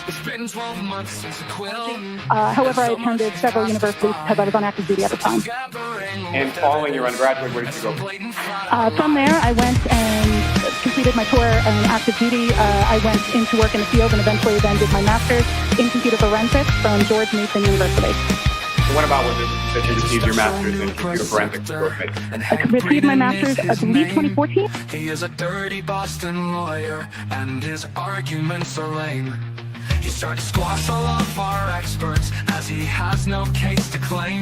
It's been 12 months since a quill. However, I attended several universities because I was on active duty at the time. And following your undergraduate, where did you go? From there, I went and completed my tour on active duty. I went into work in the field and eventually then did my master's in computer forensics from George Mason University. So when about was it that you received your master's in computer forensics from George Mason? I received my master's, I believe, 2014. He is a dirty Boston lawyer, and his arguments are lame. He's trying to squash all of our experts, as he has no case to claim.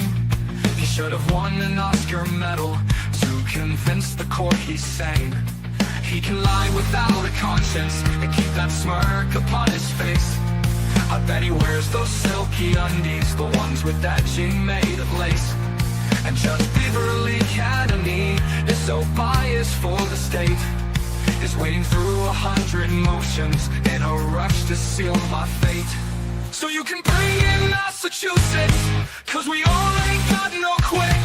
He should have won an Oscar medal to convince the court he's sane. He can lie without a conscience and keep that smirk upon his face. I bet he wears those silky undies, the ones with edging made of lace. And Judge Beverly Academy is so biased for the state, is wading through 100 motions in a rush to seal my fate. So you can bring in Massachusetts, cause we all ain't got no quit.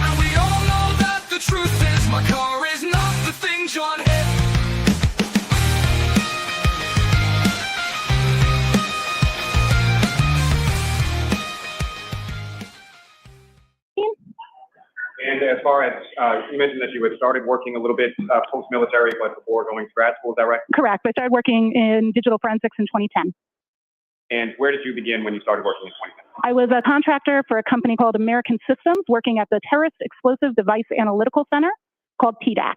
And we all know that the truth is my car is not the thing John hit. And as far as, you mentioned that you had started working a little bit post-military, but before going to grad school, is that right? Correct. I started working in digital forensics in 2010. And where did you begin when you started working in 2010? I was a contractor for a company called American Systems, working at the Terrorist Explosive Device Analytical Center, called TDAC.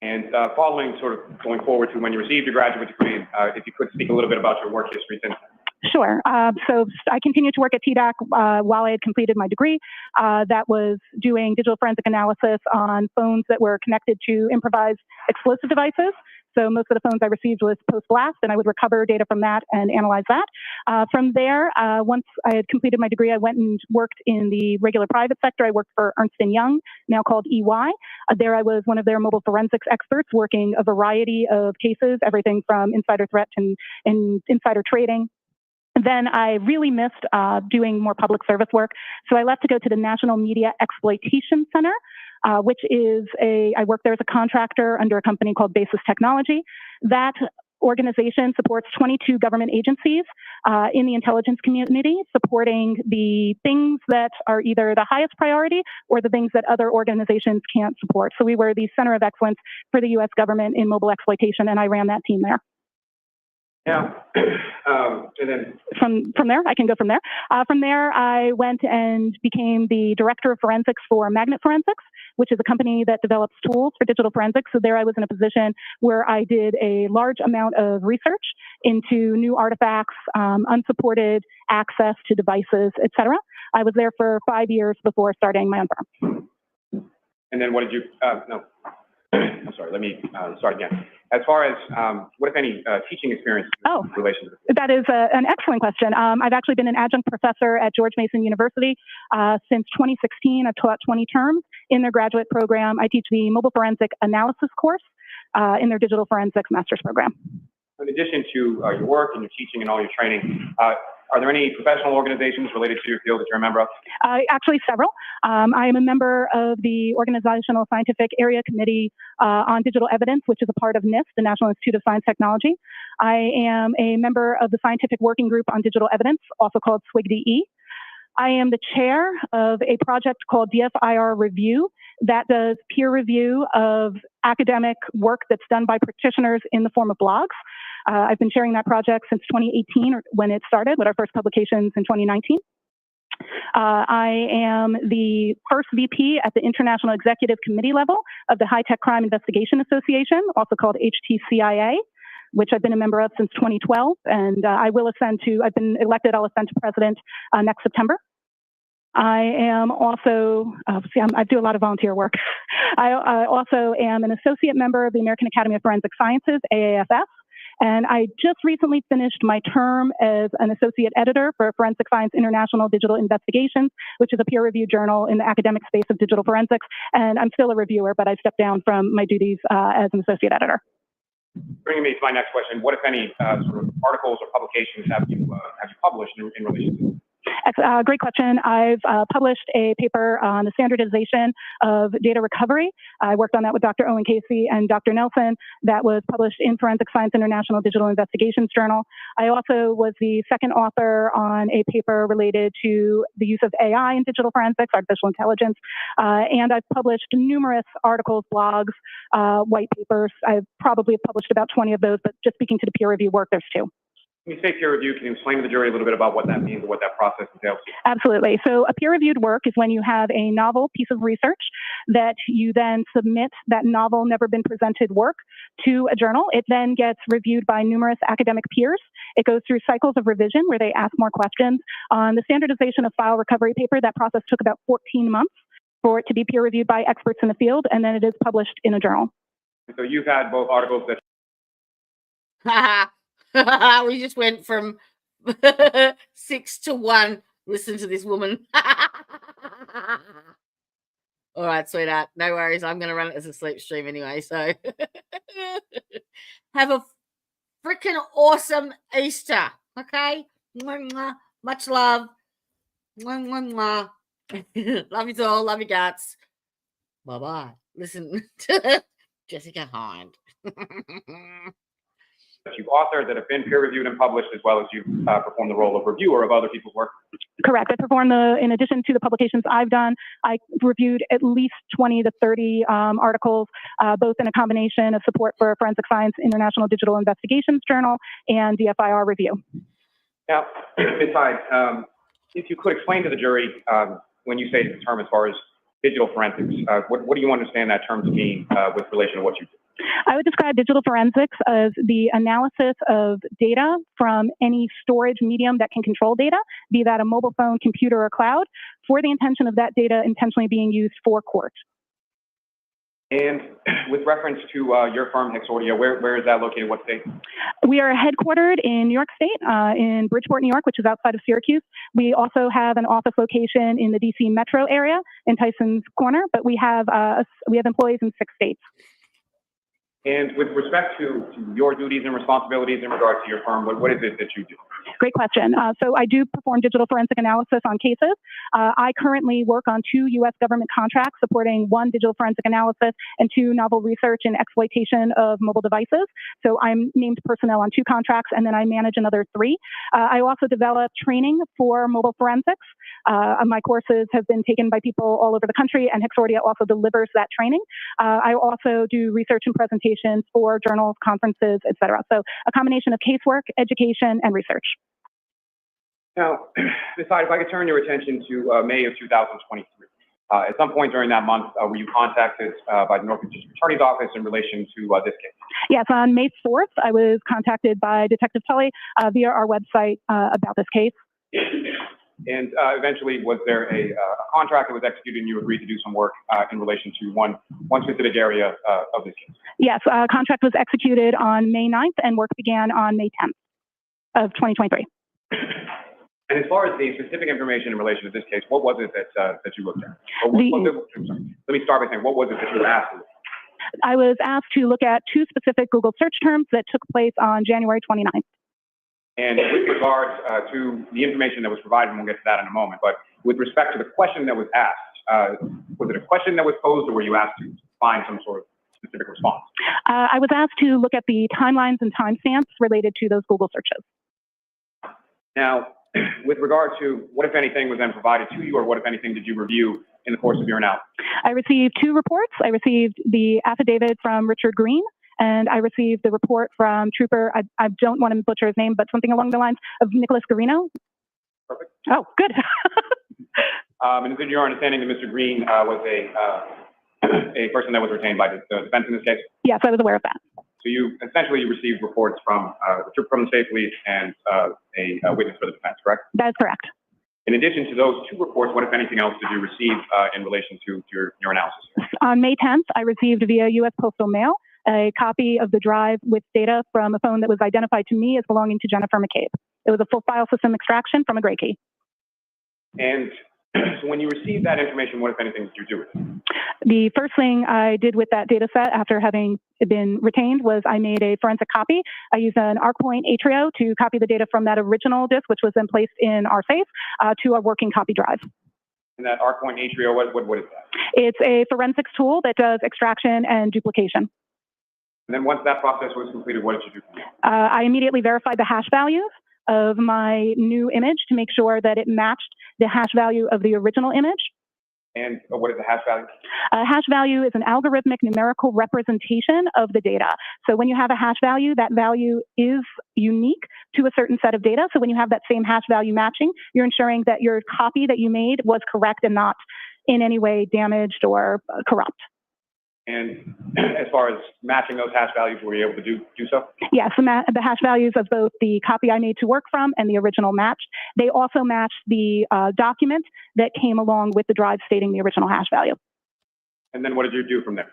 And following, sort of going forward to when you received your graduate degree, if you could speak a little bit about your work history since then. Sure. So I continued to work at TDAC while I had completed my degree. That was doing digital forensic analysis on phones that were connected to improvised explosive devices. So most of the phones I received was post-blast, and I would recover data from that and analyze that. From there, once I had completed my degree, I went and worked in the regular private sector. I worked for Ernst & Young, now called EY. There I was one of their mobile forensics experts, working a variety of cases, everything from insider threat and insider trading. Then I really missed doing more public service work. So I left to go to the National Media Exploitation Center, which is I work there as a contractor under a company called Basis Technology. That organization supports 22 government agencies in the intelligence community, supporting the things that are either the highest priority or the things that other organizations can't support. So we were the center of excellence for the U.S. government in mobile exploitation, and I ran that team there. Yeah. And then from there, I can go from there. From there, I went and became the director of forensics for Magnet Forensics, which is a company that develops tools for digital forensics. So there I was in a position where I did a large amount of research into new artifacts, unsupported access to devices, etc. I was there for 5 years before starting my own firm. And then what did you, no. I'm sorry, let me start again. As far as what, if any, teaching experience in relation to this? That is an excellent question. I've actually been an adjunct professor at George Mason University since 2016. I've taught 20 terms in their graduate program. I teach the mobile forensic analysis course in their digital forensics master's program. In addition to your work and your teaching and all your training, are there any professional organizations related to your field that you're a member of? Actually, several. I am a member of the Organizational Scientific Area Committee on Digital Evidence, which is a part of NIST, the National Institute of Science Technology. I am a member of the Scientific Working Group on Digital Evidence, also called SWIGDE. I am the chair of a project called DFIR Review that does peer review of academic work that's done by practitioners in the form of blogs. I've been chairing that project since 2018, when it started, with our first publications in 2019. I am the first VP at the International Executive Committee level of the High Tech Crime Investigation Association, also called HTCIA, which I've been a member of since 2012. And I will ascend to, I've been elected, I'll ascend to president next September. I am also, I do a lot of volunteer work. I also am an associate member of the American Academy of Forensic Sciences, AAFS. And I just recently finished my term as an associate editor for Forensic Science International Digital Investigations, which is a peer-reviewed journal in the academic space of digital forensics. And I'm still a reviewer, but I stepped down from my duties as an associate editor. Bringing me to my next question, what, if any, sort of articles or publications have you published in relation to? Great question. I've published a paper on the standardization of data recovery. I worked on that with Dr. Owen Casey and Dr. Nelson. That was published in Forensic Science International Digital Investigations Journal. I also was the second author on a paper related to the use of AI in digital forensics, artificial intelligence, and I've published numerous articles, blogs, white papers. I've probably published about 20 of those, but just speaking to the peer review work, there's 2. When you say peer review, can you explain to the jury a little bit about what that means and what that process entails? Absolutely. So a peer-reviewed work is when you have a novel piece of research that you then submit that novel, never been presented work to a journal. It then gets reviewed by numerous academic peers. It goes through cycles of revision where they ask more questions. On the standardization of file recovery paper, that process took about 14 months for it to be peer-reviewed by experts in the field, and then it is published in a journal. So you've had both articles that... We just went from 6 to 1. Listen to this woman. All right, sweetheart. No worries. I'm going to run it as a sleep stream anyway. So have a freaking awesome Easter. Okay. Much love. Love you all. Love you guts. Bye-bye. Listen to Jessica Hyde. that you've authored that have been peer-reviewed and published, as well as you've performed the role of reviewer of other people's work? Correct. I performed in addition to the publications I've done, I reviewed at least 20 to 30 articles, both in a combination of support for Forensic Science International Digital Investigations Journal and DFIR review. Now, Ms. Hyde, if you could explain to the jury, when you say the term as far as digital forensics, what do you understand that term to mean with relation to what you do? I would describe digital forensics as the analysis of data from any storage medium that can control data, be that a mobile phone, computer, or cloud, for the intention of that data intentionally being used for court. And with reference to your firm, HYDE, where is that located? What state? We are headquartered in New York State, in Bridgeport, New York, which is outside of Syracuse. We also have an office location in the DC metro area in Tyson's Corner, but we have employees in 6 states. And with respect to your duties and responsibilities in regards to your firm, what is it that you do? Great question. So I do perform digital forensic analysis on cases. I currently work on 2 U.S. government contracts supporting 1 digital forensic analysis and 2 novel research and exploitation of mobile devices. So I'm named personnel on 2 contracts, and then I manage another 3. I also develop training for mobile forensics. My courses have been taken by people all over the country, and HYDE also delivers that training. I also do research and presentations for journals, conferences, et cetera. So a combination of casework, education, and research. Now, Ms. Hyde, if I could turn your attention to May of 2023. At some point during that month, were you contacted by the Norfolk District Attorney's Office in relation to this case? Yes, on May 4th, I was contacted by Detective Tully via our website about this case. And eventually, was there a contract that was executed and you agreed to do some work in relation to one specific area of this case? Yes, a contract was executed on May 9th and work began on May 10th of 2023. And as far as the specific information in relation to this case, what was it that you looked at? Let me start by saying, what was it that you were asked to look at? I was asked to look at 2 specific Google search terms that took place on January 29th. And with regard to the information that was provided, and we'll get to that in a moment, but with respect to the question that was asked, was it a question that was posed, or were you asked to find some sort of specific response? I was asked to look at the timelines and timestamps related to those Google searches. Now, with regard to what, if anything, was then provided to you, or what, if anything, did you review in the course of your analysis? I received 2 reports. I received the affidavit from Richard Green, and I received the report from Trooper, I don't want to butcher his name, but something along the lines of Nicholas Garino. Perfect. Oh, good. And is it your understanding that Mr. Green was a person that was retained by the defense in this case? Yes, I was aware of that. So you essentially received reports from the state police and a witness for the defense, correct? That is correct. In addition to those 2 reports, what, if anything else, did you receive in relation to your analysis? On May 10th, I received via U.S. Postal Mail a copy of the drive with data from a phone that was identified to me as belonging to Jennifer McCabe. It was a full file system extraction from a gray key. And So when you received that information, what, if anything, did you do with it? The first thing I did with that data set after having been retained was I made a forensic copy. I used an ArcPoint Atrio to copy the data from that original disk, which was then placed in our safe, to a working copy drive. And that ArcPoint Atrio, what is that? It's a forensics tool that does extraction and duplication. And then once that process was completed, what did you do? I immediately verified the hash values of my new image to make sure that it matched the hash value of the original image. And what is the hash value? A hash value is an algorithmic numerical representation of the data. So when you have a hash value, that value is unique to a certain set of data. So when you have that same hash value matching, you're ensuring that your copy that you made was correct and not in any way damaged or corrupt. And as far as matching those hash values, were you able to do so? Yes, the hash values of both the copy I made to work from and the original matched. They also matched the document that came along with the drive stating the original hash value. And then what did you do from there?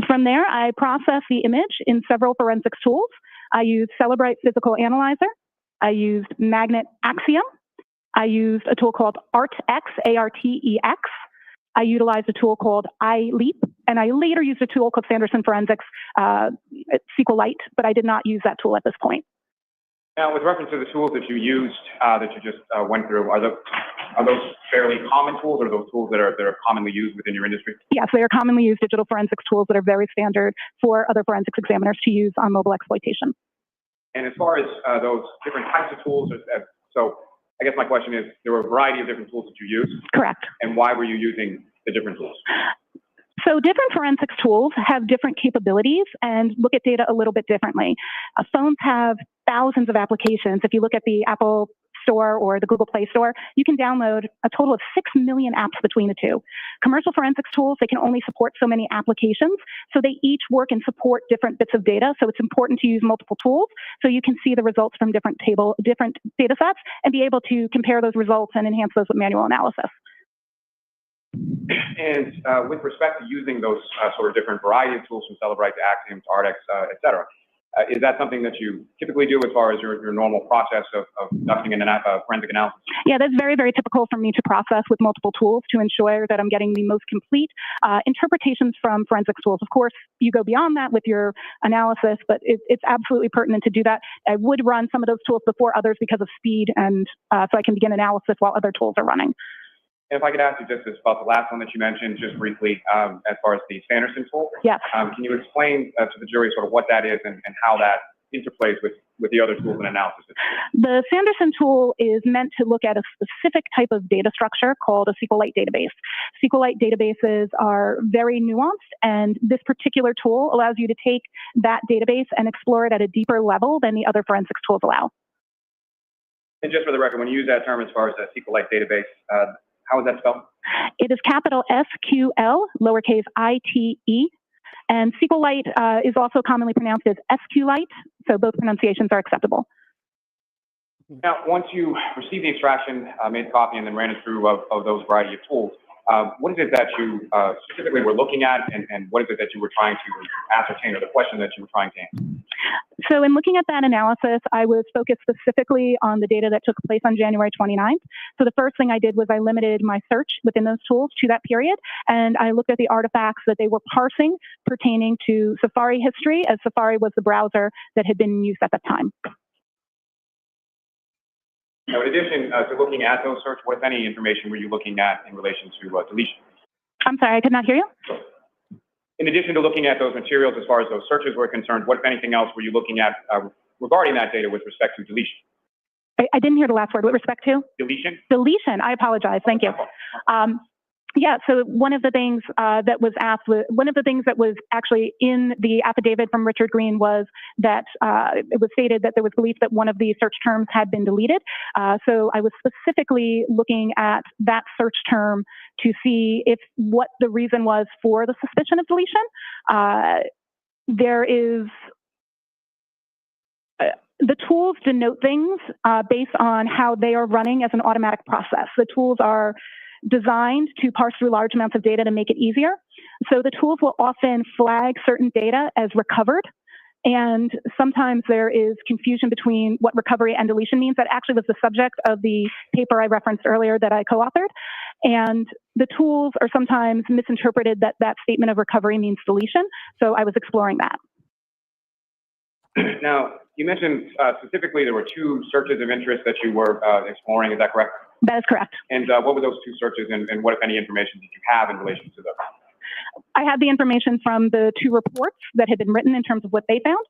From there, I processed the image in several forensics tools. I used Celebrite Physical Analyzer. I used Magnet Axiom. I used a tool called ARTX, ARTEX. I utilized a tool called iLeap, and I later used a tool called Sanderson Forensics SQLite, but I did not use that tool at this point. Now, with reference to the tools that you used, that you just went through, are those fairly common tools, or are those tools that are commonly used within your industry? Yes, they are commonly used digital forensics tools that are very standard for other forensics examiners to use on mobile exploitation. And as far as those different types of tools, so I guess my question is, there were a variety of different tools that you used. Correct. And why were you using the different tools? So different forensics tools have different capabilities and look at data a little bit differently. Phones have thousands of applications. If you look at the Apple Store or the Google Play Store, you can download a total of 6 million apps between the two. Commercial forensics tools, they can only support so many applications, so they each work and support different bits of data. So it's important to use multiple tools so you can see the results from different data sets and be able to compare those results and enhance those with manual analysis. And with respect to using those sort of different variety of tools from Celebrite to Axiom to ARTX, et cetera, is that something that you typically do as far as your normal process of conducting a forensic analysis? Yeah, that's very, very typical for me to process with multiple tools to ensure that I'm getting the most complete interpretations from forensics tools. Of course, you go beyond that with your analysis, but it's absolutely pertinent to do that. I would run some of those tools before others because of speed, and so I can begin analysis while other tools are running. And if I could ask you just about the last one that you mentioned, just briefly, as far as the Sanderson tool. Yes. Can you explain to the jury sort of what that is and how that interplays with the other tools and analysis? The Sanderson tool is meant to look at a specific type of data structure called a SQLite database. SQLite databases are very nuanced, and this particular tool allows you to take that database and explore it at a deeper level than the other forensics tools allow. And just for the record, when you use that term as far as a SQLite database, how is that spelled? It is capital SQL, lowercase ITE, and SQLite is also commonly pronounced as SQLite, so both pronunciations are acceptable. Now, once you receive the extraction, made a copy, and then ran it through of those variety of tools, what is it that you specifically were looking at, and what is it that you were trying to ascertain, or the question that you were trying to answer? So in looking at that analysis, I was focused specifically on the data that took place on January 29th. So the first thing I did was I limited my search within those tools to that period, and I looked at the artifacts that they were parsing pertaining to Safari history, as Safari was the browser that had been in use at that time. Now, in addition to looking at those search, what, if any, information were you looking at in relation to deletion? I'm sorry, I could not hear you. In addition to looking at those materials as far as those searches were concerned, what, if anything else, were you looking at regarding that data with respect to deletion? I didn't hear the last word. With respect to? Deletion. Deletion. I apologize. Thank you. Yeah, so one of the things that was asked, one of the things that was actually in the affidavit from Richard Green was that it was stated that there was belief that one of the search terms had been deleted. So I was specifically looking at that search term to see what the reason was for the suspicion of deletion. There is the tools denote things based on how they are running as an automatic process. The tools are designed to parse through large amounts of data to make it easier. So the tools will often flag certain data as recovered. And sometimes there is confusion between what recovery and deletion means. That actually was the subject of the paper I referenced earlier that I co-authored. And the tools are sometimes misinterpreted that that statement of recovery means deletion. So I was exploring that. Now, you mentioned specifically there were two searches of interest that you were exploring. Is that correct? That is correct. And what were those two searches, and what, if any, information did you have in relation to them? I had the information from the two reports that had been written in terms of what they found.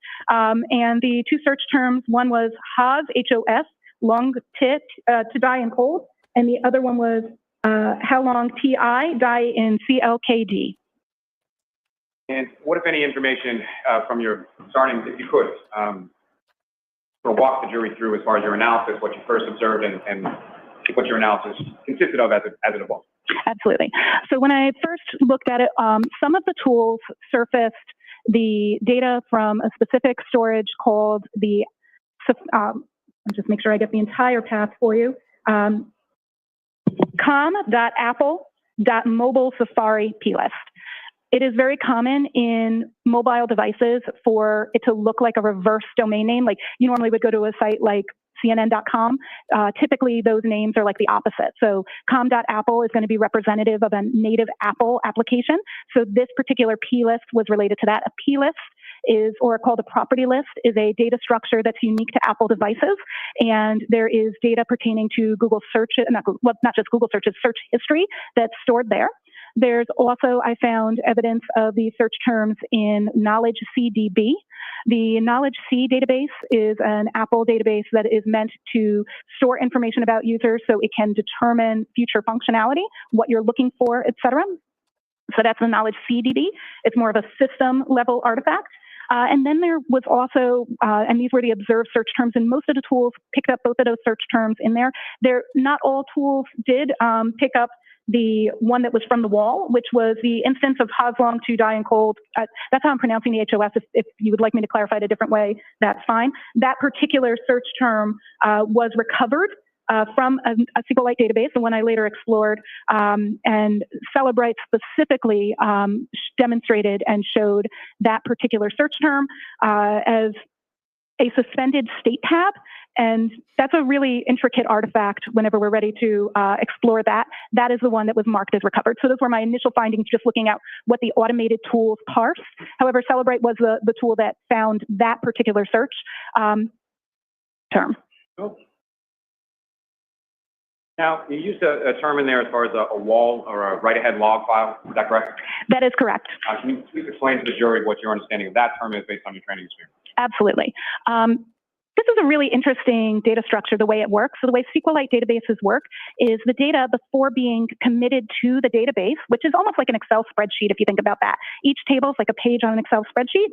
And the two search terms, one was HOS, H-O-S, long to die in cold, and the other one was how long T-I, die in C-L-K-D. And what, if any, information from your, starting, if you could, sort of walk the jury through as far as your analysis, what you first observed, and what your analysis consisted of as it evolved? Absolutely. So when I first looked at it, some of the tools surfaced the data from a specific storage called the, I'll just make sure I get the entire path for you, com.apple.mobile Safari plist. It is very common in mobile devices for it to look like a reverse domain name. Like you normally would go to a site like CNN.com. Typically, those names are like the opposite. So com.apple is going to be representative of a native Apple application. So this particular plist was related to that. A plist is, or called a property list, is a data structure that's unique to Apple devices. And there is data pertaining to Google search, not just Google searches, search history that's stored there. There's also, I found evidence of the search terms in Knowledge CDB. The Knowledge C database is an Apple database that is meant to store information about users so it can determine future functionality, what you're looking for, et cetera. So that's the Knowledge CDB. It's more of a system level artifact. And then there was also, and these were the observed search terms, and most of the tools picked up both of those search terms in there. Not all tools did pick up the one that was from the wall, which was the instance of Hoslong to die in cold. That's how I'm pronouncing the HOS. If you would like me to clarify it a different way, that's fine. That particular search term was recovered from a SQLite database, the one I later explored, and Celebrite specifically demonstrated and showed that particular search term as a suspended state tab. And that's a really intricate artifact whenever we're ready to explore that. That is the one that was marked as recovered. So those were my initial findings, just looking at what the automated tools parse. However, Celebrite was the tool that found that particular search term. Oh. Now, you used a term in there as far as a wall or a write-ahead log file. Is that correct? That is correct. Can you please explain to the jury what your understanding of that term is based on your training experience? Absolutely. This is a really interesting data structure, the way it works. So the way SQLite databases work is the data before being committed to the database, which is almost like an Excel spreadsheet if you think about that. Each table is like a page on an Excel spreadsheet.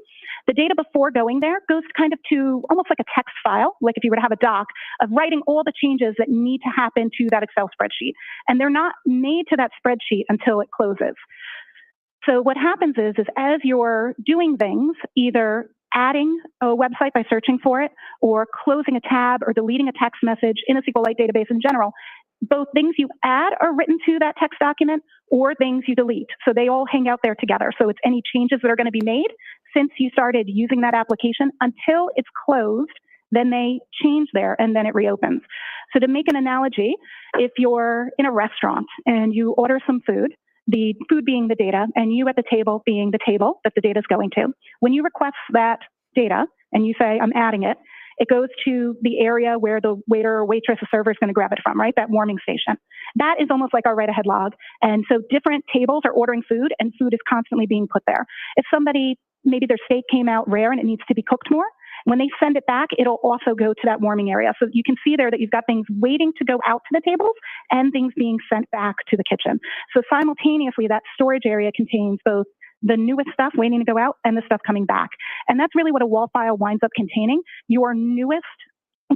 The data before going there goes kind of to almost like a text file, like if you were to have a doc, of writing all the changes that need to happen to that Excel spreadsheet. And they're not made to that spreadsheet until it closes. So what happens is as you're doing things, either adding a website by searching for it, or closing a tab or deleting a text message in a SQLite database in general, both things you add are written to that text document or things you delete. So they all hang out there together. So it's any changes that are going to be made since you started using that application until it's closed, then they change there and then it reopens. So to make an analogy, if you're in a restaurant and you order some food, the food being the data, and you at the table being the table that the data is going to. When you request that data and you say, I'm adding it, it goes to the area where the waiter or waitress or server is going to grab it from, right? That warming station. That is almost like our write-ahead log. And so different tables are ordering food, and food is constantly being put there. If somebody, maybe their steak came out rare and it needs to be cooked more, when they send it back, it'll also go to that warming area. So you can see there that you've got things waiting to go out to the tables and things being sent back to the kitchen. So simultaneously, that storage area contains both the newest stuff waiting to go out and the stuff coming back. And that's really what a wall file winds up containing: your newest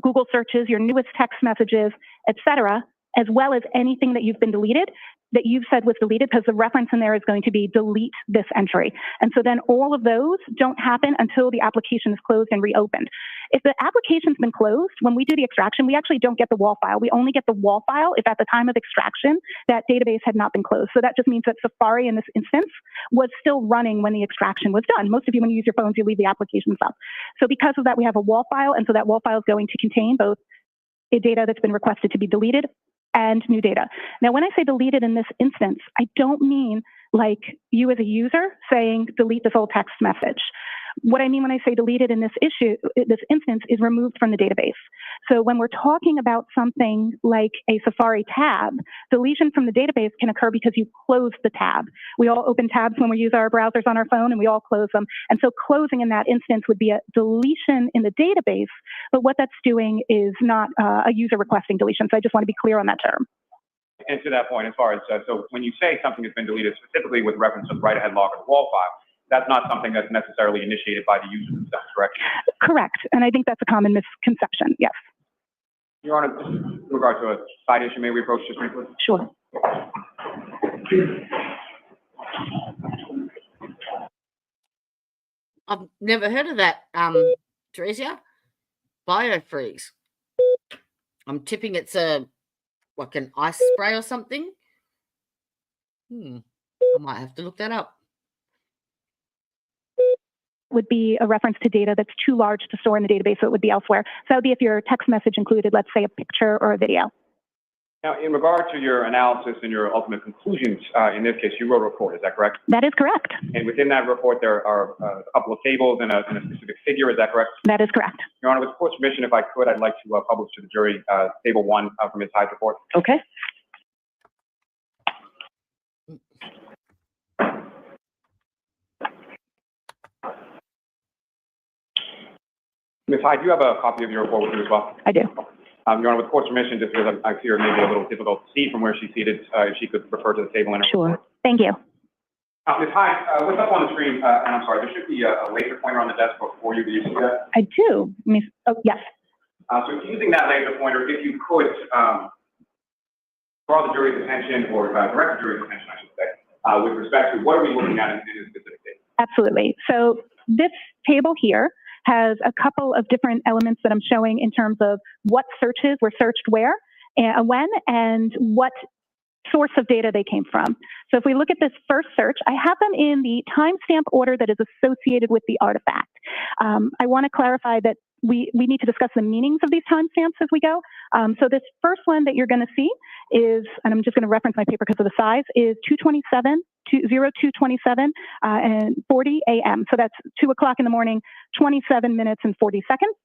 Google searches, your newest text messages, et cetera, as well as anything that you've been deleted, that you've said was deleted, because the reference in there is going to be delete this entry. And so then all of those don't happen until the application is closed and reopened. If the application's been closed, when we do the extraction, we actually don't get the wall file. We only get the wall file if at the time of extraction, that database had not been closed. So that just means that Safari in this instance was still running when the extraction was done. Most of you, when you use your phones, you leave the applications up. So because of that, we have a wall file. And so that wall file is going to contain both a data that's been requested to be deleted and new data. Now, when I say deleted in this instance, I don't mean like you as a user saying delete this old text message. What I mean when I say deleted in this instance is removed from the database. So when we're talking about something like a Safari tab, deletion from the database can occur because you close the tab. We all open tabs when we use our browsers on our phone, and we all close them. And so closing in that instance would be a deletion in the database, but what that's doing is not a user requesting deletion. So I just want to be clear on that term. And to that point, as far as, so when you say something has been deleted specifically with reference to the write-ahead log or the wall file, that's not something that's necessarily initiated by the user themselves, correct? Correct. And I think that's a common misconception, yes. Your Honor, just in regard to a side issue, may we approach just briefly? Sure. I've never heard of that, Teresia. Biofreeze. I'm tipping it's like an ice spray or something. I might have to look that up. Would be a reference to data that's too large to store in the database, so it would be elsewhere. So that would be if your text message included, let's say, a picture or a video. Now, in regard to your analysis and your ultimate conclusions, in this case, you wrote a report, is that correct? That is correct. And within that report, there are a couple of tables and a specific figure, is that correct? That is correct. Your Honor, with the court's permission, if I could, I'd like to publish to the jury table 1 from Ms. Hyde's report. Okay. Ms. Hyde, do you have a copy of your report with you as well? I do. Your Honor, with the court's permission, just because I fear it may be a little difficult to see from where she's seated, if she could refer to the table in her Sure. report. Thank you. Ms. Hyde, what's up on the screen, and I'm sorry, there should be a laser pointer on the desk before you. Do you see that? I do. Oh, yes. So using that laser pointer, if you could draw the jury's attention, or direct the jury's attention, I should say, with respect to what are we looking at in this specific case? Absolutely. So this table here has a couple of different elements that I'm showing in terms of what searches were searched where, and when, and what source of data they came from. So if we look at this first search, I have them in the timestamp order that is associated with the artifact. I want to clarify that we need to discuss the meanings of these timestamps as we go. So this first one that you're going to see is, and I'm just going to reference my paper because of the size, is 0227 and 40 a.m. So that's 2 o'clock in the morning, 27 minutes and 40 seconds.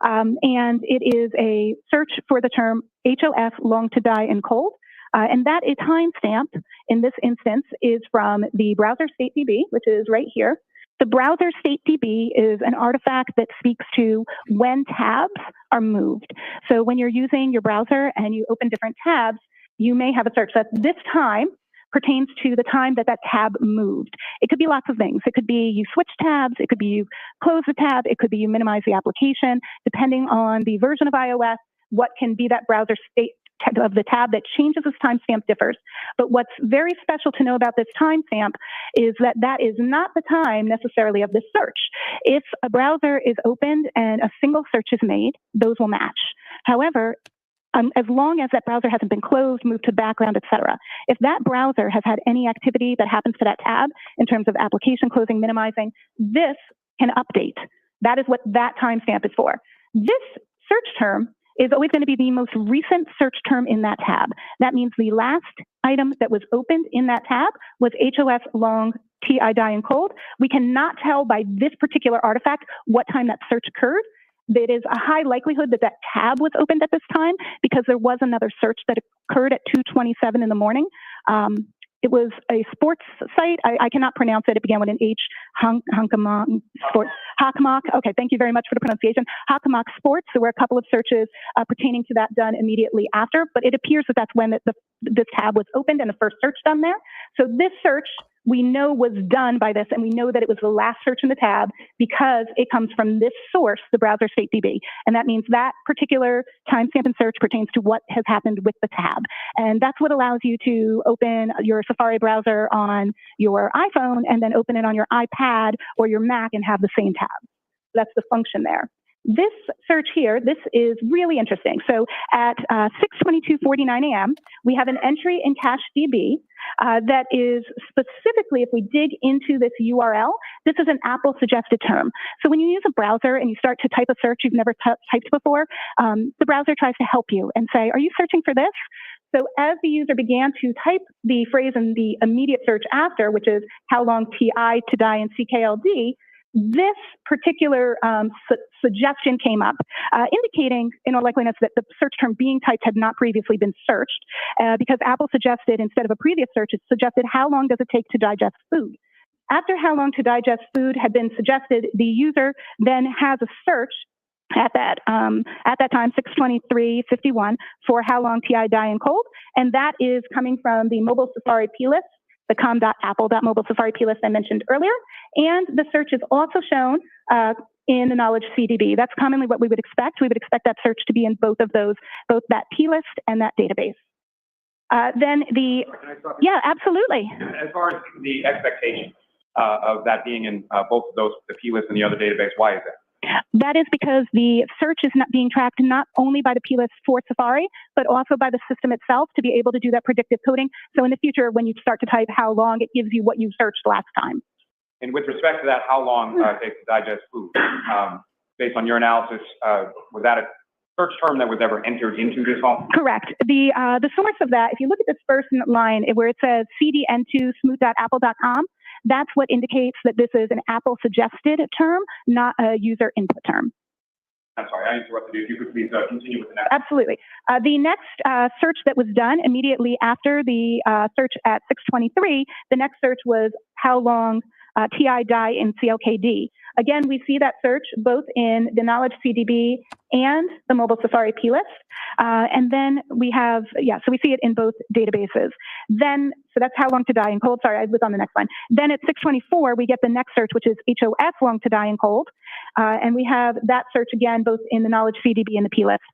And it is a search for the term HOF, long to die in cold. And that is timestamp in this instance is from the browser state DB, which is right here. The browser state DB is an artifact that speaks to when tabs are moved. So when you're using your browser and you open different tabs, you may have a search that this time pertains to the time that that tab moved. It could be lots of things. It could be you switch tabs. It could be you close the tab. It could be you minimize the application. Depending on the version of iOS, what can be that browser state of the tab that changes as timestamp differs. But what's very special to know about this timestamp is that that is not the time necessarily of the search. If a browser is opened and a single search is made, those will match. However, as long as that browser hasn't been closed, moved to the background, etc. If that browser has had any activity that happens to that tab in terms of application closing, minimizing, this can update. That is what that timestamp is for. This search term is always going to be the most recent search term in that tab. That means the last item that was opened in that tab was HOF long TI die and cold. We cannot tell by this particular artifact what time that search occurred. It is a high likelihood that that tab was opened at this time because there was another search that occurred at 2:27 in the morning. It was a sports site. I cannot pronounce it. It began with an H. Hockomock Sports. Hockomock. Okay, thank you very much for the pronunciation. Hockomock Sports. There were a couple of searches pertaining to that done immediately after, but it appears that that's when this tab was opened and the first search done there. So this search we know was done by this, and we know that it was the last search in the tab because it comes from this source, the browser state DB. And that means that particular timestamp and search pertains to what has happened with the tab. And that's what allows you to open your Safari browser on your iPhone and then open it on your iPad or your Mac and have the same tab. That's the function there. This search here, this is really interesting. So at 6:22:49 a.m., we have an entry in CacheDB that is specifically, if we dig into this URL, this is an Apple suggested term. So when you use a browser and you start to type a search you've never typed before, the browser tries to help you and say, are you searching for this? So as the user began to type the phrase in the immediate search after, which is how long TI to die in CKLD, this particular suggestion came up, indicating in all likeliness that the search term being typed had not previously been searched, because Apple suggested, instead of a previous search, it suggested how long does it take to digest food. After how long to digest food had been suggested, the user then has a search at that time, 6:23:51, for how long TI die in cold, and that is coming from the mobile Safari plist, the com.apple.mobile Safari plist I mentioned earlier, and the search is also shown in the knowledge CDB. That's commonly what we would expect. We would expect that search to be in both of those, both that plist and that database. Then the, yeah, absolutely. As far as the expectation of that being in both of those, the plist and the other database, why is that? That is because the search is not being tracked not only by the plist for Safari, but also by the system itself to be able to do that predictive coding. So in the future, when you start to type how long, it gives you what you searched last time. And with respect to that, how long it takes to digest food, based on your analysis, was that a search term that was ever entered into this home? Correct. The source of that, if you look at this first line where it says cdn2 smooth.apple.com, that's what indicates that this is an Apple suggested term, not a user input term. I'm sorry, I interrupted you. If you could please continue with the next. Absolutely. The next search that was done immediately after the search at 6:23, the next search was how long TI die in CLKD. Again, we see that search both in the Knowledge CDB and the mobile Safari plist. And then we have, so we see it in both databases. Then, so that's how long to die in cold. Sorry, I was on the next one. Then at 6:24, we get the next search, which is HOS long to die in cold. And we have that search again, both in the Knowledge CDB and the plist.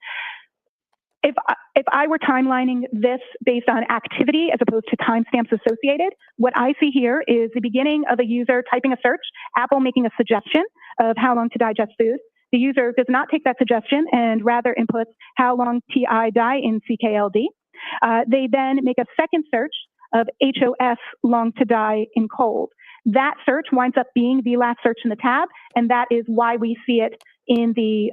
If I were timelining this based on activity as opposed to timestamps associated, what I see here is the beginning of a user typing a search, Apple making a suggestion of how long to digest food. The user does not take that suggestion and rather inputs how long TI die in CKLD. They then make a second search of HOS long to die in cold. That search winds up being the last search in the tab, and that is why we see it in the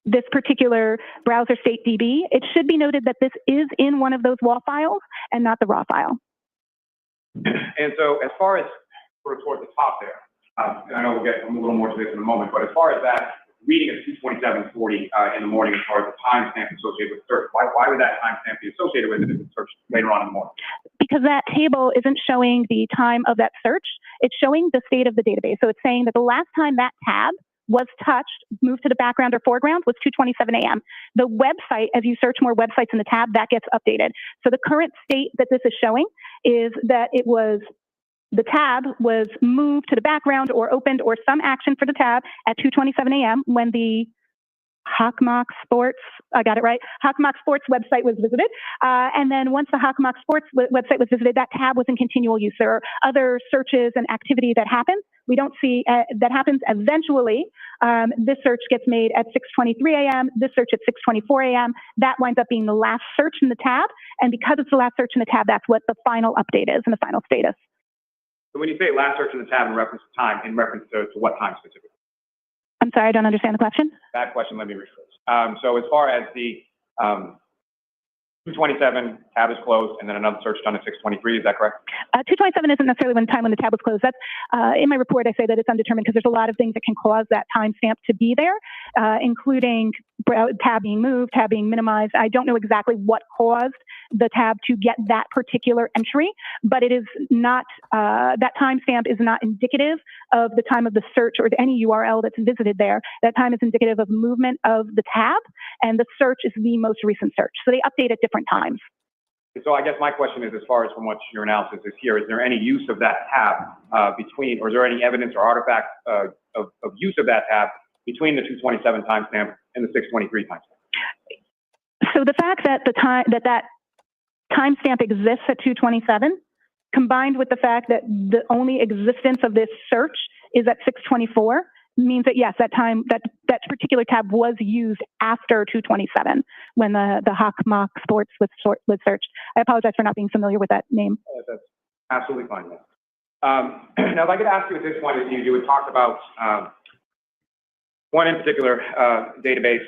this particular browser state DB. It should be noted that this is in one of those WAW files and not the raw file. And so as far as sort of towards the top there, and I know we'll get a little more to this in a moment, but as far as that reading of 2:27:40 in the morning, as far as the timestamp associated with search, why would that timestamp be associated with it if it's searched later on in the morning? Because that table isn't showing the time of that search. It's showing the state of the database. So it's saying that the last time that tab was touched, moved to the background or foreground, was 2:27 a.m. The website, as you search more websites in the tab, that gets updated. So the current state that this is showing is that it was, the tab was moved to the background or opened or some action for the tab at 2:27 a.m. when the Hawkmock Sports, I got it right, Hawkmock Sports website was visited. And then once the Hawkmock Sports website was visited, that tab was in continual use. There are other searches and activity that happens. We don't see, that happens eventually. This search gets made at 6:23 a.m., this search at 6:24 a.m. That winds up being the last search in the tab. And because it's the last search in the tab, that's what the final update is and the final status. So when you say last search in the tab in reference to time, in reference to what time specifically? I'm sorry, I don't understand the question. That question, let me rephrase. So as far as the 2:27 tab is closed, and then another search done at 6:23, is that correct? 2:27 isn't necessarily when the time when the tab was closed. That's in my report. I say that it's undetermined because there's a lot of things that can cause that timestamp to be there, including tab being moved, tab being minimized. I don't know exactly what caused the tab to get that particular entry, but it is not, that timestamp is not indicative of the time of the search or any URL that's visited there. That time is indicative of movement of the tab, and the search is the most recent search. So they update at different times. So I guess my question is, as far as from what your analysis is here, is there any use of that tab between, or is there any evidence or artifact of use of that tab between the 2:27 timestamp and the 6:23 timestamp? So the fact that that timestamp exists at 2:27, combined with the fact that the only existence of this search is at 6:24, means that yes, that particular tab was used after 2:27 when the Hawkmock Sports was searched. I apologize for not being familiar with that name. That's absolutely fine. Now, if I could ask you at this point, as you had talked about one in particular database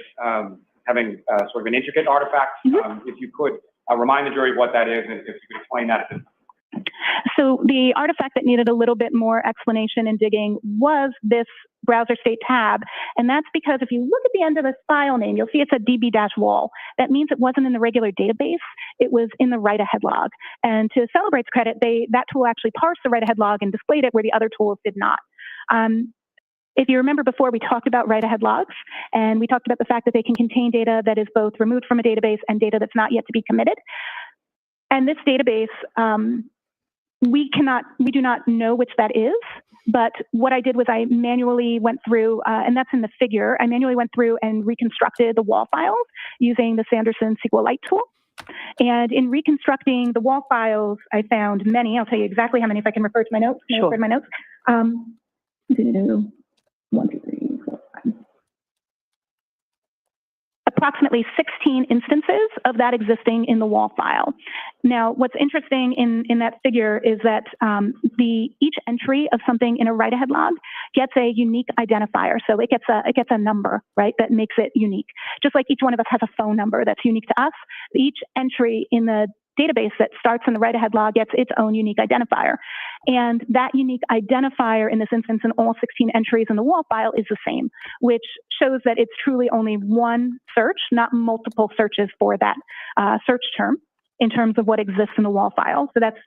having sort of an intricate artifact, if you could remind the jury what that is, and if you could explain that. So the artifact that needed a little bit more explanation and digging was this browser state tab. And that's because if you look at the end of this file name, you'll see it's a db-wall. That means it wasn't in the regular database. It was in the write-ahead log. And to Celebrate's credit, that tool actually parsed the write-ahead log and displayed it where the other tools did not. If you remember before, we talked about write-ahead logs, and we talked about the fact that they can contain data that is both removed from a database and data that's not yet to be committed. And this database, we do not know which that is, but what I did was I manually went through, and that's in the figure, I manually went through and reconstructed the wall files using the Sanderson SQLite tool. And in reconstructing the wall files, I found many. I'll tell you exactly how many if I can refer to my notes. Sure. Refer to my notes. 1, 2, 3, 4, 5. Approximately 16 instances of that existing in the wall file. Now, what's interesting in that figure is that each entry of something in a write-ahead log gets a unique identifier. So it gets a number, right, that makes it unique. Just like each one of us has a phone number that's unique to us, each entry in the database that starts in the write-ahead log gets its own unique identifier. And that unique identifier in this instance in all 16 entries in the wall file is the same, which shows that it's truly only one search, not multiple searches for that search term in terms of what exists in the wall file. So that's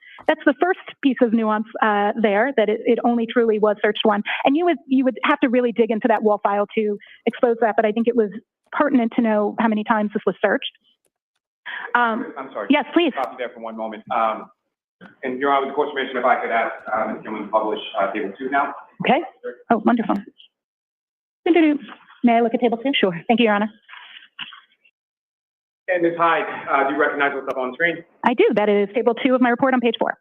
the first piece of nuance there, that it only truly was searched one. And you would have to really dig into that wall file to expose that, but I think it was pertinent to know how many times this was searched. I'm sorry. Yes, please. Stop you there for one moment. And Your Honor, with the court's permission, if I could ask Ms. Gilman to publish Table 2 now. Okay. Oh, wonderful. May I look at Table 2? Sure. Thank you, Your Honor. And Ms. Hyde, do you recognize what's up on the screen? I do. That is Table 2 of my report on page 4.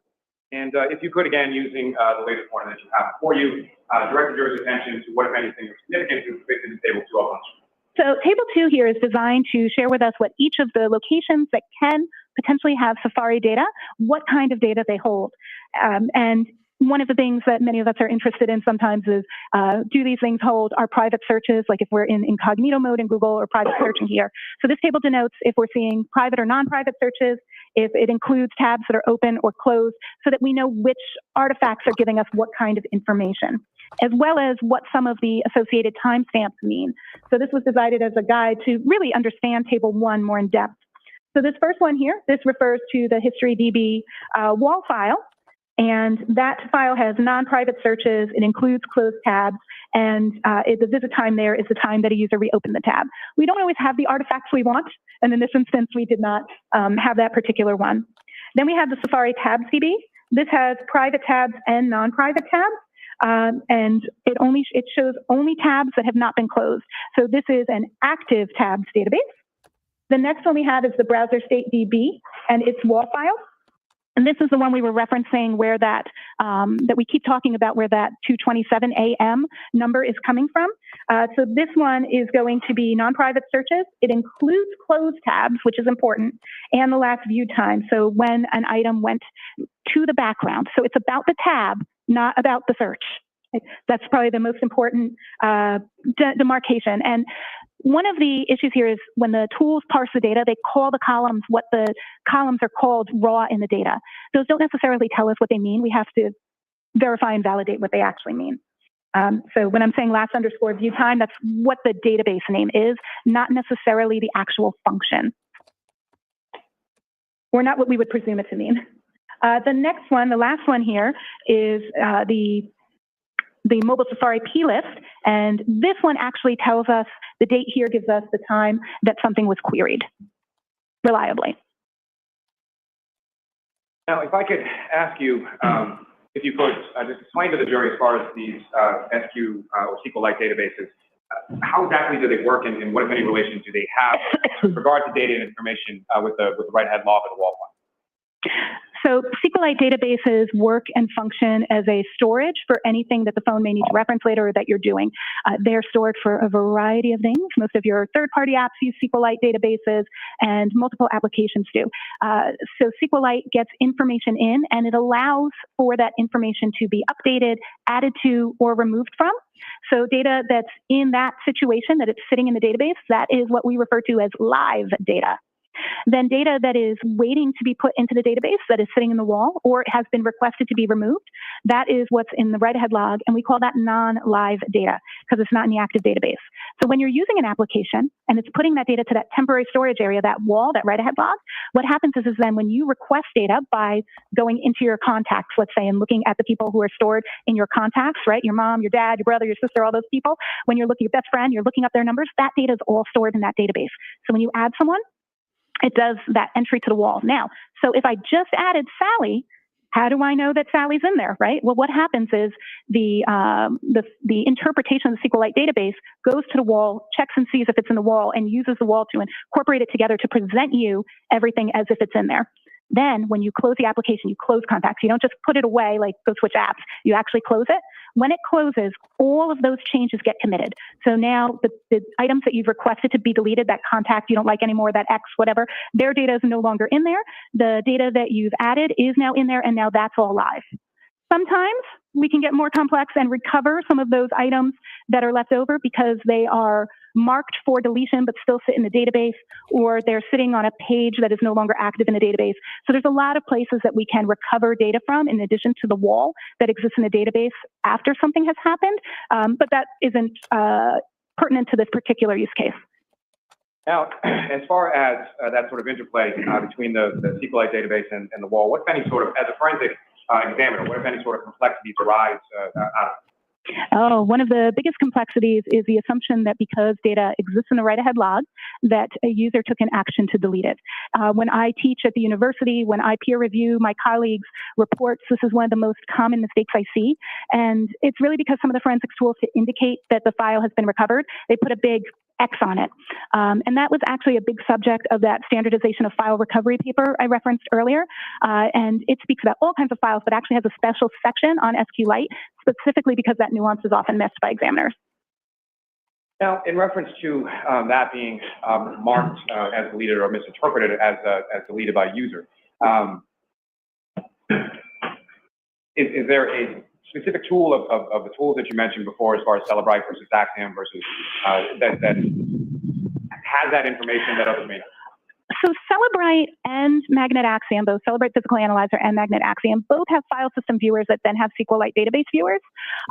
And if you could, again, using the latest warning that you have before you, direct the jury's attention to what, if anything, is significant is depicted in Table 2 up on the screen. So Table 2 here is designed to share with us what each of the locations that can potentially have Safari data, what kind of data they hold. And one of the things that many of us are interested in sometimes is, do these things hold our private searches, like if we're in incognito mode in Google or private searching here. So this table denotes if we're seeing private or non-private searches, if it includes tabs that are open or closed, so that we know which artifacts are giving us what kind of information, as well as what some of the associated timestamps mean. So this was designed as a guide to really understand Table 1 more in depth. So this first one here, this refers to the HysteryDB wall file. And that file has non-private searches. It includes closed tabs. And the visit time there is the time that a user reopened the tab. We don't always have the artifacts we want. And in this instance, we did not have that particular one. Then we have the Safari Tabs DB. This has private tabs and non-private tabs. And it shows only tabs that have not been closed. So this is an active tabs database. The next one we have is the Browser State DB and its wall file. And this is the one we were referencing where that we keep talking about, where that 2:27 a.m. number is coming from. So this one is going to be non-private searches. It includes closed tabs, which is important, and the last view time. So when an item went to the background. So it's about the tab, not about the search. That's probably the most important demarcation. And one of the issues here is when the tools parse the data, they call the columns what the columns are called raw in the data. Those don't necessarily tell us what they mean. We have to verify and validate what they actually mean. So when I'm saying last underscore view time, that's what the database name is, not necessarily the actual function, or not what we would presume it to mean. The next one, the last one here, is the mobile Safari plist, and this one actually tells us, the date here gives us the time that something was queried reliably. Now, if I could ask you, if you could just explain to the jury as far as these SQ or SQLite databases, how exactly do they work, and what, if any, relation do they have with regard to data and information with the write-ahead log of the wall file? So SQLite databases work and function as a storage for anything that the phone may need to reference later or that you're doing. They're stored for a variety of things. Most of your third-party apps use SQLite databases, and multiple applications do. So SQLite gets information in, and it allows for that information to be updated, added to, or removed from. So data that's in that situation, that it's sitting in the database, that is what we refer to as live data. then data that is waiting to be put into the database that is sitting in the wall or it has been requested to be removed, that is what's in the write-ahead log, and we call that non-live data because it's not in the active database. So when you're using an application and it's putting that data to that temporary storage area, that wall, that write-ahead log, what happens is then when you request data by going into your contacts, let's say, and looking at the people who are stored in your contacts, right? Your mom, your dad, your brother, your sister, all those people. When you're looking at your best friend, you're looking up their numbers, that data is all stored in that database. So when you add someone, it does that entry to the wall. Now, so if I just added Sally, how do I know that Sally's in there, right? Well, what happens is the interpretation of the SQLite database goes to the wall, checks and sees if it's in the wall, and uses the wall to incorporate it together to present you everything as if it's in there. Then when you close the application, you close contacts. You don't just put it away like go switch apps. You actually close it. When it closes, all of those changes get committed. So now the items that you've requested to be deleted, that contact you don't like anymore, that X, whatever, their data is no longer in there. The data that you've added is now in there, and now that's all live. Sometimes we can get more complex and recover some of those items that are left over because they are marked for deletion but still sit in the database, or they're sitting on a page that is no longer active in the database. So there's a lot of places that we can recover data from in addition to the wall that exists in the database after something has happened, but that isn't pertinent to this particular use case. Now, as far as that sort of interplay between the SQLite database and the wall, what if any sort of, as a forensic examiner, what if any sort of complexities arise out of it? Oh, one of the biggest complexities is the assumption that because data exists in the write-ahead log, that a user took an action to delete it. When I teach at the university, when I peer review my colleagues' reports, this is one of the most common mistakes I see. And it's really because some of the forensics tools to indicate that the file has been recovered, they put a big X on it. And that was actually a big subject of that standardization of file recovery paper I referenced earlier. And it speaks about all kinds of files, but actually has a special section on SQLite, specifically because that nuance is often missed by examiners. Now, in reference to that being marked as deleted or misinterpreted as deleted by a user, is there a specific tool of the tools that you mentioned before, as far as Celebrite versus Axiom versus that has that information that others may not? So Celebrite and Magnet Axiom, both Celebrite Physical Analyzer and Magnet Axiom, both have file system viewers that then have SQLite database viewers.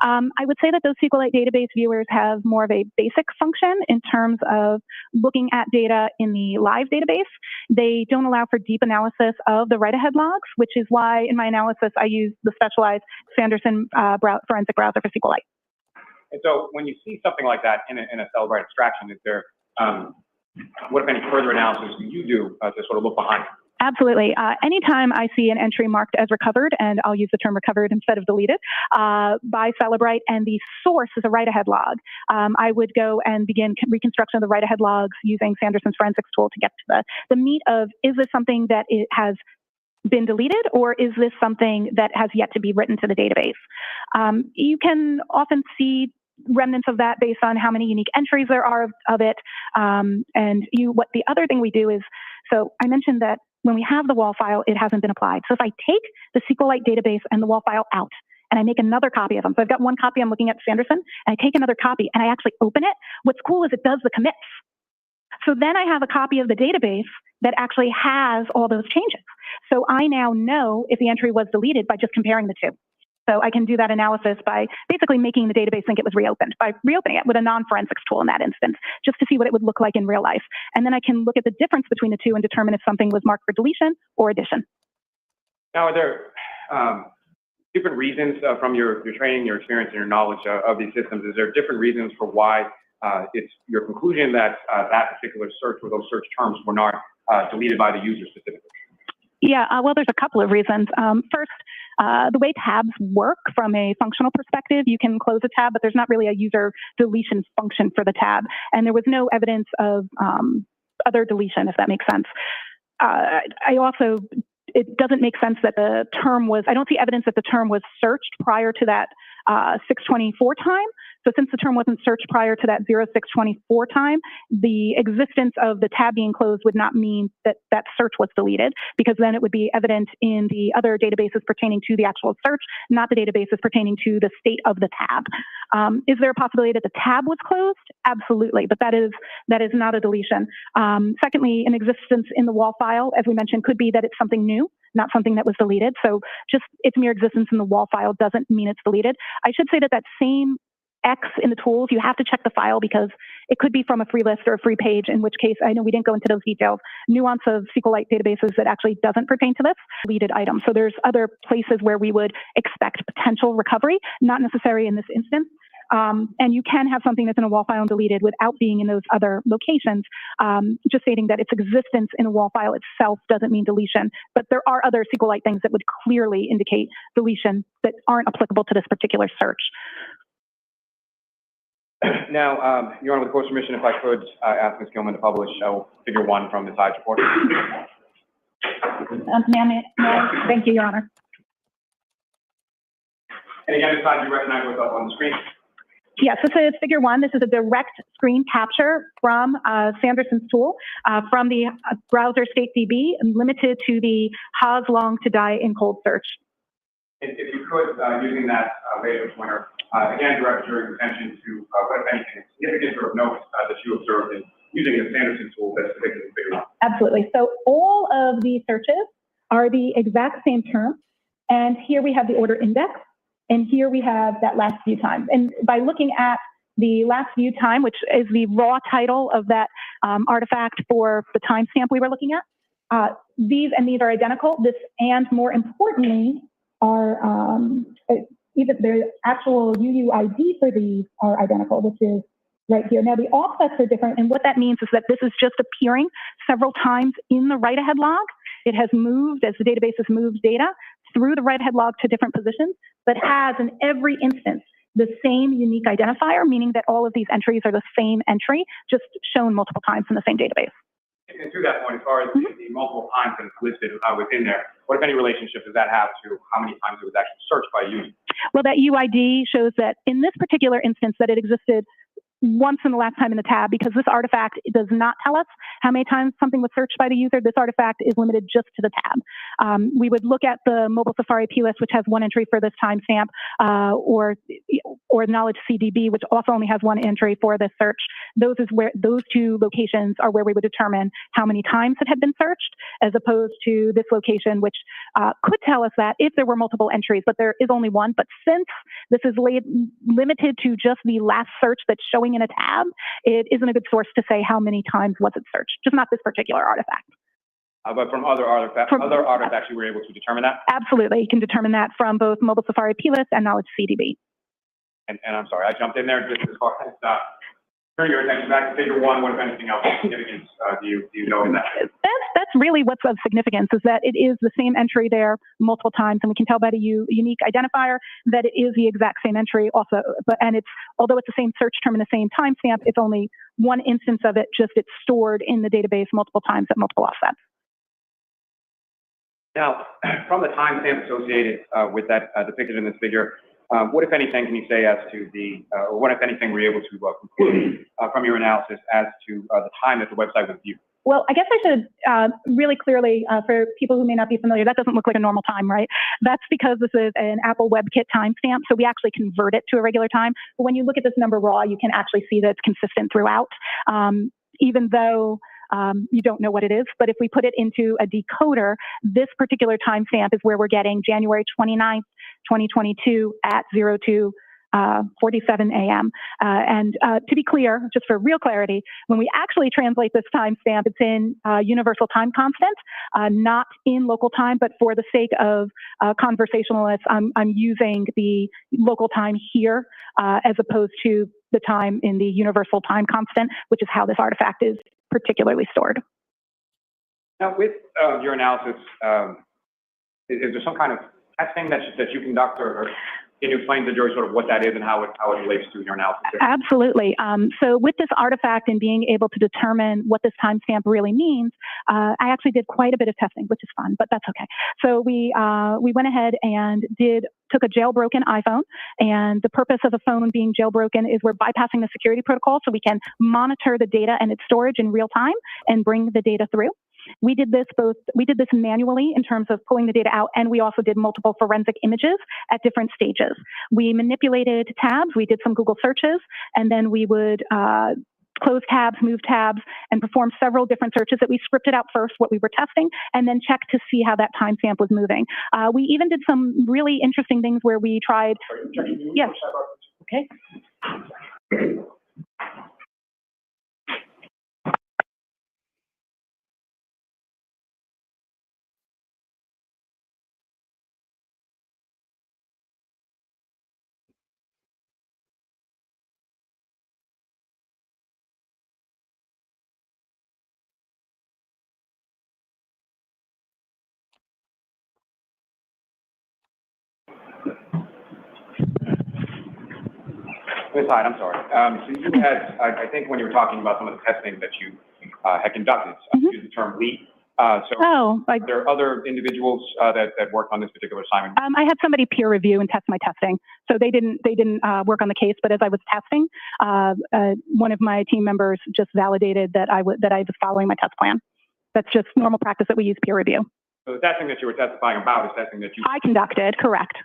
I would say that those SQLite database viewers have more of a basic function in terms of looking at data in the live database. They don't allow for deep analysis of the write-ahead logs, which is why in my analysis I use the specialized Sanderson forensic browser for SQLite. And so when you see something like that in a Celebrite abstraction, is there what, if any, further analysis do you do to sort of look behind it? Absolutely. Anytime I see an entry marked as recovered, and I'll use the term recovered instead of deleted, by Celebrite, and the source is a write-ahead log, I would go and begin reconstruction of the write-ahead logs using Sanderson's forensics tool to get to the meat of, is this something that it has been deleted, or is this something that has yet to be written to the database? You can often see remnants of that based on how many unique entries there are of it. What the other thing we do is, so I mentioned that when we have the wall file, it hasn't been applied. So if I take the SQLite database and the wall file out, and I make another copy of them, so I've got one copy I'm looking at Sanderson, and I take another copy and I actually open it, what's cool is it does the commits. So then I have a copy of the database that actually has all those changes. So I now know if the entry was deleted by just comparing the two. So I can do that analysis by basically making the database think it was reopened, by reopening it with a non-forensics tool in that instance, just to see what it would look like in real life. And then I can look at the difference between the two and determine if something was marked for deletion or addition. Now, are there different reasons from your training, your experience, and your knowledge of these systems? Is there different reasons for why it's your conclusion that that particular search or those search terms were not deleted by the user specifically? Yeah, well, there's a couple of reasons. First, the way tabs work from a functional perspective, you can close a tab, but there's not really a user deletion function for the tab. And there was no evidence of other deletion, if that makes sense. It doesn't make sense that the term was, I don't see evidence that the term was searched prior to that 624 time. So since the term wasn't searched prior to that 0624 time, the existence of the tab being closed would not mean that that search was deleted, because then it would be evident in the other databases pertaining to the actual search, not the databases pertaining to the state of the tab. Is there a possibility that the tab was closed? Absolutely, but that is not a deletion. Secondly, an existence in the WAL file, as we mentioned, could be that it's something new, not something that was deleted. So just its mere existence in the WAL file doesn't mean it's deleted. I should say that that same X in the tools, you have to check the file because it could be from a free list or a free page, in which case, I know we didn't go into those details, nuance of SQLite databases that actually doesn't pertain to this deleted item. So there's other places where we would expect potential recovery, not necessary in this instance. And you can have something that's in a WAL file and deleted without being in those other locations. Just stating that its existence in a WAL file itself doesn't mean deletion, but there are other SQLite things that would clearly indicate deletion that aren't applicable to this particular search. Now, Your Honor, with the court's permission, if I could ask Ms. Gilman to publish figure 1 from the HYDE report. Thank you, Your Honor. And again, Ms. HYDE, you recognize what's up on the screen? Yes, this is figure 1. This is a direct screen capture from Sanderson's tool from the browser StateDB, limited to the Haas long to die in cold search. If you could, using that laser pointer, again, direct your attention to what, if anything, significant or of note that you observed in using the Sanderson tool that's depicted in figure 1. Absolutely. So all of the searches are the exact same term. And here we have the order index. And here we have that last view time. And by looking at the last view time, which is the raw title of that artifact for the timestamp we were looking at, these are identical. This, and more importantly, are even the actual UUID for these are identical, which is right here. Now the offsets are different, and what that means is that this is just appearing several times in the write-ahead log. It has moved as the database has moved data through the write-ahead log to different positions, but has in every instance the same unique identifier, meaning that all of these entries are the same entry, just shown multiple times in the same database. And to that point, as far as the multiple times that it's listed within there, what, if any, relationship does that have to how many times it was actually searched by a user? Well, that UID shows that in this particular instance that it existed once in the last time in the tab, because this artifact does not tell us how many times something was searched by the user. This artifact is limited just to the tab. We would look at the mobile Safari plist, which has one entry for this timestamp, or knowledge CDB, which also only has one entry for this search. Those two locations are where we would determine how many times it had been searched, as opposed to this location, which could tell us that if there were multiple entries, but there is only one. But since this is limited to just the last search that's showing in a tab, it isn't a good source to say how many times was it searched, just not this particular artifact. But from other artifacts, you were able to determine that? Absolutely, you can determine that from both mobile Safari plist and knowledge CDB. And I'm sorry, I jumped in there just as far as turning your attention back to figure 1. What, if anything, else of significance do you know in that? That's really what's of significance, is that it is the same entry there multiple times, and we can tell by the unique identifier that it is the exact same entry also. And it's, although it's the same search term and the same timestamp, it's only one instance of it, just it's stored in the database multiple times at multiple offsets. Now, from the timestamp associated with that depicted in this figure, what, if anything, can you say as to the, or what, if anything, were you able to conclude from your analysis as to the time that the website was viewed? Well, I guess I should really clearly, for people who may not be familiar, that doesn't look like a normal time, right? That's because this is an Apple WebKit timestamp, so we actually convert it to a regular time. But when you look at this number raw, you can actually see that it's consistent throughout, even though you don't know what it is. But if we put it into a decoder, this particular timestamp is where we're getting January 29th, 2022 at 02:47 a.m. And to be clear, just for real clarity, when we actually translate this timestamp, it's in universal time constant, not in local time, but for the sake of conversationalists, I'm using the local time here as opposed to the time in the universal time constant, which is how this artifact is particularly stored. Now, with your analysis, is there some kind of testing that you conduct, or Can you explain to the jury sort of what that is and how it relates to your analysis? Absolutely. So with this artifact and being able to determine what this timestamp really means, I actually did quite a bit of testing, which is fun, but that's okay. So we went ahead and took a jailbroken iPhone, and the purpose of a phone being jailbroken is we're bypassing the security protocol so we can monitor the data and its storage in real time and bring the data through. We did this manually in terms of pulling the data out, and we also did multiple forensic images at different stages. We manipulated tabs, we did some Google searches, and then we would close tabs, move tabs, and perform several different searches that we scripted out first, what we were testing, and then checked to see how that timestamp was moving. We even did some really interesting things where we tried. Yes. Okay. Ms. Hyde, I'm sorry. So you had, I think when you were talking about some of the testing that you had conducted, you used the term lead. There are other individuals that worked on this particular assignment? I had somebody peer review and test my testing. So they didn't work on the case, but as I was testing, one of my team members just validated that I was following my test plan. That's just normal practice that we use peer review. So the testing that you were testifying about is testing that you... I conducted, correct.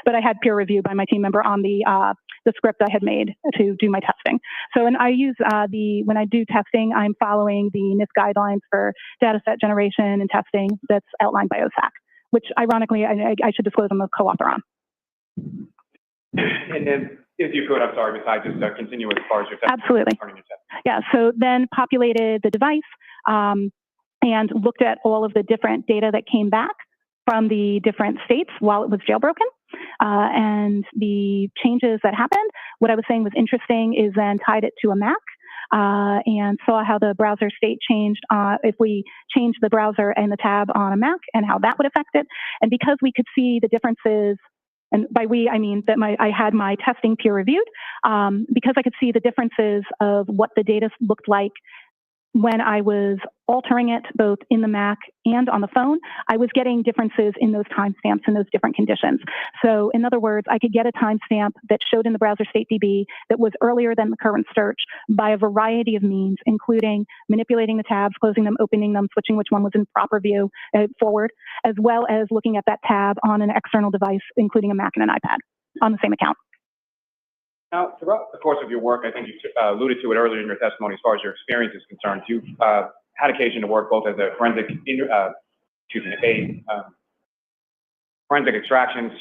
But I had peer review by my team member on the script I had made to do my testing. So, and I use when I do testing, I'm following the NIST guidelines for data set generation and testing that's outlined by OSAC, which ironically, I should disclose I'm a co-author on. And then, if you could, I'm sorry, Ms. Hyde, just continue as far as your testing. Absolutely. Yeah, so then populated the device, and looked at all of the different data that came back from the different states while it was jailbroken, and the changes that happened. What I was saying was interesting is then tied it to a Mac, and saw how the browser state changed if we changed the browser and the tab on a Mac and how that would affect it. And because we could see the differences, and by we, I mean that I had my testing peer reviewed, because I could see the differences of what the data looked like when I was altering it both in the Mac and on the phone, I was getting differences in those timestamps in those different conditions. So in other words, I could get a timestamp that showed in the browser state DB that was earlier than the current search by a variety of means, including manipulating the tabs, closing them, opening them, switching which one was in proper view forward, as well as looking at that tab on an external device, including a Mac and an iPad on the same account. Now, throughout the course of your work, I think you alluded to it earlier in your testimony as far as your experience is concerned. You've had occasion to work both as a forensic, forensic extractions,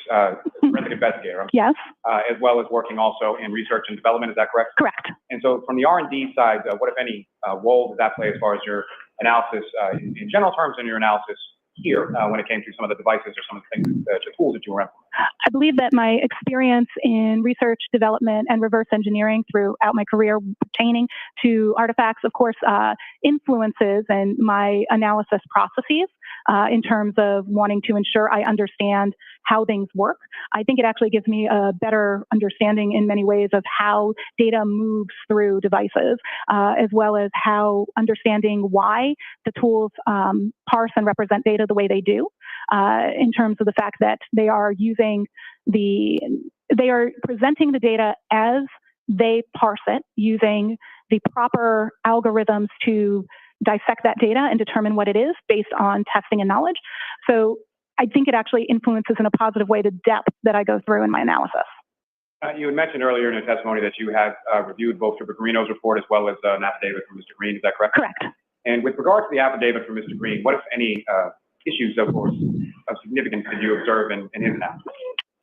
forensic investigator. Yes. As well as working also in research and development, is that correct? Correct. And so from the R&D side, what, if any, role does that play as far as your analysis in general terms and your analysis here when it came to some of the devices or some of the things, the tools that you were implementing? I believe that my experience in research, development, and reverse engineering throughout my career pertaining to artifacts, of course, influences and my analysis processes in terms of wanting to ensure I understand how things work. I think it actually gives me a better understanding in many ways of how data moves through devices, as well as how understanding why the tools parse and represent data the way they do, in terms of the fact that they are presenting the data as they parse it using the proper algorithms to dissect that data and determine what it is based on testing and knowledge. So I think it actually influences in a positive way the depth that I go through in my analysis. You had mentioned earlier in your testimony that you had reviewed both Trooper Greeno's report as well as an affidavit from Mr. Green. Is that correct? Correct. And with regard to the affidavit from Mr. Green, what, if any, issues of significance did you observe in his analysis?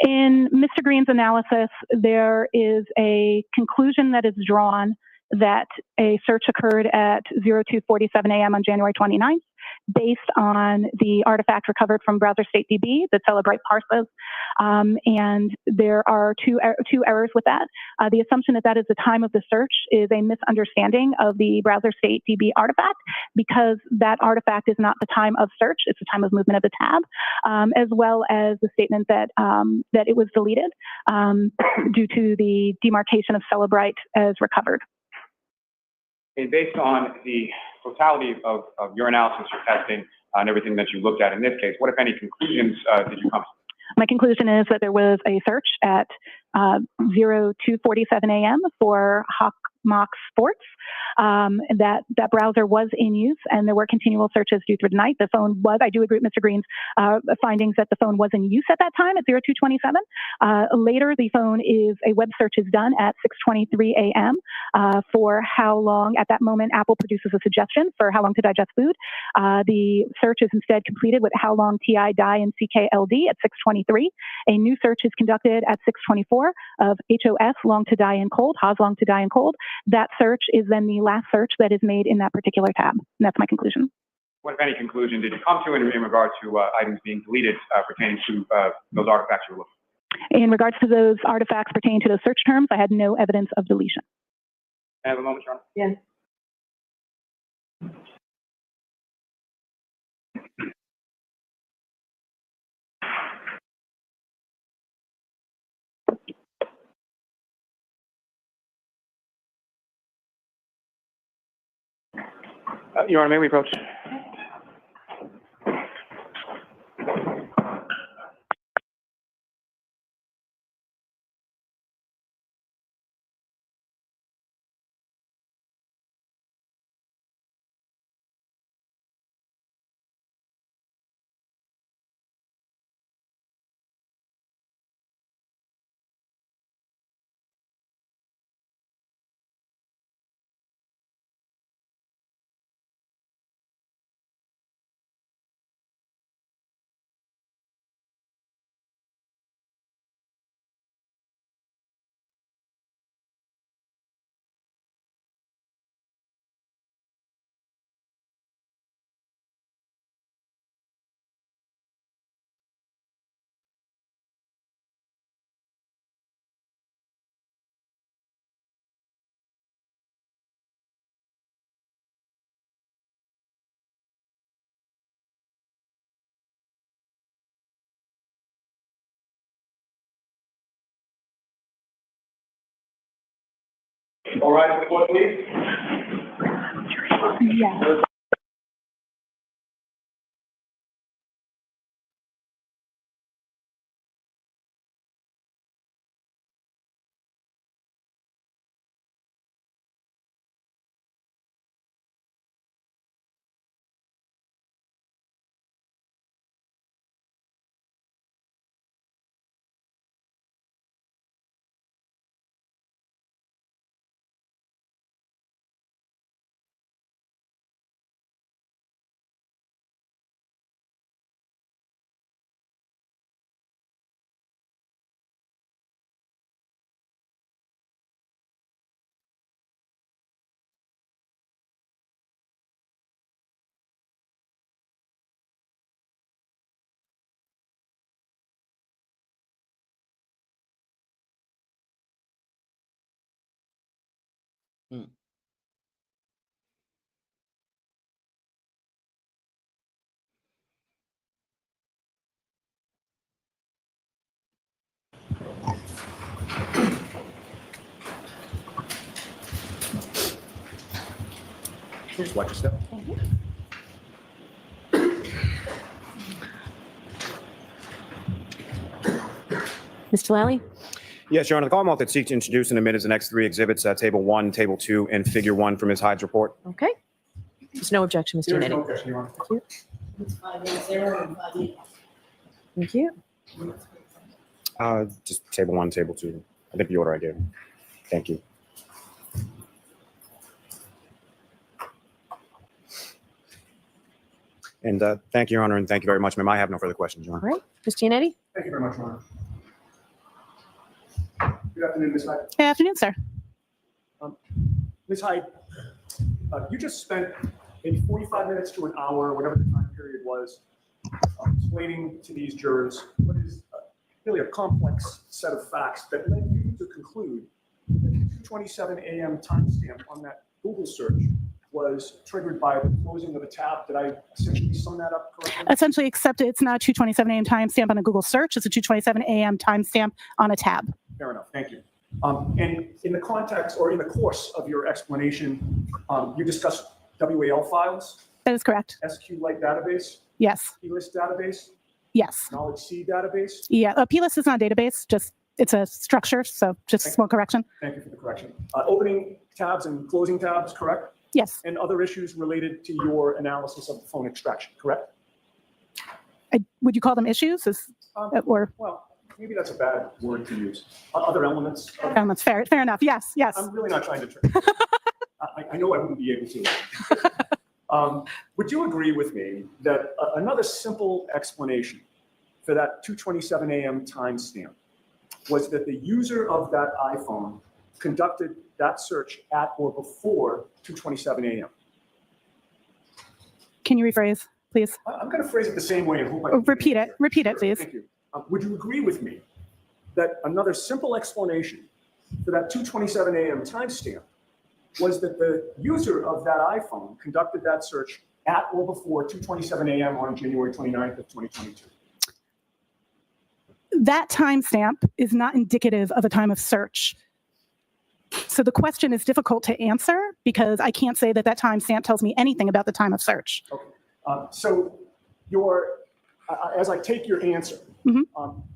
In Mr. Green's analysis, there is a conclusion that is drawn that a search occurred at 02:47 a.m. on January 29th, based on the artifact recovered from browser state DB that Celebrite parses. And there are two errors with that. The assumption that that is the time of the search is a misunderstanding of the browser state DB artifact, because that artifact is not the time of search, it's the time of movement of the tab, as well as the statement that that it was deleted due to the demarcation of Celebrite as recovered. And based on the totality of your analysis, your testing, and everything that you looked at in this case, what, if any, conclusions did you come to? My conclusion is that there was a search at 02:47 a.m. for Hawk Mock Sports. That browser was in use, and there were continual searches due through the night. The phone was, I do agree with Mr. Green's findings that the phone was in use at that time at 02:27. Later, the phone a web search is done at 6:23 a.m. For how long. At that moment, Apple produces a suggestion for how long to digest food. The search is instead completed with how long TI, die, and CKLD at 6:23. A new search is conducted at 6:24 of HOS, long to die and cold, Haas, long to die and cold. That search is then the last search that is made in that particular tab. And that's my conclusion. What, if any, conclusion did you come to in regard to items being deleted pertaining to those artifacts you were looking at? In regards to those artifacts pertaining to those search terms, I had no evidence of deletion. I have a moment, Your Honor. Yes. Your Honor, may we approach? All right, the court, please. Yeah. Hmm. Please watch your step. Mr. Lally? Yes, Your Honor. The Commonwealth that seeks to introduce and admit as the next three exhibits, Table 1, Table 2, and Figure 1 from Ms. Hyde's report. Okay. There's no objection, Mr. Nettie. objection, Your Honor. Thank you. Just Table 1, Table 2. I think the order I gave. Thank you. And thank you, Your Honor, and thank you very much, ma'am. I have no further questions, Your All Honor. right. Ms. Giannetti? Thank you very much, Your Honor. Good afternoon, Ms. Hyde. Good afternoon, sir. Ms. Hyde, you just spent maybe 45 minutes to an hour, whatever the time period was, explaining to these jurors what is really a complex set of facts that led you to conclude that the 2:27 a.m. timestamp on that Google search was triggered by the closing of a tab. Did I essentially sum that up correctly? Essentially, except it's not a 2:27 a.m. timestamp on a Google search. It's a 2:27 a.m. timestamp on a tab. Fair enough. Thank you. And in the context or in the course of your explanation, you discussed WAL files, That is correct. SQLite database, Yes. plist database, Yes. knowledge C database. Yeah. A plist is not a database. Just it's a structure. So just a small correction. Thank you for the correction. Opening tabs and closing tabs, correct? Yes. And other issues related to your analysis of the phone extraction, correct? Would you call them issues? Or Well, maybe that's a bad word to use. Other elements. elements? Fair enough. Yes. Yes. I'm really not trying to trick. I know I wouldn't be able to. Would you agree with me that another simple explanation for that 2:27 a.m. timestamp was that the user of that iPhone conducted that search at or before 2:27 a.m.? Can you rephrase, please? I'm going to phrase it the same way and hope I Repeat it. Repeat it, please. Thank you. Would you agree with me that another simple explanation for that 2:27 a.m. timestamp was that the user of that iPhone conducted that search at or before 2:27 a.m. on January 29th of 2022? That timestamp is not indicative of a time of search. So the question is difficult to answer because I can't say that that timestamp tells me anything about the time of search. Okay. So as I take your answer,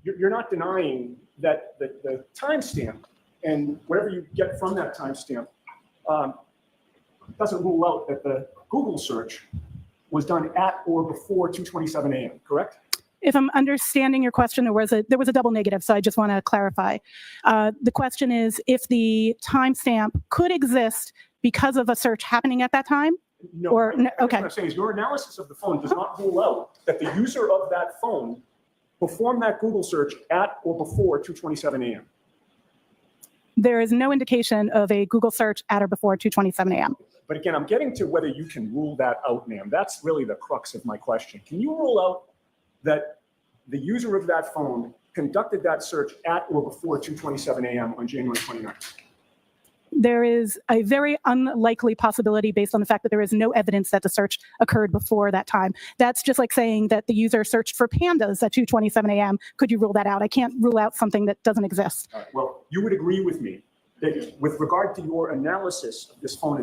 you're not denying that the timestamp and whatever you get from that timestamp doesn't rule out that the Google search was done at or before 2:27 a.m., correct? If I'm understanding your question, there was a double negative, so I just want to clarify. The question is if the timestamp could exist because of a search happening at that time? No. Or no, okay. What I'm saying is your analysis of the phone does not rule out that the user of that phone performed that Google search at or before 2:27 a.m. There is no indication of a Google search at or before 2:27 a.m. But again, I'm getting to whether you can rule that out, ma'am. That's really the crux of my question. Can you rule out that the user of that phone conducted that search at or before 2:27 a.m. on January 29th? There is a very unlikely possibility based on the fact that there is no evidence that the search occurred before that time. That's just like saying that the user searched for pandas at 2:27 a.m. Could you rule that out? I can't rule out something that doesn't exist. All right. Well, you would agree with me that with regard to your analysis of this phone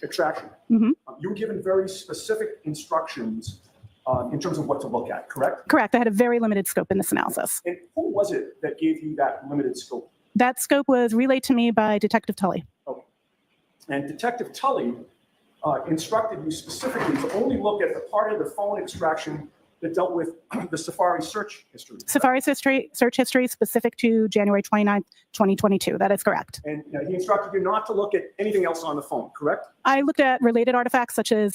extraction, you were given very specific instructions in terms of what to look at, correct? Correct. I had a very limited scope in this analysis. And who was it that gave you that limited scope? That scope was relayed to me by Detective Tully. Okay. And Detective Tully instructed you specifically to only look at the part of the phone extraction that dealt with the Safari search history. Safari search history specific to January 29th, 2022. That is correct. And he instructed you not to look at anything else on the phone, correct? I looked at related artifacts such as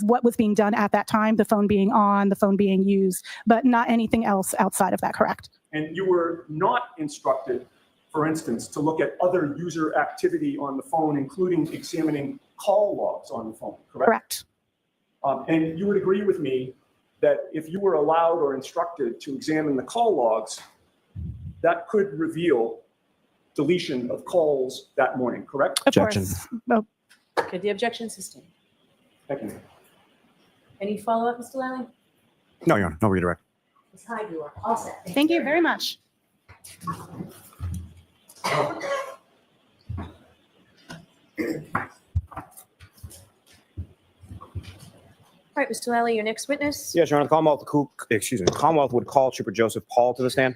what was being done at that time, the phone being on, the phone being used, but not anything else outside of that, correct? And you were not instructed, for instance, to look at other user activity on the phone, including examining call logs on the phone, correct? Correct. And you would agree with me that if you were allowed or instructed to examine the call logs, that could reveal deletion of calls that morning, correct? Of Objection. course. Oh, Okay, the objection sustained. Thank you. Any follow-up, Mr. Lally? No, Your Honor, no redirect. Ms. Hyde, you are all set. thank you very much. All right, Mr. Lally, your next witness. Yes, Your Honor, the Commonwealth would call Trooper Joseph Paul to the stand.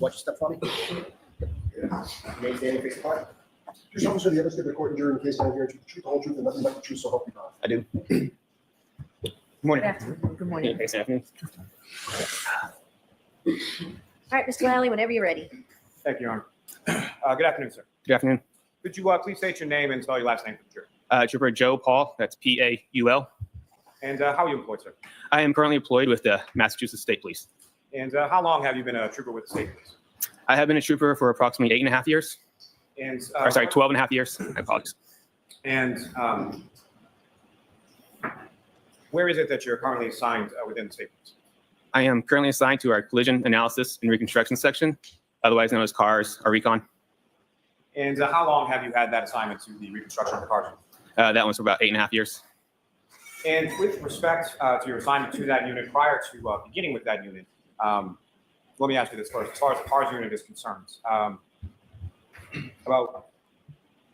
Watch your step for me. Remain standing, face apart. Just officer, the others give the court and jury in case I hear the truth, the whole truth, and nothing but the truth, so help you God. I do. Good morning. Good morning. Thanks, Anthony. All right, Mr. Lally, whenever you're ready. Thank you, Your Honor. Good afternoon, sir. Good afternoon. Could you please state your name and spell your last name for the jury? Trooper Joe Paul, that's Paul. And how are you employed, sir? I am currently employed with the Massachusetts State Police. And how long have you been a trooper with the state police? I have been a trooper for approximately 8.5 years. And, Or sorry, 12.5 years. I apologize. And where is it that you're currently assigned within the state police? I am currently assigned to our collision analysis and reconstruction section, otherwise known as CARS or Recon. And how long have you had that assignment to the reconstruction of the cars? That one's for about 8.5 years. And with respect to your assignment to that unit, prior to beginning with that unit, let me ask you this first. As far as the cars unit is concerned, about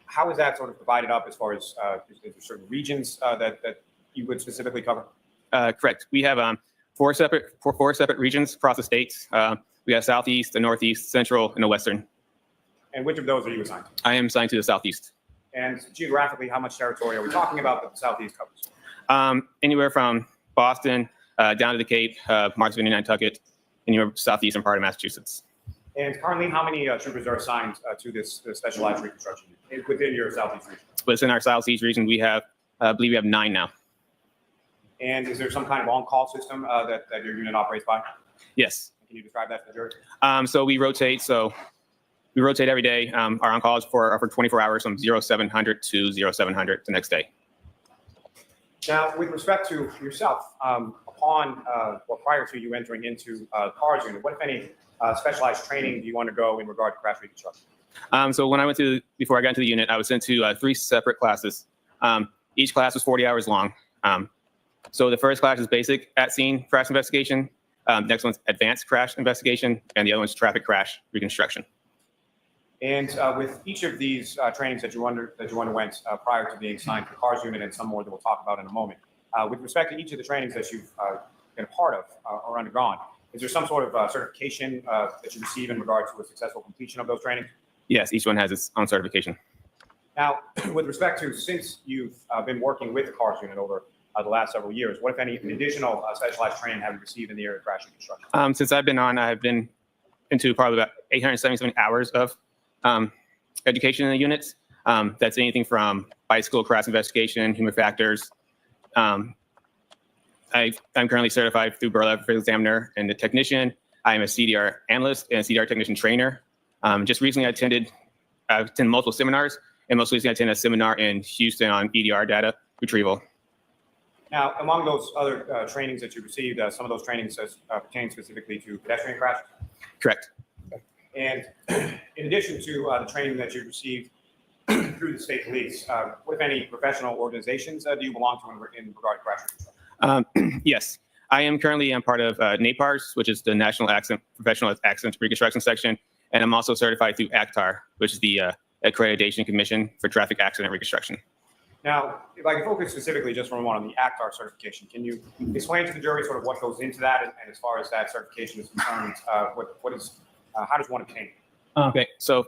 how is that sort of divided up as far as is there certain regions that you would specifically cover? Correct. We have four separate regions across the states. We have Southeast, the Northeast, Central, and the Western. And which of those are you assigned to? I am assigned to the Southeast. And geographically, how much territory are we talking about that the Southeast covers? Anywhere from Boston down to the Cape, Marksville, Nantucket, anywhere southeastern part of Massachusetts. And currently, how many troopers are assigned to this specialized reconstruction unit within your Southeast region? Within our Southeast region, we have, I believe we have 9 now. And is there some kind of on-call system that your unit operates by? Yes. Can you describe that to the jury? So we rotate. So we rotate every day. Our on-call is for 24 hours from 0700 to 0700 the next day. Now, with respect to yourself, upon or prior to you entering into the CARS unit, what, if any, specialized training do you undergo in regard to crash reconstruction? So when I before I got into the unit, I was sent to 3 separate classes. Each class was 40 hours long. So the first class is basic at-scene crash investigation. The next one's advanced crash investigation, and the other one's traffic crash reconstruction. And with each of these trainings that you underwent prior to being assigned to the CARS unit, and some more that we'll talk about in a moment, with respect to each of the trainings that you've been a part of or undergone, is there some sort of certification that you receive in regard to a successful completion of those trainings? Yes, each one has its own certification. Now, with respect to, since you've been working with the CARS unit over the last several years, what, if any, additional specialized training have you received in the area of crash reconstruction? Since I've been on, I've been into probably about 877 hours of education in the units. That's anything from bicycle crash investigation, human factors. I'm currently certified through Berlin for examiner and the technician. I'm a CDR analyst and a CDR technician trainer. Just recently I attended multiple seminars, and most recently I attended a seminar in Houston on EDR data retrieval. Now, among those other trainings that you received, some of those trainings pertain specifically to pedestrian crashes? Correct. And in addition to the training that you received through the state police, what, if any, professional organizations do you belong to in regard to crash reconstruction? Yes, I am currently part of NAPARS, which is the National Professional Accident Reconstruction Section, and I'm also certified through ACTAR, which is the Accreditation Commission for Traffic Accident Reconstruction. Now, if I can focus specifically just for a moment on the ACTAR certification, can you explain to the jury sort of what goes into that, and as far as that certification is concerned, how does one obtain it? Okay, so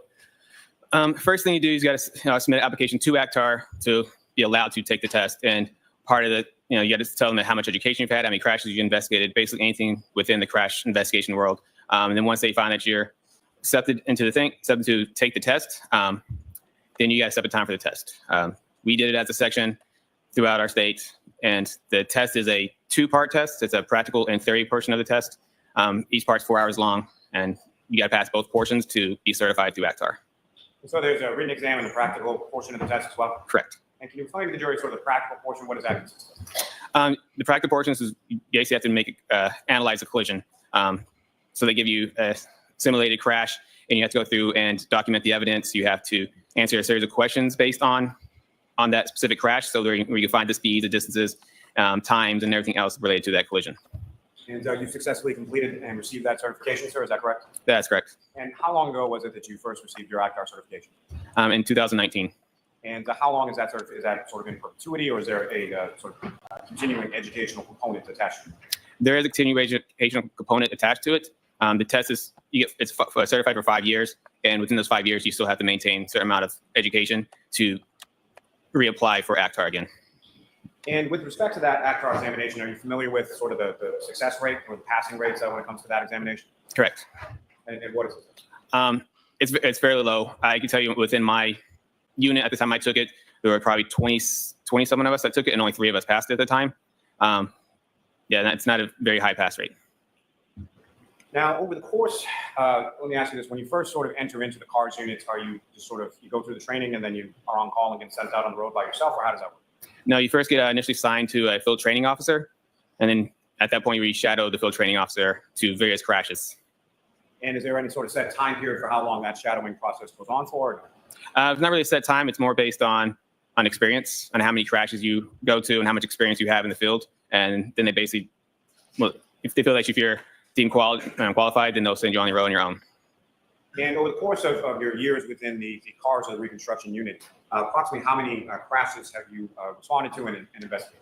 first thing you do is you got to submit an application to ACTAR to be allowed to take the test. And part of the, you got to tell them how much education you've had, how many crashes you investigated, basically anything within the crash investigation world. And then once they find that you're accepted to take the test, then you got to set a time for the test. We did it as a section throughout our state, and the test is a 2-part test. It's a practical and theory portion of the test. Each part's 4 hours long, and you got to pass both portions to be certified through ACTAR. So there's a written exam and a practical portion of the test as well? Correct. And can you explain to the jury sort of the practical portion? What does that consist of? The practical portion is you basically have to analyze a collision. So they give you a simulated crash, and you have to go through and document the evidence. You have to answer a series of questions based on that specific crash, so where you can find the speeds, the distances, times, and everything else related to that collision. And you successfully completed and received that certification, sir, is that correct? That's correct. And how long ago was it that you first received your ACTAR certification? In 2019. And how long is that sort of in perpetuity, or is there a sort of continuing educational component attached to it? There is a continuing educational component attached to it. The test is it's certified for 5 years, and within those 5 years, you still have to maintain a certain amount of education to reapply for ACTAR again. And with respect to that ACTAR examination, are you familiar with sort of the success rate or the passing rates when it comes to that examination? Correct. And what is it? It's fairly low. I can tell you within my unit at the time I took it, there were probably 20-something of us that took it, and only 3 of us passed it at the time. Yeah, that's not a very high pass rate. Now, over the course, let me ask you this: when you first sort of enter into the CARS units, are you just sort of you go through the training and then you are on call and get sent out on the road by yourself, or how does that work? No, you first get initially signed to a field training officer, and then at that point you shadow the field training officer to various crashes. And is there any sort of set time period for how long that shadowing process goes on for? It's not really a set time. It's more based on experience, on how many crashes you go to and how much experience you have in the field. And then they basically, well, if they feel like if you're deemed qualified, then they'll send you on the road on your own. And over the course of your years within the CARS or the reconstruction unit, approximately how many crashes have you responded to and investigated?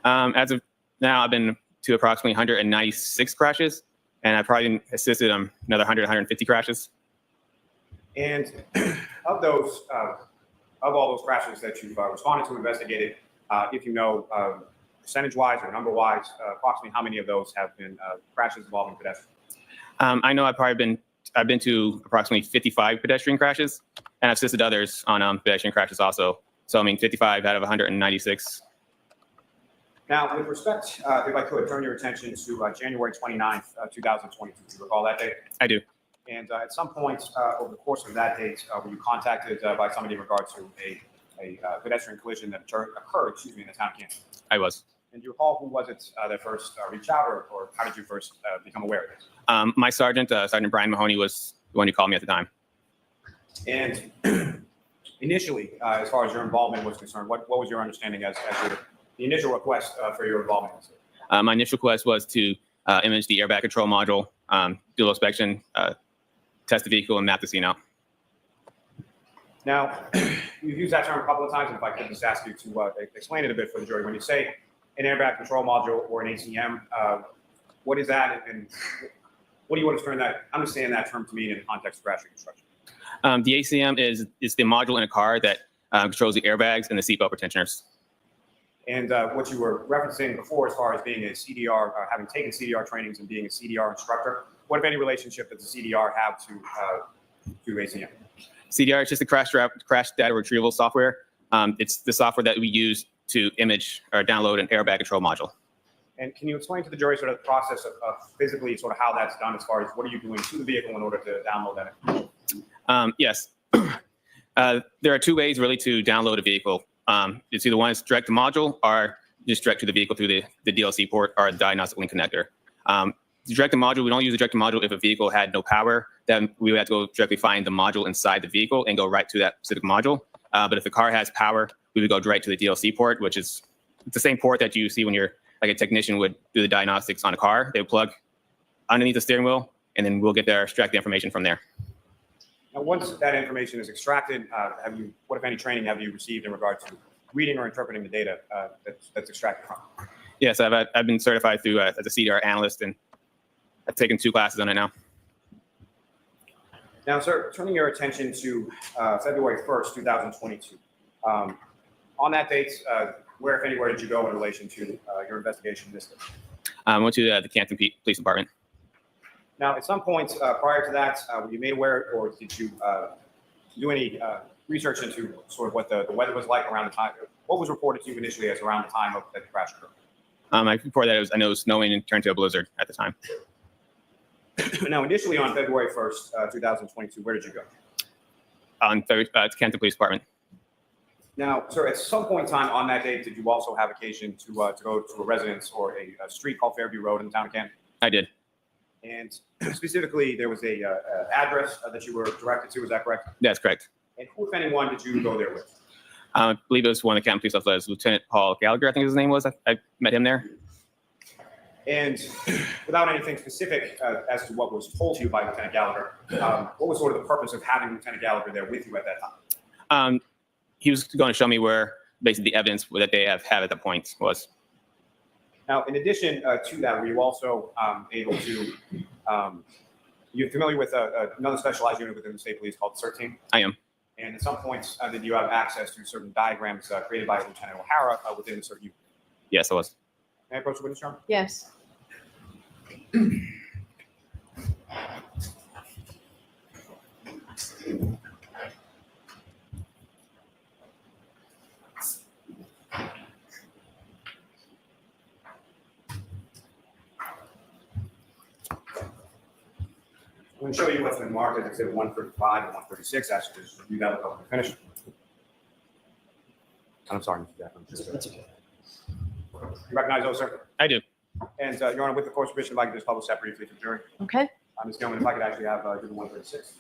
As of now, I've been to approximately 196 crashes, and I've probably assisted on another 100, 150 crashes. And of those, of all those crashes that you've responded to, investigated, if you know percentage-wise or number-wise, approximately how many of those have been crashes involving pedestrians? I know I've been to approximately 55 pedestrian crashes, and I've assisted others on pedestrian crashes also. So I mean, 55 out of 196. Now, with respect, if I could turn your attention to January 29th, 2022. Do you recall that date? I do. And at some point over the course of that date, were you contacted by somebody in regards to a pedestrian collision that occurred, in the town of Canton? I was. And do you recall who was it that first reached out, or how did you first become aware of this? My sergeant, Sergeant Brian Mahoney, was the one who called me at the time. And initially, as far as your involvement was concerned, what was your understanding as the initial request for your involvement? My initial request was to image the airbag control module, do inspection, test the vehicle, and map the scene out. Now, you've used that term a couple of times, and if I could just ask you to explain it a bit for the jury. When you say an airbag control module or an ACM, what is that, and what do you understand that term to mean in the context of crash reconstruction? The ACM is the module in a car that controls the airbags and the seatbelt retentioners. And what you were referencing before, as far as being a CDR, having taken CDR trainings and being a CDR instructor, what, if any, relationship does the CDR have to ACM? CDR is just a crash data retrieval software. It's the software that we use to image or download an airbag control module. And can you explain to the jury sort of the process of physically sort of how that's done, as far as what are you doing to the vehicle in order to download that information? Yes. There are 2 ways really to download a vehicle. It's either one is direct to module, or just direct to the vehicle through the DLC port or the diagnostic link connector. The direct to module, we don't use the direct to module if a vehicle had no power. Then we would have to go directly find the module inside the vehicle and go right to that specific module. But if the car has power, we would go direct to the DLC port, which is the same port that you see when you're like a technician would do the diagnostics on a car. They would plug underneath the steering wheel, and then we'll get there, extract the information from there. Now, once that information is extracted, what, if any, training have you received in regard to reading or interpreting the data that's extracted from? Yes, I've been certified through as a CDR analyst, and I've taken 2 classes on it now. Now, sir, turning your attention to February 1st, 2022. On that date, where, if anywhere, did you go in relation to your investigation in this case? I went to the Canton Police Department. Now, at some point prior to that, were you made aware, or did you do any research into sort of what the weather was like around the time? What was reported to you initially as around the time of that crash occurred? Before that, I know it was snowing and turned to a blizzard at the time. Now, initially on February 1st, 2022, where did you go? To Canton Police Department. Now, sir, at some point in time on that date, did you also have occasion to go to a residence or a street called Fairview Road in the town of Canton? I did. And specifically, there was a address that you were directed to. Is that correct? That's correct. And who, if anyone, did you go there with? I believe it was one of the Canton police officers, Lieutenant Paul Gallagher, I think his name was. I met him there. And without anything specific as to what was told to you by Lieutenant Gallagher, what was sort of the purpose of having Lieutenant Gallagher there with you at that time? He was going to show me where basically the evidence that they have at that point was. Now, in addition to that, were you also able to You're familiar with another specialized unit within the state police called CERT team? I am. And at some points, did you have access to certain diagrams created by Lieutenant O'Hara within the CERT unit? Yes, I was. May I approach the witness, Your Honor? Yes. I'm going to show you what's been marked as Exhibit 135 and 136. Actually, just review that before we finish. I'm sorry, Mr. Jackson. That's okay. You recognize those, sir? I do. And, Your Honor, with the court's permission, if I could just publish that briefly to the jury. Okay. Ms. Gilman, if I could actually have Exhibit 136.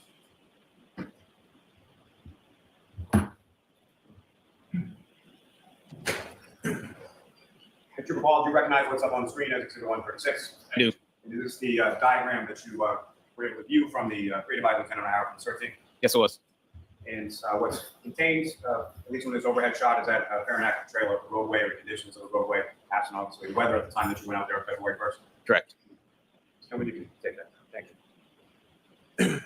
Trooper Paul, do you recognize what's up on the screen as Exhibit 136? I do. Is this the diagram that you were able to view from the created by Lieutenant O'Hara from the CERT team? Yes, it was. And what's contained, at least in this overhead shot, is that fair and accurate trailer of the roadway or conditions of the roadway, absent obviously the weather at the time that you went out there on February 1st. Correct. Somebody can take that. Thank you.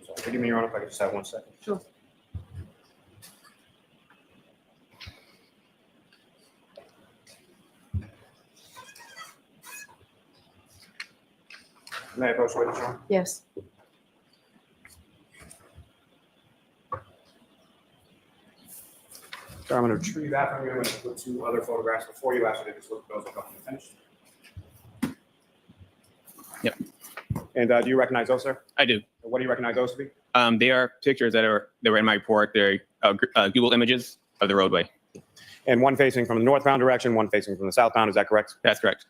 So, forgive me, Your Honor, if I could just have 1 second. Sure. May I approach the witness, Your Honor? Yes. So I'm going to retrieve that from you. I'm going to put 2 other photographs before you after they just look at those. I'll come and finish. Yep. And do you recognize those, sir? I do. What do you recognize those to be? They are pictures that were in my report. They're Google images of the roadway. And one facing from the northbound direction, one facing from the southbound. Is that correct? That's correct.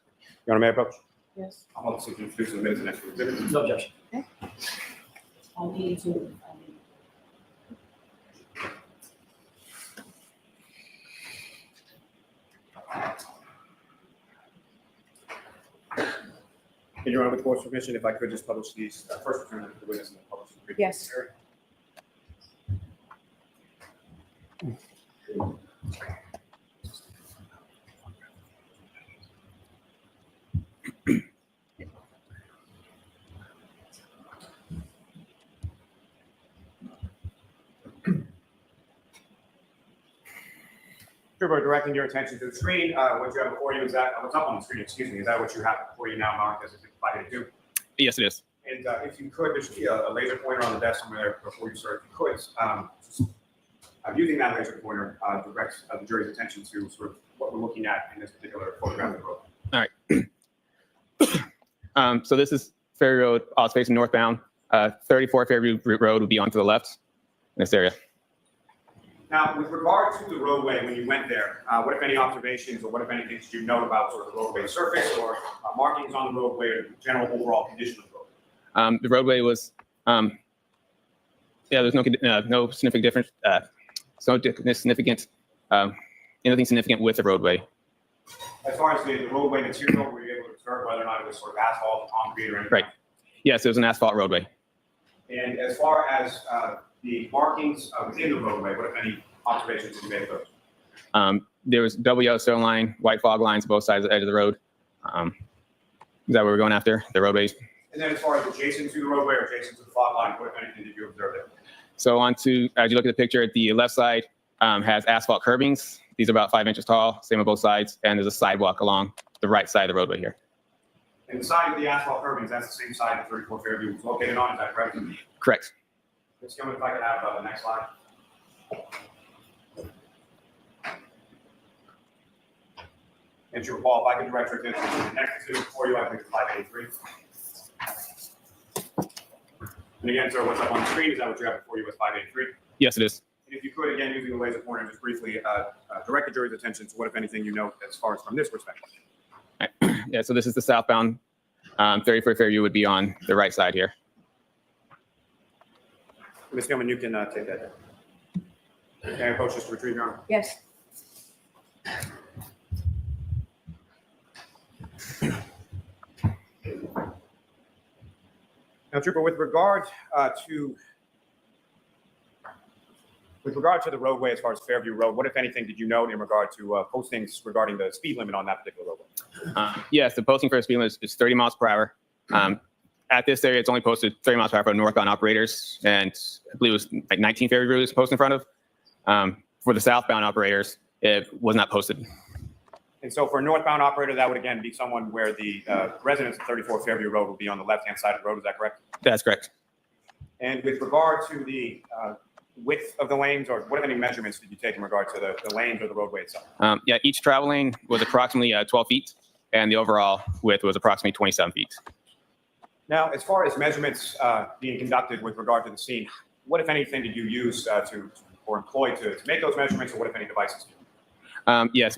Your Honor, may I approach? Yes. I'll also introduce the minutes and next exhibit. No objection. I'll need to. And Your Honor, with the court's permission, if I could just publish these first return to the witness and then publish the brief. Yes. Trooper, directing your attention to the screen. What you have before you is that, what's up on the screen, excuse me, is that what you have before you now marked as Exhibit 582? Yes, it is. And if you could, there should be a laser pointer on the desk somewhere there before you start. If you could, using that laser pointer, direct the jury's attention to sort of what we're looking at in this particular photograph of the road. All right. So this is Ferry Road, all facing northbound. 34 Fairview Road would be on to the left in this area. Now, with regard to the roadway, when you went there, what if any observations or what if anything did you note about sort of the roadway surface or markings on the roadway or the general overall condition of the road? The roadway was, there's no significant difference, anything significant with the roadway. As far as the roadway material, were you able to observe whether or not it was sort of asphalt, concrete, or anything? Right. Yes, it was an asphalt roadway. And as far as the markings within the roadway, what if any observations did you make of those? There was double yellow stone line, white fog lines, both sides of the edge of the road. Is that what we're going after, the roadways? And then as far as adjacent to the roadway or adjacent to the fog line, what if anything did you observe there? So as you look at the picture, the left side has asphalt curbings. These are about 5 inches tall, same on both sides. And there's a sidewalk along the right side of the roadway here. And the side of the asphalt curbings, that's the same side that 34 Fairview was located on, is that correct? Correct. Ms. Gilman, if I could have the next slide. And Trooper Paul, if I could direct your attention to the next exhibit for you, I think it's 583. And again, sir, what's up on the screen, is that what you have before you was 583? Yes, it is. And if you could, again, using the laser pointer, just briefly direct the jury's attention to what, if anything, you note as far as from this perspective. All right. Yeah, so this is the southbound. 34 Fairview would be on the right side here. Ms. Gilman, you can take that. Can I approach this to retrieve, Your Honor? Yes. Now, Trooper, with regard to With regard to the roadway, as far as Fairview Road, what, if anything, did you note in regard to postings regarding the speed limit on that particular roadway? Yes, the posting for the speed limit is 30 miles per hour. At this area, it's only posted 30 miles per hour for northbound operators, and I believe it was like 19 Fairview Road is posted in front of. For the southbound operators, it was not posted. And so for a northbound operator, that would again be someone where the residents of 34 Fairview Road will be on the left-hand side of the road. Is that correct? That's correct. And with regard to the width of the lanes, or what, if any, measurements did you take in regard to the lanes or the roadway itself? Yeah, each travel lane was approximately 12 feet, and the overall width was approximately 27 feet. Now, as far as measurements being conducted with regard to the scene, what, if anything, did you use or employ to make those measurements, or what, if any, devices? Yes,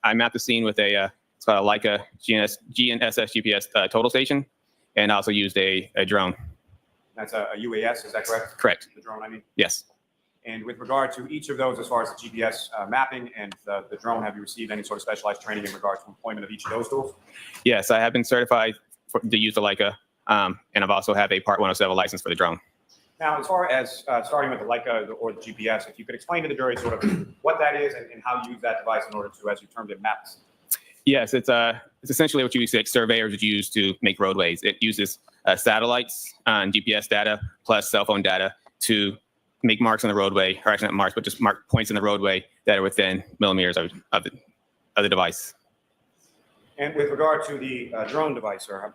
I mapped the scene with it's called a Leica GNSS GPS total station, and also used a drone. That's a UAS, is that correct? Correct. The drone, I mean? Yes. And with regard to each of those, as far as the GPS mapping and the drone, have you received any sort of specialized training in regard to employment of each of those tools? Yes, I have been certified to use the Leica, and I've also have a Part 107 license for the drone. Now, as far as starting with the Leica or the GPS, if you could explain to the jury sort of what that is and how you use that device in order to, as you termed it, maps. Yes, it's essentially what surveyors would use to make roadways. It uses satellites and GPS data plus cell phone data to make marks on the roadway, or actually not marks, but just mark points in the roadway that are within millimeters of the device. And with regard to the drone device, sir,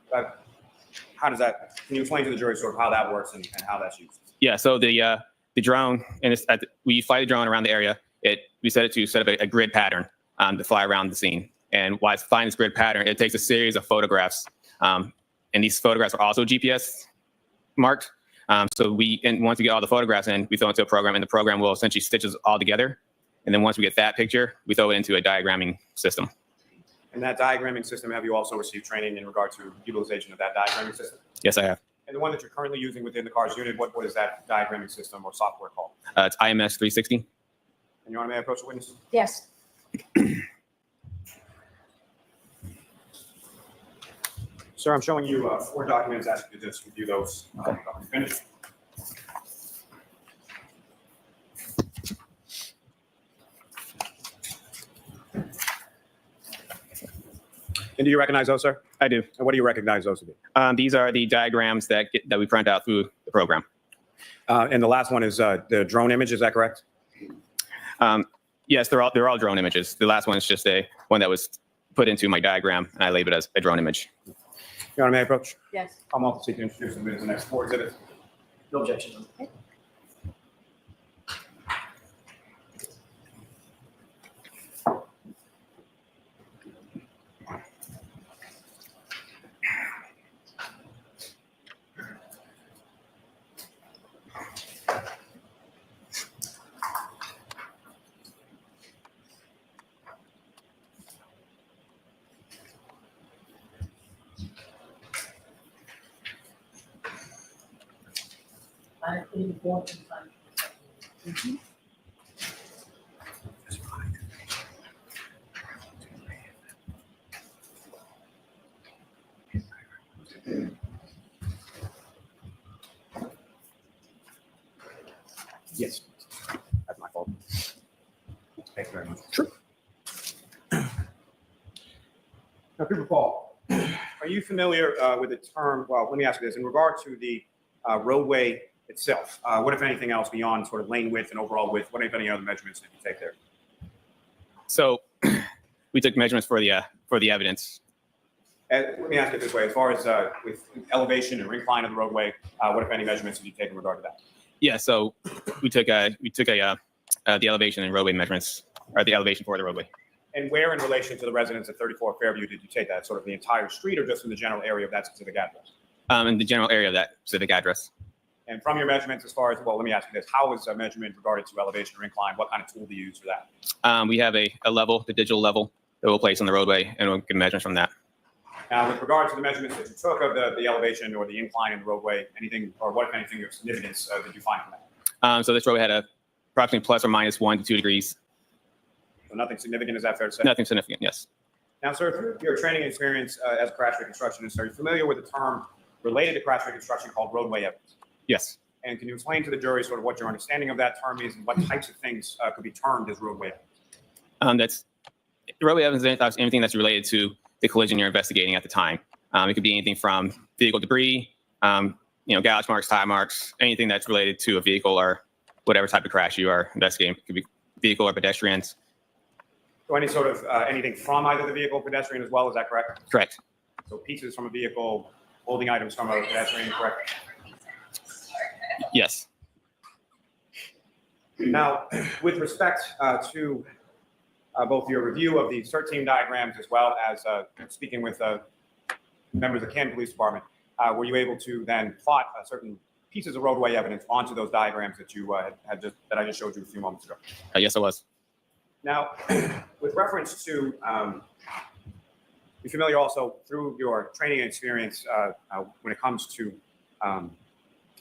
how does that? Can you explain to the jury sort of how that works and how that's used? Yeah, so the drone, and we fly the drone around the area. We set it to set up a grid pattern to fly around the scene. And while it's flying this grid pattern, it takes a series of photographs, and these photographs are also GPS marked. So once we get all the photographs in, we throw it into a program, and the program will essentially stitch us all together. And then once we get that picture, we throw it into a diagramming system. And that diagramming system, have you also received training in regard to utilization of that diagramming system? Yes, I have. And the one that you're currently using within the CARS unit, what is that diagramming system or software called? It's IMS 360. And Your Honor, may I approach the witness? Yes. Sir, I'm showing you 4 documents, asking you to just review those. Finish. And do you recognize those, sir? I do. And what do you recognize those to be? These are the diagrams that we print out through the program. And the last one is the drone image, is that correct? Yes, they're all drone images. The last one is just one that was put into my diagram, and I labeled it as a drone image. Your Honor, may I approach? Yes. I'm also seeking to introduce the next 4 exhibits. No objection. Okay. I think what is fine. Yes. That's my fault. Thank you very much. Sure. Now, Cooper Paul, are you familiar with the term, well, let me ask you this, in regard to the roadway itself, what, if anything else, beyond sort of lane width and overall width, what, if any, other measurements did you take there? So we took measurements for the evidence. Let me ask it this way, as far as with elevation and incline of the roadway, what, if any, measurements did you take in regard to that? Yeah, so we took the elevation and roadway measurements, or the elevation for the roadway. And where in relation to the residents at 34 Fairview did you take that? Sort of the entire street or just in the general area of that specific address? In the general area of that specific address. And from your measurements as far as, well, let me ask you this, how is a measurement regarded to elevation or incline? What kind of tool do you use for that? We have a level, the digital level that we'll place on the roadway, and we'll get measurements from that. Now, with regard to the measurements that you took of the elevation or the incline in the roadway, anything, or what, if anything, of significance did you find from that? So this roadway had approximately plus or minus 1 to 2 degrees. So nothing significant, is that fair to say? Nothing significant, yes. Now, sir, through your training experience as a crash reconstructionist, are you familiar with the term related to crash reconstruction called roadway evidence? Yes. And can you explain to the jury sort of what your understanding of that term is and what types of things could be termed as roadway evidence? That's roadway evidence is anything that's related to the collision you're investigating at the time. It could be anything from vehicle debris, gouge marks, tire marks, anything that's related to a vehicle or whatever type of crash you are investigating. It could be vehicle or pedestrians. So any sort of anything from either the vehicle or pedestrian as well, is that correct? Correct. So pieces from a vehicle, holding items from a pedestrian, correct? Yes. Now, with respect to both your review of the CERT team diagrams as well as speaking with members of the Canton Police Department, were you able to then plot certain pieces of roadway evidence onto those diagrams that you that I just showed you a few moments ago? Yes, I was. Now, with reference to, you're familiar also through your training and experience when it comes to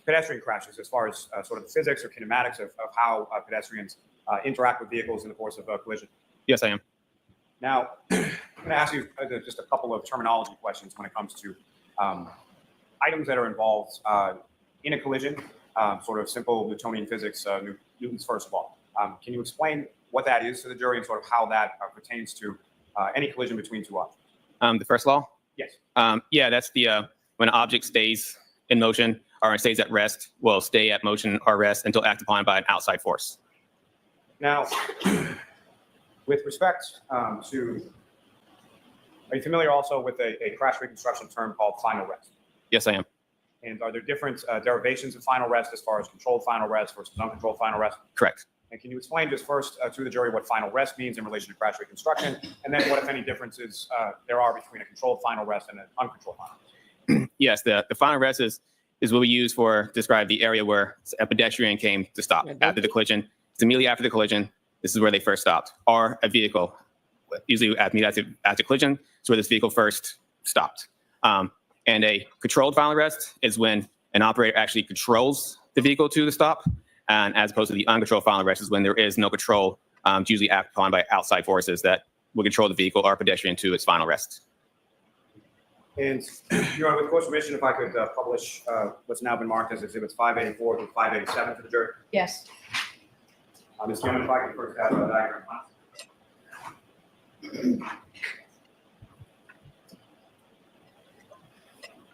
pedestrian crashes, as far as sort of the physics or kinematics of how pedestrians interact with vehicles in the course of a collision. Yes, I am. Now, I'm going to ask you just a couple of terminology questions when it comes to items that are involved in a collision, sort of simple Newtonian physics, Newton's first law. Can you explain what that is to the jury and sort of how that pertains to any collision between two objects? The first law? Yes. Yeah, that's the when an object stays in motion or stays at rest, will stay at motion or rest until acted upon by an outside force. Now, with respect to, are you familiar also with a crash reconstruction term called final rest? Yes, I am. And are there different derivations of final rest as far as controlled final rest versus uncontrolled final rest? Correct. And can you explain just first to the jury what final rest means in relation to crash reconstruction, and then what, if any, differences there are between a controlled final rest and an uncontrolled final rest? Yes, the final rest is what we use for describe the area where a pedestrian came to stop after the collision. It's immediately after the collision. This is where they first stopped, or a vehicle. Usually after collision, it's where this vehicle first stopped. And a controlled final rest is when an operator actually controls the vehicle to the stop, and as opposed to the uncontrolled final rest is when there is no control. It's usually acted upon by outside forces that will control the vehicle or pedestrian to its final rest. And, Your Honor, with court's permission, if I could publish what's now been marked as Exhibits 584 to 587 for the jury. Yes. Ms. Young, if I could first have a diagram.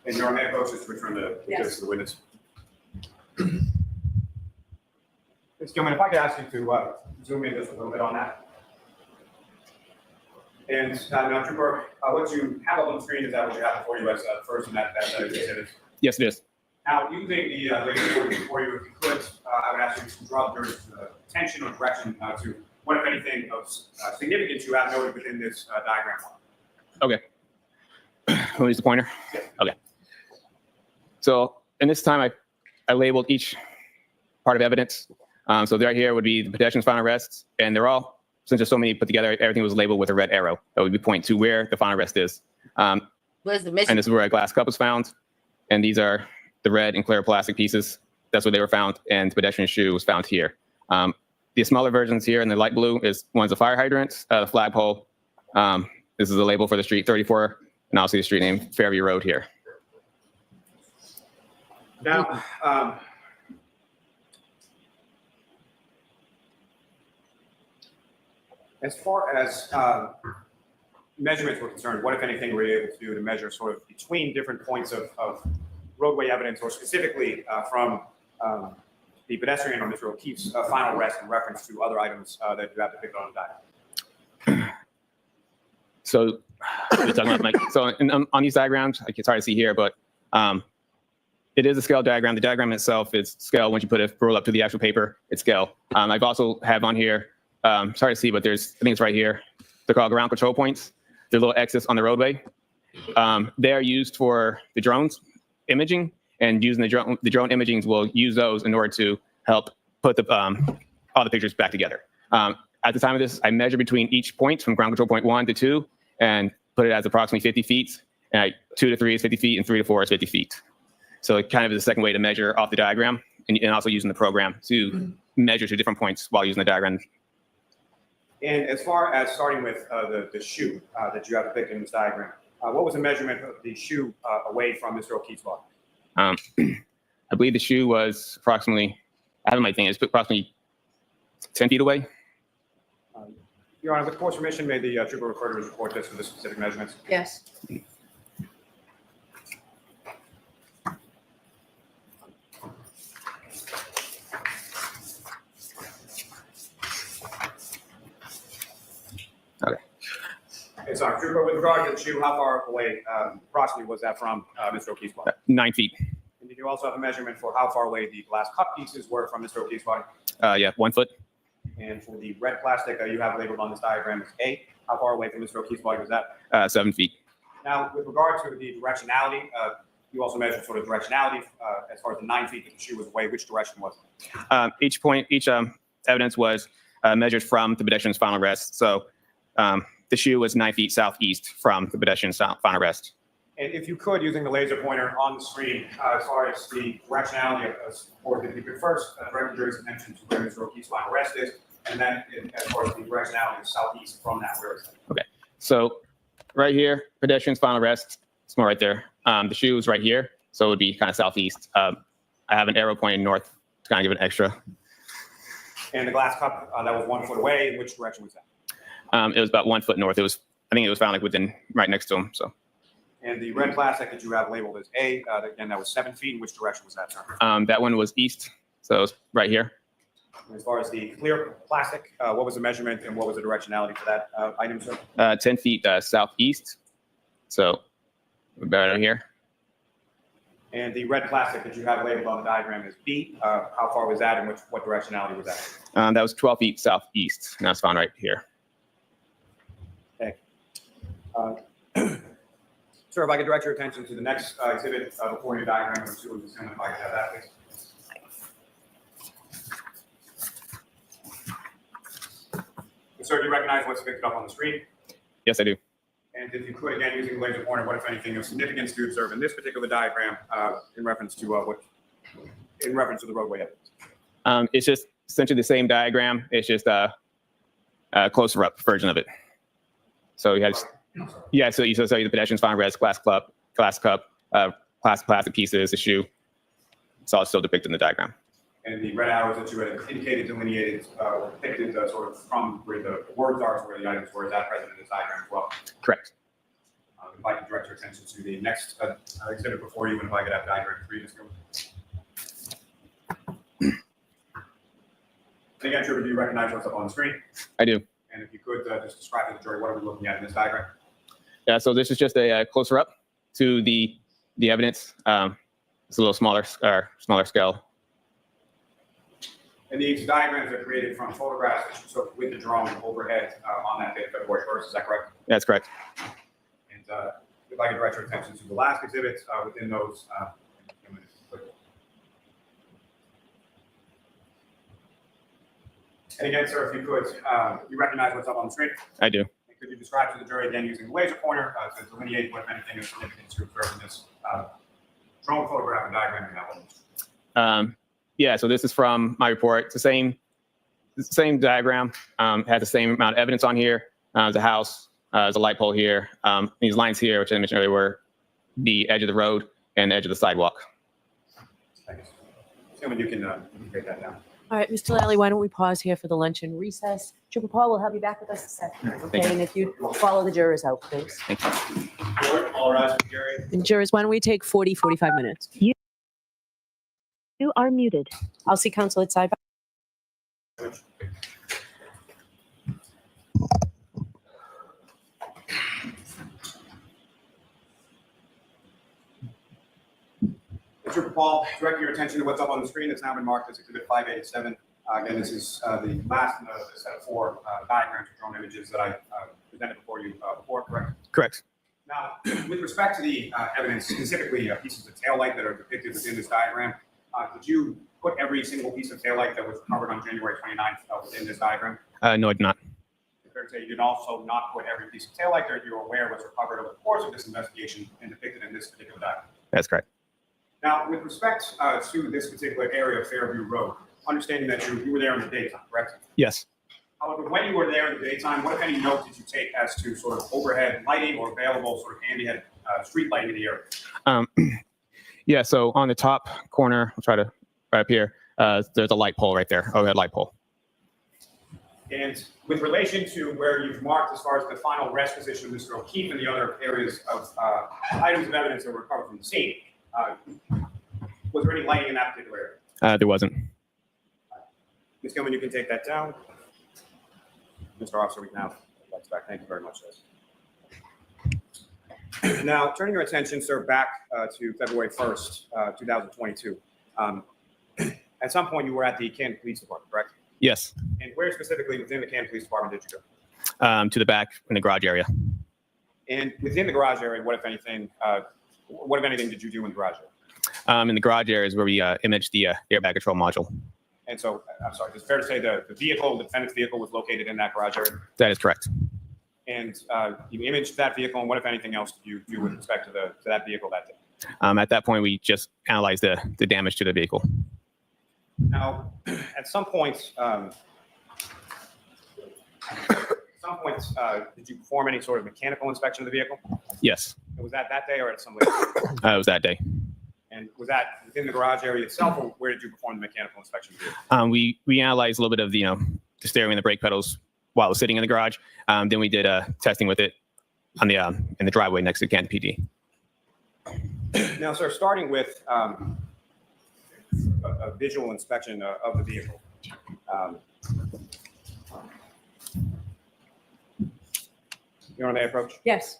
And Your Honor, may I approach this to return the exhibits to the witness? Ms. Gilman, if I could ask you to zoom in just a little bit on that. And now, Trooper, what you have up on the screen, is that what you have before you as first in that exhibit? Yes, it is. Now, using the laser before you, if you could, I would ask you to draw the jury's attention or direction to what, if anything, of significance you have noted within this diagram. Okay. Let me use the pointer. Yes. Okay. So in this time, I labeled each part of evidence. So right here would be the pedestrian's final rest, and they're all, since there's so many put together, everything was labeled with a red arrow. That would be point to where the final rest is. Where's the And mission? this is where a glass cup was found. And these are the red and clear plastic pieces. That's where they were found. And the pedestrian shoe was found here. The smaller versions here in the light blue is one's a fire hydrant, the flagpole. This is a label for the street 34, and also the street name Fairview Road here. Now, as far as measurements were concerned, what, if anything, were you able to do to measure sort of between different points of roadway evidence, or specifically from the pedestrian or Mr. O'Keefe's final rest in reference to other items that you have depicted on the diagram? So, we're talking about on these diagrams, it's hard to see here, but it is a scale diagram. The diagram itself is scale. Once you put a roll up to the actual paper, it's scale. I've also have on here, it's hard to see, but I think it's right here. They're called ground control points. They're little X's on the roadway. They are used for the drones imaging, and using the drone imagings will use those in order to help put all the pictures back together. At the time of this, I measured between each point from ground control point 1 to 2 and put it as approximately 50 feet. And 2 to 3 is 50 feet and 3 to 4 is 50 feet. So it kind of is a second way to measure off the diagram, and also using the program to measure to different points while using the diagram. And as far as starting with the shoe that you have depicted in this diagram, what was the measurement of the shoe away from Mr. O'Keefe's body? I believe the shoe was approximately, I have my thing, it's approximately 10 feet away. Your Honor, with the court's permission, may the trooper refer to his report just for the specific measurements? Yes. Okay, sorry, trooper, with regard to the shoe, how far away approximately was that from Mr. O'Keefe's body? 9 feet. And did you also have a measurement for how far away the glass cup pieces were from Mr. O'Keefe's body? Yeah, 1 foot. And for the red plastic you have labeled on this diagram as A, how far away from Mr. O'Keefe's body was that? 7 feet. Now, with regard to the directionality, you also measured sort of directionality as far as the 9 feet that the shoe was away. Which direction was it? Each evidence was measured from the pedestrian's final rest. So the shoe was 9 feet southeast from the pedestrian's final rest. And if you could, using the laser pointer on the screen, as far as the directionality of the board, if you could first direct the jury's attention to where Mr. O'Keefe's final rest is, and then as far as the directionality of southeast from that, where is it? Okay, so right here, pedestrian's final rest, it's more right there. The shoe is right here, so it would be kind of southeast. I have an arrow pointing north to kind of give it extra. And the glass cup that was 1 foot away, which direction was that? It was about 1 foot north. I think it was found like within, right next to him, so. And the red plastic that you have labeled as A, again, that was 7 feet. In which direction was that, sir? That one was east, so it was right here. And as far as the clear plastic, what was the measurement and what was the directionality for that item, sir? 10 feet southeast, so about here. And the red plastic that you have labeled on the diagram as B, how far was that and what directionality was that? That was 12 feet southeast, and that's found right here. Okay. Sir, if I could direct your attention to the next exhibit before your diagram number 2, and just if I could have that, please. Sir, do you recognize what's depicted up on the screen? Yes, I do. And if you could, again, using the laser pointer, what, if anything, of significance do you observe in this particular diagram in reference to the roadway evidence? It's just essentially the same diagram. It's just a closer up version of it. So you had, yeah. So you saw the pedestrian's final rest, glass cup, plastic pieces, the shoe. It's all still depicted in the diagram. And the red arrows that you had indicated, delineated, or depicted sort of from where the words are to where the items were, is that present in this diagram as well? Correct. If I could direct your attention to the next exhibit before you, and if I could have diagram 3, just go. And again, Trevor, do you recognize what's up on the screen? I do. And if you could just describe to the jury, what are we looking at in this diagram? Yeah. So this is just a closer up to the evidence. It's a little smaller scale. And these diagrams are created from photographs that you took with the drone overhead on that day, February 1st. Is that correct? That's correct. And if I could direct your attention to the last exhibit within those. And again, sir, if you could, you recognize what's up on the screen? I do. And could you describe to the jury again using the laser pointer to delineate what, if anything, is significant to observe in this drone photograph and diagram you have on the screen? Yeah, so this is from my report. It's the same diagram. Has the same amount of evidence on here. There's a house, there's a light pole here. These lines here, which I mentioned earlier, were the edge of the road and the edge of the sidewalk. Thank you. Assuming you can break that down. All right, Mr. Lally, why don't we pause here for the lunch and recess? Trooper Paul will have you back with us a second, okay? And if you follow the jurors out, please. Thank you. Court, all rise for jury. And jurors, why don't we take 45 minutes? You are muted. I'll see counsel at side. Trooper Paul, direct your attention to what's up on the screen. It's now been marked as Exhibit 587. Again, this is the last in the set of 4 diagrams or drone images that I presented before you before, correct? Correct. Now, with respect to the evidence, specifically pieces of taillight that are depicted within this diagram, did you put every single piece of taillight that was recovered on January 29th within this diagram? No, I did not. Fair to say you did also not put every piece of taillight that you're aware was recovered over the course of this investigation and depicted in this particular diagram. That's correct. Now, with respect to this particular area of Fairview Road, understanding that you were there in the daytime, correct? Yes. However, when you were there in the daytime, what, if any, note did you take as to sort of overhead lighting or available sort of ambient street lighting in the area? Yeah, so on the top corner, I'll try to right up here, there's a light pole right there, overhead light pole. And with relation to where you've marked as far as the final rest position of Mr. O'Keefe and the other areas of items of evidence that were recovered from the scene, was there any lighting in that particular area? There wasn't. Ms. Gilman, you can take that down. Mr. Officer, we can have lights back. Thank you very much, guys. Now, turning your attention, sir, back to February 1st, 2022. At some point, you were at the Canton Police Department, correct? Yes. And where specifically within the Canton Police Department did you go? To the back in the garage area. And within the garage area, what if anything did you do in the garage area? In the garage area is where we imaged the airbag control module. And so, I'm sorry, is it fair to say the vehicle, the defendant's vehicle was located in that garage area? That is correct. And you imaged that vehicle, and what, if anything else, did you do with respect to that vehicle that day? At that point, we just analyzed the damage to the vehicle. Now, at some point, did you perform any sort of mechanical inspection of the vehicle? Yes. And was that day or at some later? It was that day. And was that within the garage area itself, or where did you perform the mechanical inspection of the vehicle? We analyzed a little bit of the steering and the brake pedals while it was sitting in the garage. Then we did testing with it on the in the driveway next to Canton PD. Now, sir, starting with a visual inspection of the vehicle. You want to approach? Yes.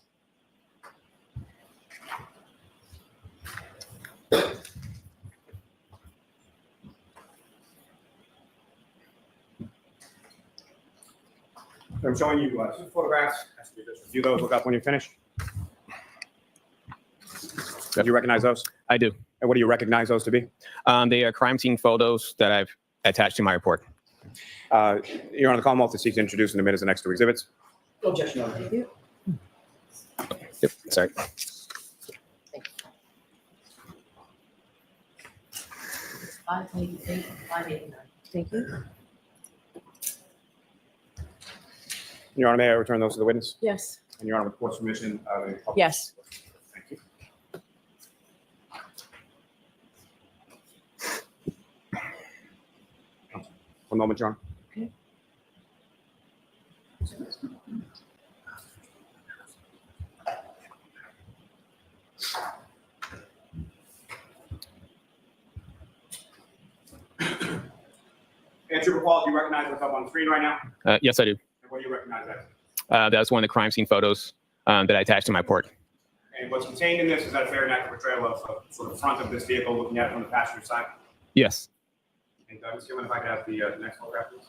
I'm showing you two photographs. Just review those, look up when you finish. Do you recognize those? I do. And what do you recognize those to be? They are crime scene photos that I've attached to my report. You're on the Commonwealth to seek to introduce and admit as the next two exhibits. Objection, Your Honor. Thank you. Yep. Sorry. 588, 589. Thank you. Your Honor, may I return those to the witness? Yes. And Your Honor, with court's permission. Yes. Thank you. One moment, Your Honor. Okay. And Trooper Paul, do you recognize what's up on the screen right now? Yes, I do. And what do you recognize that? That was one of the crime scene photos that I attached to my report. And what's contained in this, is that a fair and accurate portrayal of sort of front of this vehicle, looking at it from the passenger side? Yes. And Ms. Gilman, if I could have the next photograph, please.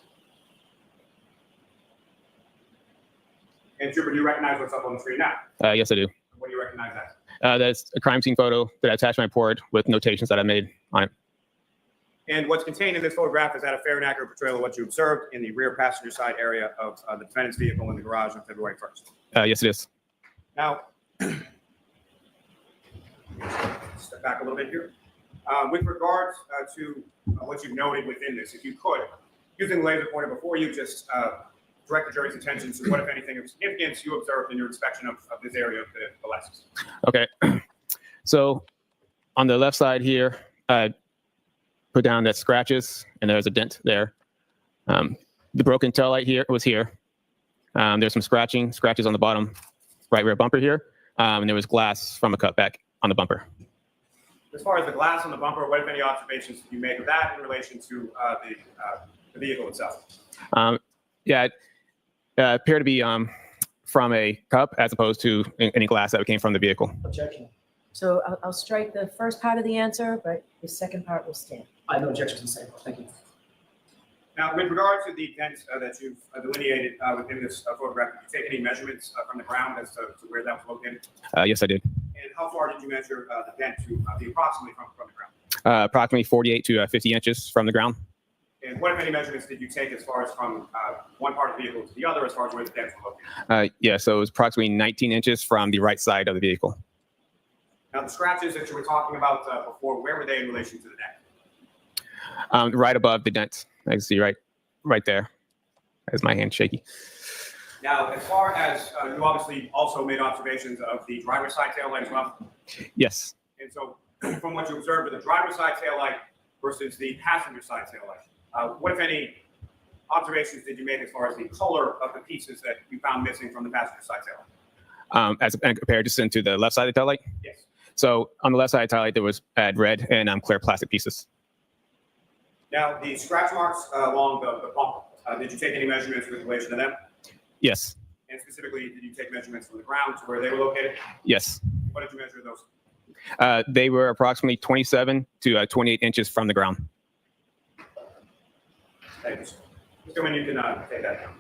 And Trooper, do you recognize what's up on the screen now? Yes, I do. What do you recognize that? That's a crime scene photo that I attached to my report with notations that I made on it. And what's contained in this photograph, is that a fair and accurate portrayal of what you observed in the rear passenger side area of the defendant's vehicle in the garage on February 1st? Yes, it is. Now, step back a little bit here. With regards to what you've noted within this, if you could, using the laser pointer before you, just direct the jury's attention to what, if anything, of significance you observed in your inspection of this area of the Lexus. Okay. So on the left side here, I put down that scratches, and there's a dent there. The broken tail light here was here. There's some scratches on the bottom right rear bumper here. And there was glass from a cutback on the bumper. As far as the glass on the bumper, what, if any, observations did you make of that in relation to the vehicle itself? Yeah, it appeared to be from a cup as opposed to any glass that came from the vehicle. Objection. So I'll strike the first part of the answer, but the second part will stand. I have no objection to the second part. Thank you. Now, with regard to the dent that you've delineated within this photograph, did you take any measurements from the ground as to where that was located? Yes, I did. And how far did you measure the dent to be approximately from the ground? Approximately 48 to 50 inches from the ground. And what, if any, measurements did you take as far as from one part of the vehicle to the other, as far as where the dents were located? Yeah, so it was approximately 19 inches from the right side of the vehicle. Now, the scratches that you were talking about before, where were they in relation to the dent? Right above the dent. I can see right there. As my hand shaky. Now, as far as you obviously also made observations of the driver's side tail light as well. Yes. And so, from what you observed with the driver's side taillight versus the passenger side taillight, what, if any, observations did you make as far as the color of the pieces that you found missing from the passenger side taillight? As compared to the left side of the taillight? Yes. So on the left side of the taillight, there was red and clear plastic pieces. Now, the scratch marks along the bumper, did you take any measurements with relation to them? Yes. And specifically, did you take measurements from the ground to where they were located? Yes. What did you measure those? They were approximately 27 to 28 inches from the ground. Thank you, sir. Mr. Wynn, you can take that down.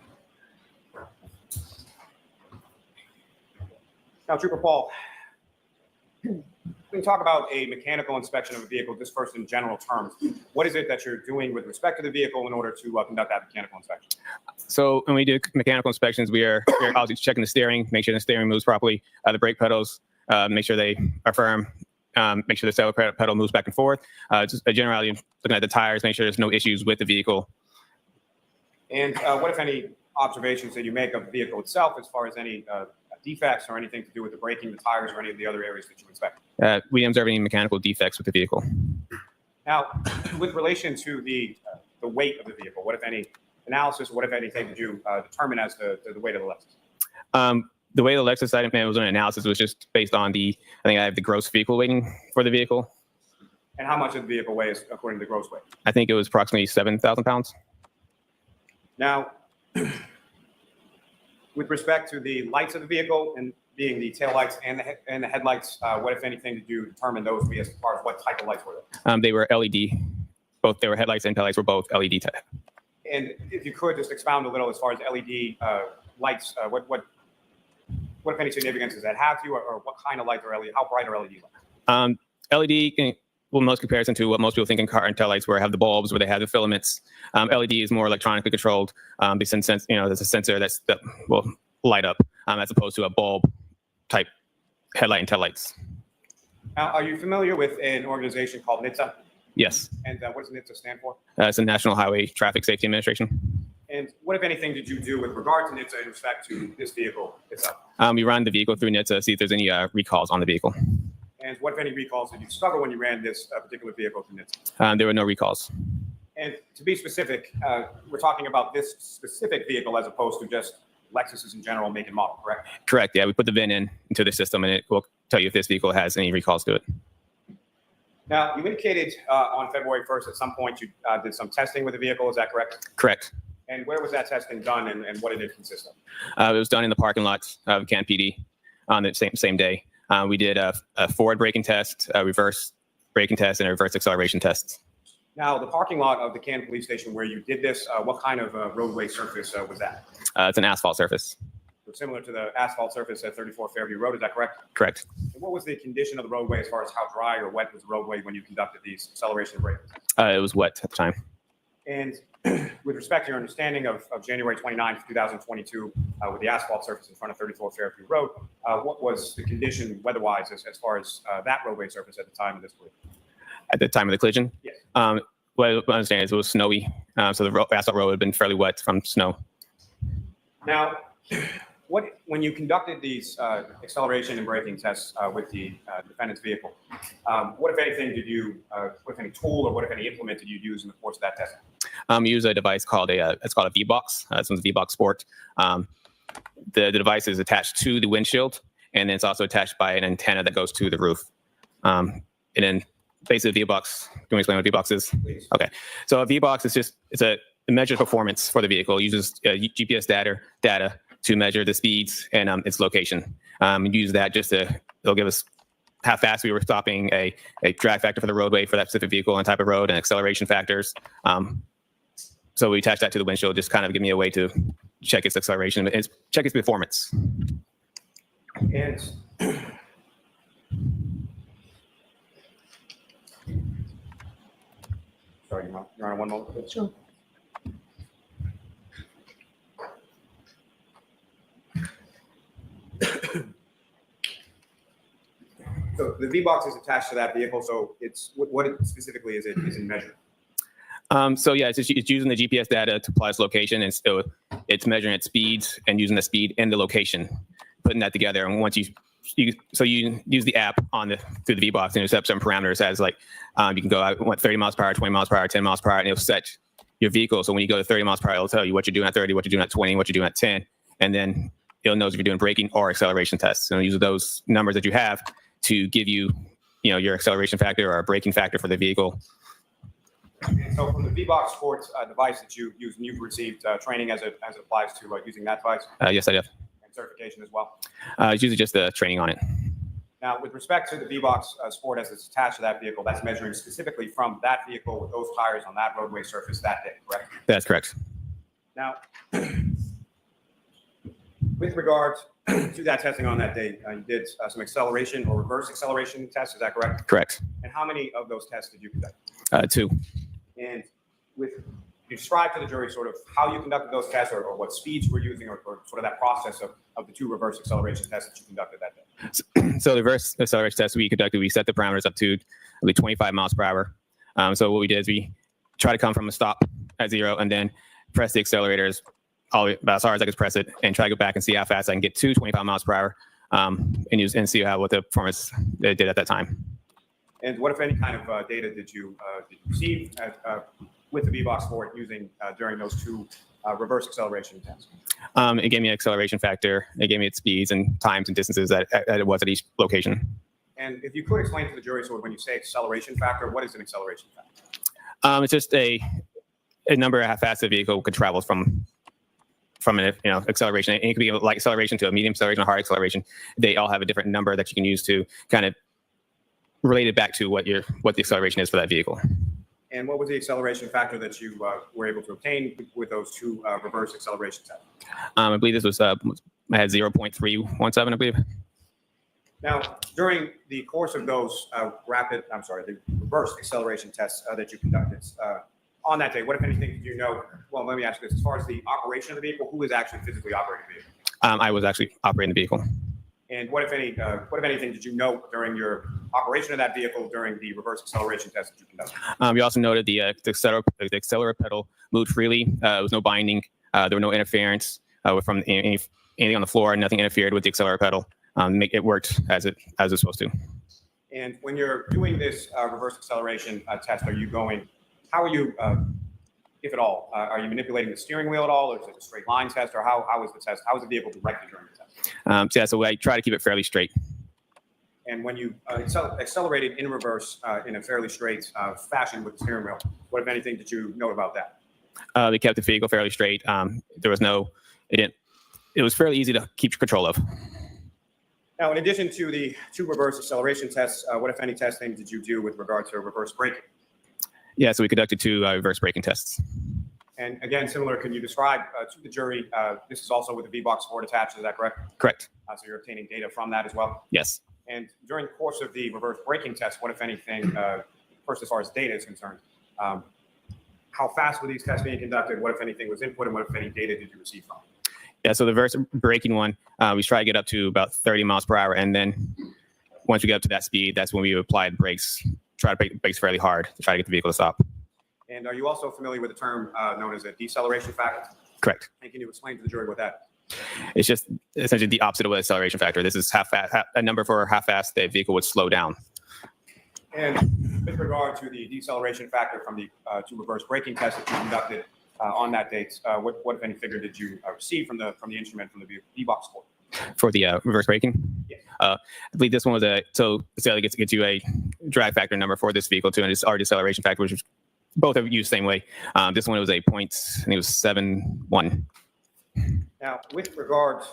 Now, Trooper Paul, we can talk about a mechanical inspection of a vehicle just first in general terms. What is it that you're doing with respect to the vehicle in order to conduct that mechanical inspection? So when we do mechanical inspections, we're obviously checking the steering, make sure the steering moves properly, the brake pedals, make sure they are firm, make sure the accelerator pedal moves back and forth. Just generally looking at the tires, make sure there's no issues with the vehicle. And what, if any, observations that you make of the vehicle itself as far as any defects or anything to do with the braking, the tires, or any of the other areas that you inspect? We didn't observe any mechanical defects with the vehicle. Now, with relation to the weight of the vehicle, what, if any, analysis, what, if anything, did you determine as to the weight of the Lexus? The weight of the Lexus, I didn't, it was an analysis, was just based on I think I have the gross vehicle weighting for the vehicle. And how much of the vehicle weighs according to the gross weight? I think it was approximately 7,000 pounds. Now, with respect to the lights of the vehicle and being the taillights and the headlights, what, if anything, did you determine those to be as far as what type of lights were they? They were LED. Both, they were headlights and taillights were both LED type. And if you could just expound a little as far as LED lights, what, if any, significance does that have to you, or what kind of light are LED? How bright are LED lights? LED, well, most comparison to what most people think in car and taillights, where I have the bulbs, where they have the filaments. LED is more electronically controlled. There's a sensor that will light up, as opposed to a bulb type headlight and taillights. Now, are you familiar with an organization called NHTSA? Yes. And what does NHTSA stand for? It's the National Highway Traffic Safety Administration. And what, if anything, did you do with regard to NHTSA in respect to this vehicle itself? We ran the vehicle through NHTSA to see if there's any recalls on the vehicle. And what, if any, recalls did you discover when you ran this particular vehicle through NHTSA? There were no recalls. And to be specific, we're talking about this specific vehicle as opposed to just Lexuses in general, make and model, correct? Correct, yeah. We put the VIN into the system, and it will tell you if this vehicle has any recalls to it. Now, you indicated on February 1st at some point you did some testing with the vehicle. Is that correct? Correct. And where was that testing done, and what did it consist of? It was done in the parking lot of Canton PD on the same day. We did a forward braking test, a reverse braking test, and a reverse acceleration test. Now, the parking lot of the Canton Police Station where you did this, what kind of roadway surface was that? It's an asphalt surface. So similar to the asphalt surface at 34 Fairview Road, is that correct? Correct. And what was the condition of the roadway as far as how dry or wet was the roadway when you conducted these acceleration and braking tests? It was wet at the time. And with respect to your understanding of January 29th, 2022, with the asphalt surface in front of 34 Fairview Road, what was the condition weather-wise as far as that roadway surface at the time of this collision? At the time of the collision? Yes. What I understand is it was snowy, so the asphalt road had been fairly wet from snow. Now, when you conducted these acceleration and braking tests with the defendant's vehicle, what, if anything, did you, what, if any, tool or what, if any, implement did you use in the course of that testing? We use a device called it's called a V-Box. This one's a V-Box Sport. The device is attached to the windshield, and then it's also attached by an antenna that goes to the roof. And then basically V-Box, can we explain what V-Box is? Please. Okay. So a V-Box is it measures performance for the vehicle. It uses GPS data to measure the speeds and its location. Use that it'll give us how fast we were stopping, a drag factor for the roadway for that specific vehicle and type of road, and acceleration factors. So we attach that to the windshield, just kind of give me a way to check its acceleration, check its performance. And sorry, you're on one moment, please. Sure. So the V-Box is attached to that vehicle. So it's what specifically is it measuring? So yeah, it's using the GPS data to apply its location, and so it's measuring its speeds and using the speed and the location, putting that together. And once you so you use the app through the VBox, and you set up some parameters as like you can go out 30 miles per hour, 20 miles per hour, 10 miles per hour, and it'll set your vehicle. So when you go to 30 miles per hour, it'll tell you what you're doing at 30, what you're doing at 20, what you're doing at 10, and then it'll know if you're doing braking or acceleration tests. And it'll use those numbers that you have to give you, your acceleration factor or braking factor for the vehicle. And so from the VBox Sports device that you use, and you've received training as it applies to using that device? Yes, I have. And certification as well? It's usually just the training on it. Now, with respect to the VBox Sport as it's attached to that vehicle, that's measuring specifically from that vehicle with those tires on that roadway surface that day, correct? That's correct. Now, with regard to that testing on that day, you did some acceleration or reverse acceleration tests, is that correct? Correct. And how many of those tests did you conduct? 2. And you describe to the jury sort of how you conducted those tests or what speeds you were using or sort of that process of the 2 reverse acceleration tests that you conducted that day. So the reverse acceleration test we conducted, we set the parameters up to 25 miles per hour. So what we did is we try to come from a stop at 0 and then press the accelerators about as hard as I could press it and try to go back and see how fast I can get to 25 miles per hour and see what the performance did at that time. And what, if any, kind of data did you receive with the VBox Sport using during those 2 reverse acceleration tests? It gave me an acceleration factor. It gave me its speeds and times and distances that it was at each location. And if you could explain to the jury, sort of when you say acceleration factor, what is an acceleration factor? It's just a number of how fast the vehicle could travel from an acceleration. And it could be a light acceleration to a medium acceleration, a hard acceleration. They all have a different number that you can use to kind of relate it back to what the acceleration is for that vehicle. And what was the acceleration factor that you were able to obtain with those 2 reverse acceleration tests? I believe this was I had 0.317, I believe. Now, during the course of those the reverse acceleration tests that you conducted on that day, what, if anything, did you know? Well, let me ask you this: as far as the operation of the vehicle, who was actually physically operating the vehicle? I was actually operating the vehicle. And what, if anything, did you know during your operation of that vehicle during the reverse acceleration test that you conducted? We also noted the accelerator pedal moved freely. There was no binding. There were no interference from anything on the floor. Nothing interfered with the accelerator pedal. It worked as it's supposed to. And when you're doing this reverse acceleration test, how are you, if at all, are you manipulating the steering wheel at all, or is it a straight line test, or how is the test? How is the vehicle directed during the test? So I try to keep it fairly straight. And when you accelerated in reverse in a fairly straight fashion with the steering wheel, what, if anything, did you note about that? They kept the vehicle fairly straight. It was fairly easy to keep control of. Now, in addition to the 2 reverse acceleration tests, what, if any, testing did you do with regard to reverse braking? Yeah, so we conducted 2 reverse braking tests. And again, similar, can you describe to the jury, this is also with the VBox Sport attached, is that correct? Correct. So you're obtaining data from that as well? Yes. And during the course of the reverse braking test, what, if anything, first as far as data is concerned, how fast were these tests being conducted? What, if anything, was input, and what, if any, data did you receive from? Yeah, so the reverse braking one, we try to get up to about 30 miles per hour. And then once we get up to that speed, that's when we applied brakes, try to brake the brakes fairly hard to try to get the vehicle to stop. And are you also familiar with the term known as a deceleration factor? Correct. And can you explain to the jury what that is? It's just essentially the opposite of an acceleration factor. This is a number for how fast the vehicle would slow down. And with regard to the deceleration factor from the 2 reverse braking tests that you conducted on that date, what, if any, figure did you receive from the instrument, from the VBox Sport? For the reverse braking? Yes. I believe this one was so it gets you a drag factor number for this vehicle too, and it's our deceleration factor, which is both are used the same way. This one was a point, I think it was 7.1. Now, with regard,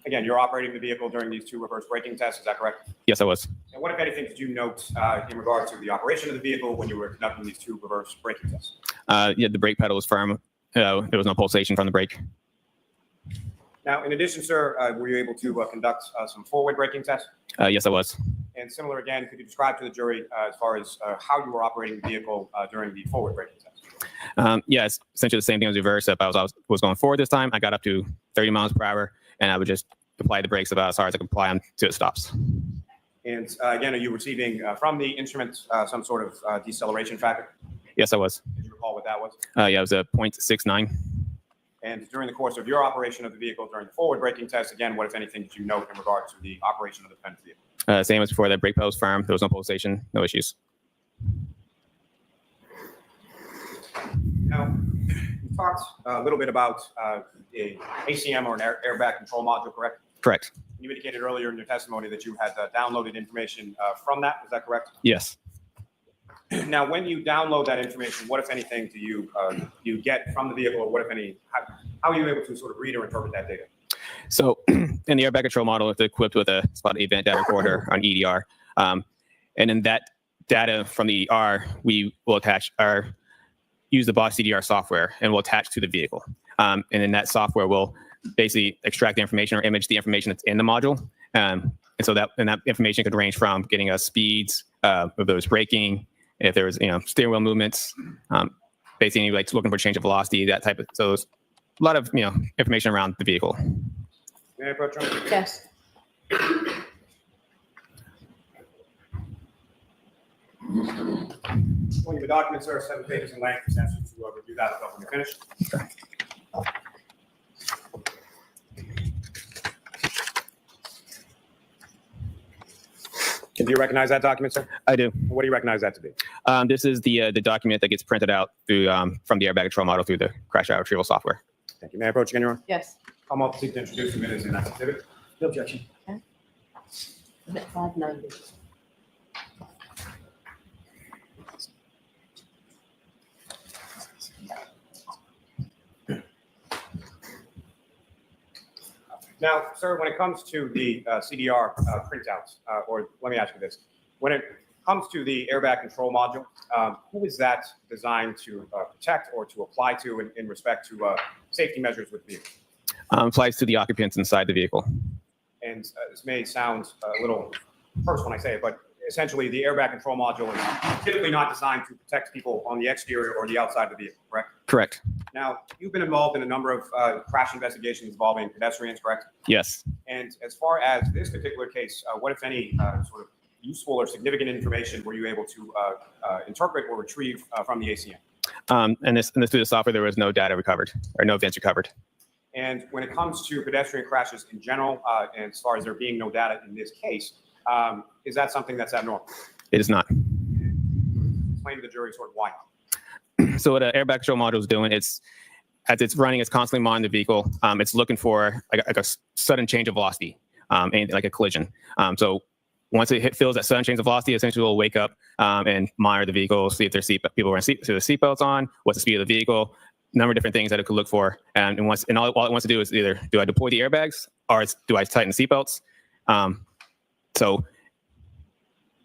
again, you're operating the vehicle during these 2 reverse braking tests, is that correct? Yes, I was. And what, if anything, did you note in regard to the operation of the vehicle when you were conducting these 2 reverse braking tests? Yeah, the brake pedal was firm. There was no pulsation from the brake. Now, in addition, sir, were you able to conduct some forward braking tests? Yes, I was. And similar again, could you describe to the jury as far as how you were operating the vehicle during the forward braking test? Yeah, it's essentially the same thing as reverse. If I was going forward this time, I got up to 30 miles per hour, and I would just apply the brakes about as hard as I could apply them to it stops. And again, are you receiving from the instrument some sort of deceleration factor? Yes, I was. Did you recall what that was? Yeah, it was a 0.69. And during the course of your operation of the vehicle during the forward braking test, again, what, if anything, did you note in regard to the operation of the defendant's vehicle? Same as before, the brake pedal was firm. There was no pulsation, no issues. Now, you talked a little bit about a ACM or an airbag control module, correct? Correct. You indicated earlier in your testimony that you had downloaded information from that. Is that correct? Yes. Now, when you download that information, what, if anything, do you get from the vehicle, or what, if any, how are you able to sort of read or interpret that data? So in the airbag control model, it's equipped with a spot event data recorder on EDR. And in that data from the EDR, we will use the BOSS CDR software and we'll attach to the vehicle. And in that software, we'll basically extract the information or image the information that's in the module. And so that information could range from getting us speeds, if there was braking, if there was steering wheel movements, basically like looking for change of velocity, that type of. So there's a lot of information around the vehicle. May I approach you? Yes. Well, the documents are 7 pages in length. Essentially, to review that when you're finished. Do you recognize that document, sir? I do. What do you recognize that to be? This is the document that gets printed out through from the airbag control model through the crash out retrieval software. Thank you. May I approach again, Your Honor? Yes. I'm up to introduce the minutes in that exhibit. No objection. At 590. Now, sir, when it comes to the CDR printouts, or let me ask you this. When it comes to the airbag control module, who is that designed to protect or to apply to in respect to safety measures with the vehicle? Applies to the occupants inside the vehicle. And this may sound a little terse when I say it, but essentially the airbag control module is typically not designed to protect people on the exterior or the outside of the vehicle, correct? Correct. Now, you've been involved in a number of crash investigations involving pedestrians, correct? Yes. And as far as this particular case, what, if any, sort of useful or significant information were you able to interpret or retrieve from the ACM? And this through the software, there was no data recovered or no events recovered. And when it comes to pedestrian crashes in general, and as far as there being no data in this case, is that something that's abnormal? It is not. Explain to the jury sort of why. So what an airbag control module is doing, as it's running, it's constantly monitoring the vehicle. It's looking for like a sudden change of velocity, anything like a collision. So once it feels that sudden change of velocity, essentially will wake up and monitor the vehicle, see if there's people wearing seatbelts on, what's the speed of the vehicle, number of different things that it could look for. And all it wants to do is either do I deploy the airbags or do I tighten the seatbelts? So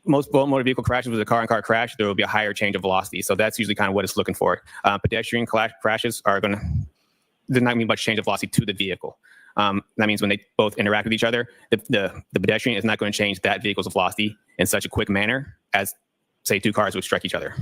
most motor vehicle crashes with a car-on-car crash, there will be a higher change of velocity. So that's usually kind of what it's looking for. Pedestrian crashes there's not going to be much change of velocity to the vehicle. That means when they both interact with each other, the pedestrian is not going to change that vehicle's velocity in such a quick manner as, say, two cars would strike each other.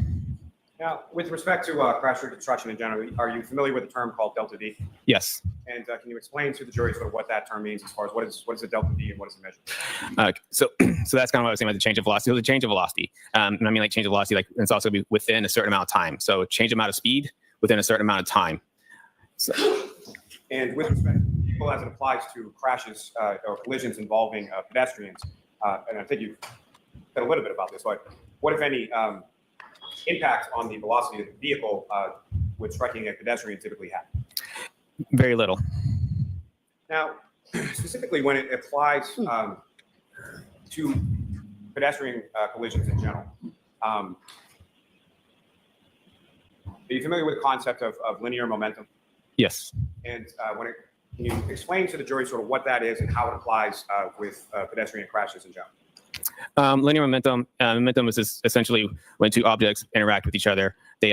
Now, with respect to crash reconstruction in general, are you familiar with the term called delta D? Yes. And can you explain to the jury sort of what that term means as far as what is a delta D and what is it measured? So that's kind of what I was saying about the change of velocity. So the change of velocity, and I mean like change of velocity, like it's also be within a certain amount of time. So change amount of speed within a certain amount of time. So. And with respect to people as it applies to crashes or collisions involving pedestrians, and I think you've said a little bit about this, but what, if any, impact on the velocity of the vehicle would striking a pedestrian typically have? Very little. Now, specifically when it applies to pedestrian collisions in general, are you familiar with the concept of linear momentum? Yes. And can you explain to the jury sort of what that is and how it applies with pedestrian crashes in general? Linear momentum. Momentum is essentially when two objects interact with each other. They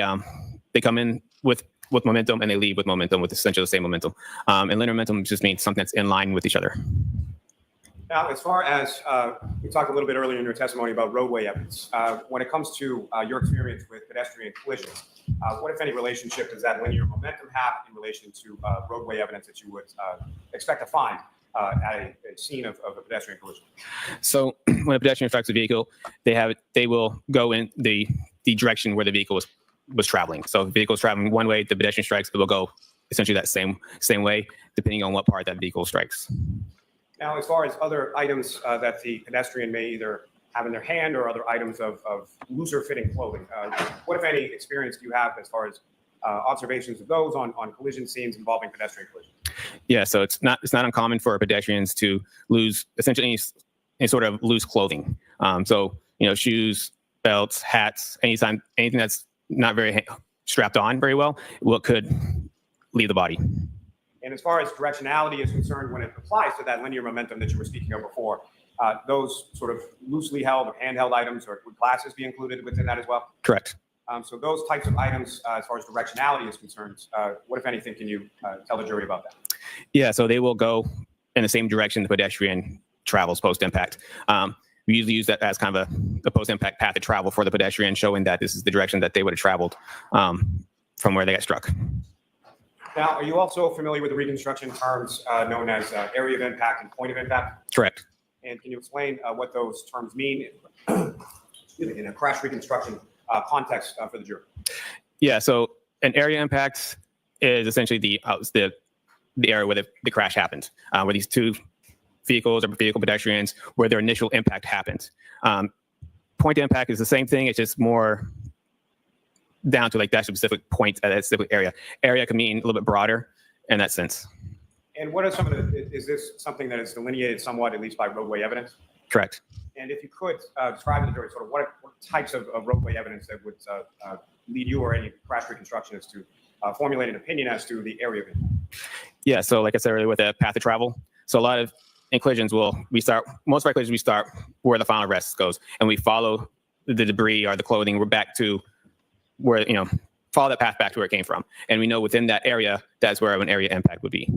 come in with momentum and they leave with momentum, with essentially the same momentum. And linear momentum just means something that's in line with each other. Now, as far as we talked a little bit earlier in your testimony about roadway evidence, when it comes to your experience with pedestrian collisions, what, if any, relationship does that linear momentum have in relation to roadway evidence that you would expect to find at a scene of a pedestrian collision? So when a pedestrian strikes a vehicle, they will go in the direction where the vehicle was traveling. So if the vehicle is traveling one way, the pedestrian strikes, it will go essentially that same way, depending on what part that vehicle strikes. Now, as far as other items that the pedestrian may either have in their hand or other items of looser fitting clothing, what, if any, experience do you have as far as observations of those on collision scenes involving pedestrian collisions? Yeah, so it's not uncommon for pedestrians to lose essentially any sort of loose clothing. So shoes, belts, hats, anything that's not very strapped on very well, could leave the body. And as far as directionality is concerned, when it applies to that linear momentum that you were speaking of before, those sort of loosely held or handheld items, or would glasses be included within that as well? Correct. So those types of items, as far as directionality is concerned, what, if anything, can you tell the jury about that? Yeah, so they will go in the same direction the pedestrian travels post-impact. We usually use that as kind of a post-impact path of travel for the pedestrian, showing that this is the direction that they would have traveled from where they got struck. Now, are you also familiar with the reconstruction terms known as area of impact and point of impact? Correct. And can you explain what those terms mean in a crash reconstruction context for the jury? Yeah, so an area impact is essentially the area where the crash happened, where these two vehicles or vehicle pedestrians, where their initial impact happened. Point impact is the same thing. It's just more down to like that specific point at that specific area. Area can mean a little bit broader in that sense. And what are some of the, is this something that is delineated somewhat, at least by roadway evidence? Correct. And if you could describe to the jury sort of what types of roadway evidence that would lead you or any crash reconstructionist to formulate an opinion as to the area of impact? Yeah, so like I said earlier, with a path of travel. So a lot of in collisions most of our collisions, we start where the final rest goes, and we follow the debris or the clothing. We're back to where, follow that path back to where it came from. And we know within that area, that's where an area impact would be.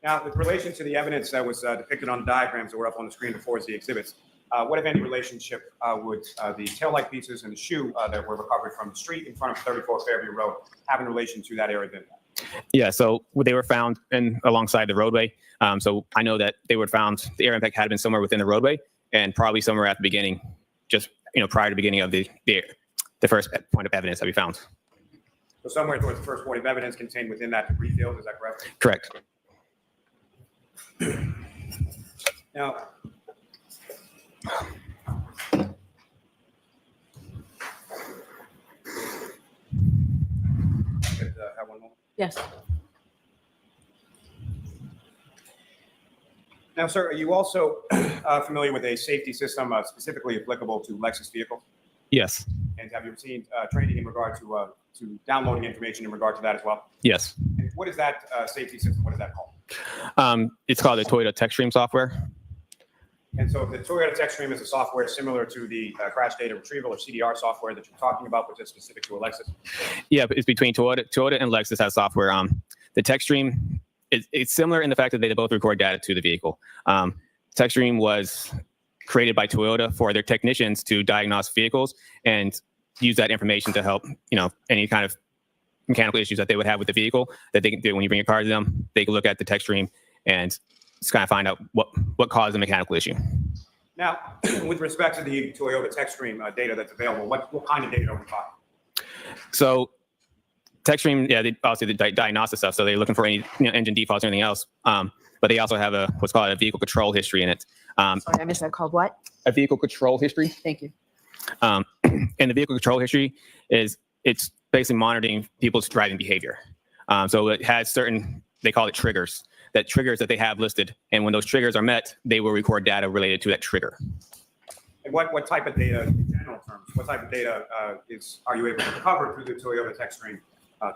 Now, with relation to the evidence that was depicted on the diagrams that were up on the screen before as the exhibits, what, if any, relationship would the taillight pieces and the shoe that were recovered from the street in front of 34 Fairview Road have in relation to that area of impact? Yeah, so they were found alongside the roadway. So I know that they were found, the area impact had been somewhere within the roadway and probably somewhere at the beginning, just prior to the beginning of the first point of evidence that we found. So somewhere towards the first point of evidence contained within that debris field, is that correct? Correct. Now, have one more. Yes. Now, sir, are you also familiar with a safety system specifically applicable to Lexus vehicles? Yes. And have you received training in regard to downloading information in regard to that as well? Yes. And what is that safety system? What is that called? It's called the Toyota TechStream software. And so the Toyota TechStream is a software similar to the crash data retrieval or CDR software that you're talking about, but it's specific to a Lexus. Yeah, but it's between Toyota and Lexus has software. The TechStream, it's similar in the fact that they both record data to the vehicle. TechStream was created by Toyota for their technicians to diagnose vehicles and use that information to help, any kind of mechanical issues that they would have with the vehicle that they can do when you bring your car to them. They can look at the TechStream and just kind of find out what caused the mechanical issue. Now, with respect to the Toyota TechStream data that's available, what kind of data are we talking? So TechStream, yeah, they obviously the diagnostic stuff. So they're looking for any engine defaults or anything else. But they also have what's called a vehicle control history in it. Sorry, I missed that. Called what? A vehicle control history. Thank you. And the vehicle control history it's basically monitoring people's driving behavior. So it has certain, they call it triggers that they have listed. And when those triggers are met, they will record data related to that trigger. And what type of data, in general terms, what type of data are you able to recover through the Toyota TechStream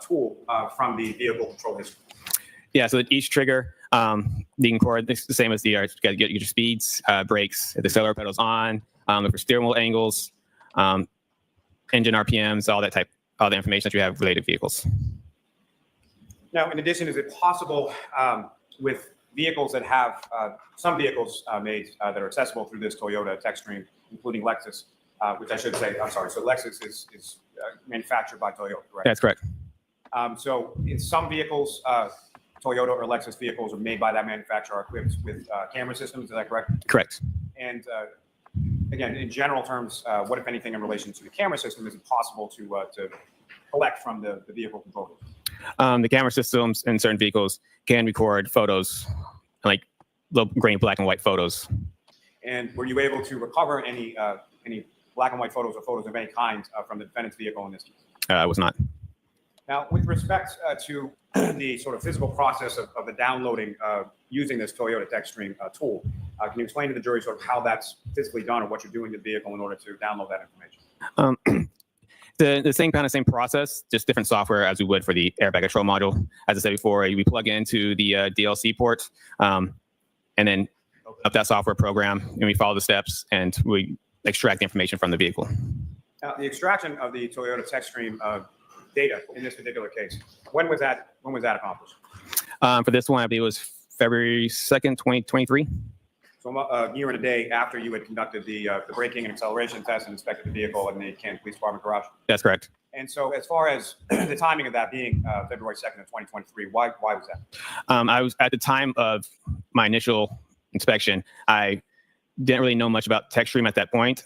tool from the vehicle control history? Yeah, so each trigger, you can record the same as get your speeds, brakes, the accelerator pedals on, look for steering wheel angles, engine RPMs, all the information that you have related to vehicles. Now, in addition, is it possible with vehicles that have some vehicles made that are accessible through this Toyota TechStream, including Lexus, which I should say, I'm sorry, so Lexus is manufactured by Toyota, correct? That's correct. So in some vehicles, Toyota or Lexus vehicles are made by that manufacturer are equipped with camera systems, is that correct? Correct. And again, in general terms, what, if anything, in relation to the camera system is it possible to collect from the vehicle control? The camera systems in certain vehicles can record photos, like little grainy black and white photos. And were you able to recover any black and white photos or photos of any kind from the defendant's vehicle in this case? I was not. Now, with respect to the sort of physical process of the downloading using this Toyota TechStream tool, can you explain to the jury sort of how that's physically done or what you're doing to the vehicle in order to download that information? The same kind of same process, just different software as we would for the airbag control module. As I said before, we plug into the DLC port and then up that software program, and we follow the steps and we extract the information from the vehicle. Now, the extraction of the Toyota TechStream data in this particular case, when was that accomplished? For this one, I believe it was February 2nd, 2023. So a year and a day after you had conducted the braking and acceleration test and inspected the vehicle in the Canton Police Department garage. That's correct. And so as far as the timing of that being February 2nd of 2023, why was that? I was at the time of my initial inspection, I didn't really know much about TechStream at that point.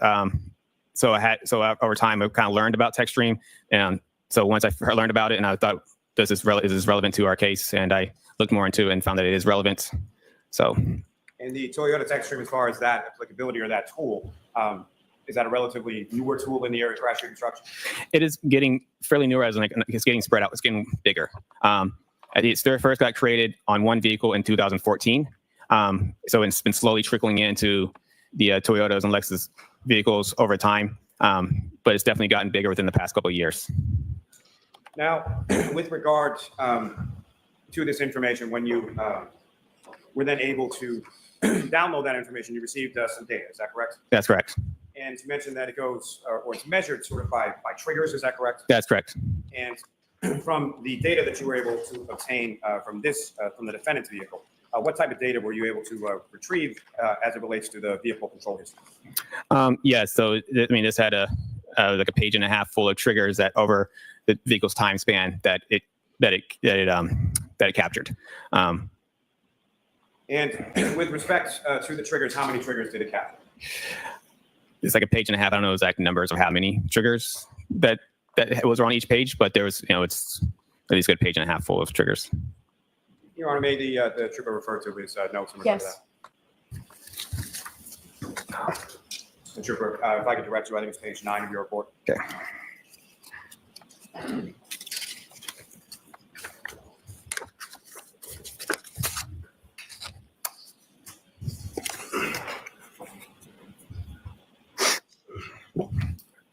So over time, I kind of learned about TechStream. And so once I learned about it and I thought, is this relevant to our case? And I looked more into it and found that it is relevant. So. And the Toyota TechStream, as far as that applicability or that tool, is that a relatively newer tool in the area of crash reconstruction? It is getting fairly newer, as it's getting spread out. It's getting bigger. It first got created on one vehicle in 2014. So it's been slowly trickling into the Toyotas and Lexus vehicles over time. But it's definitely gotten bigger within the past couple of years. Now, with regard to this information, when you were then able to download that information, you received some data. Is that correct? That's correct. And you mentioned that it goes, or it's measured sort of by triggers. Is that correct? That's correct. And from the data that you were able to obtain from the defendant's vehicle, what type of data were you able to retrieve as it relates to the vehicle control history? Yeah. So I mean, this had like a page and a half full of triggers that over the vehicle's time span that it captured. And with respect to the triggers, how many triggers did it capture? It's like a page and a half. I don't know exact numbers of how many triggers that was on each page, but there was, it's at least a page and a half full of triggers. Your Honor, may the trigger refer to his notes in regard Yes. to that? The trooper, if I could direct you, I think it's page 9 of your report. Okay.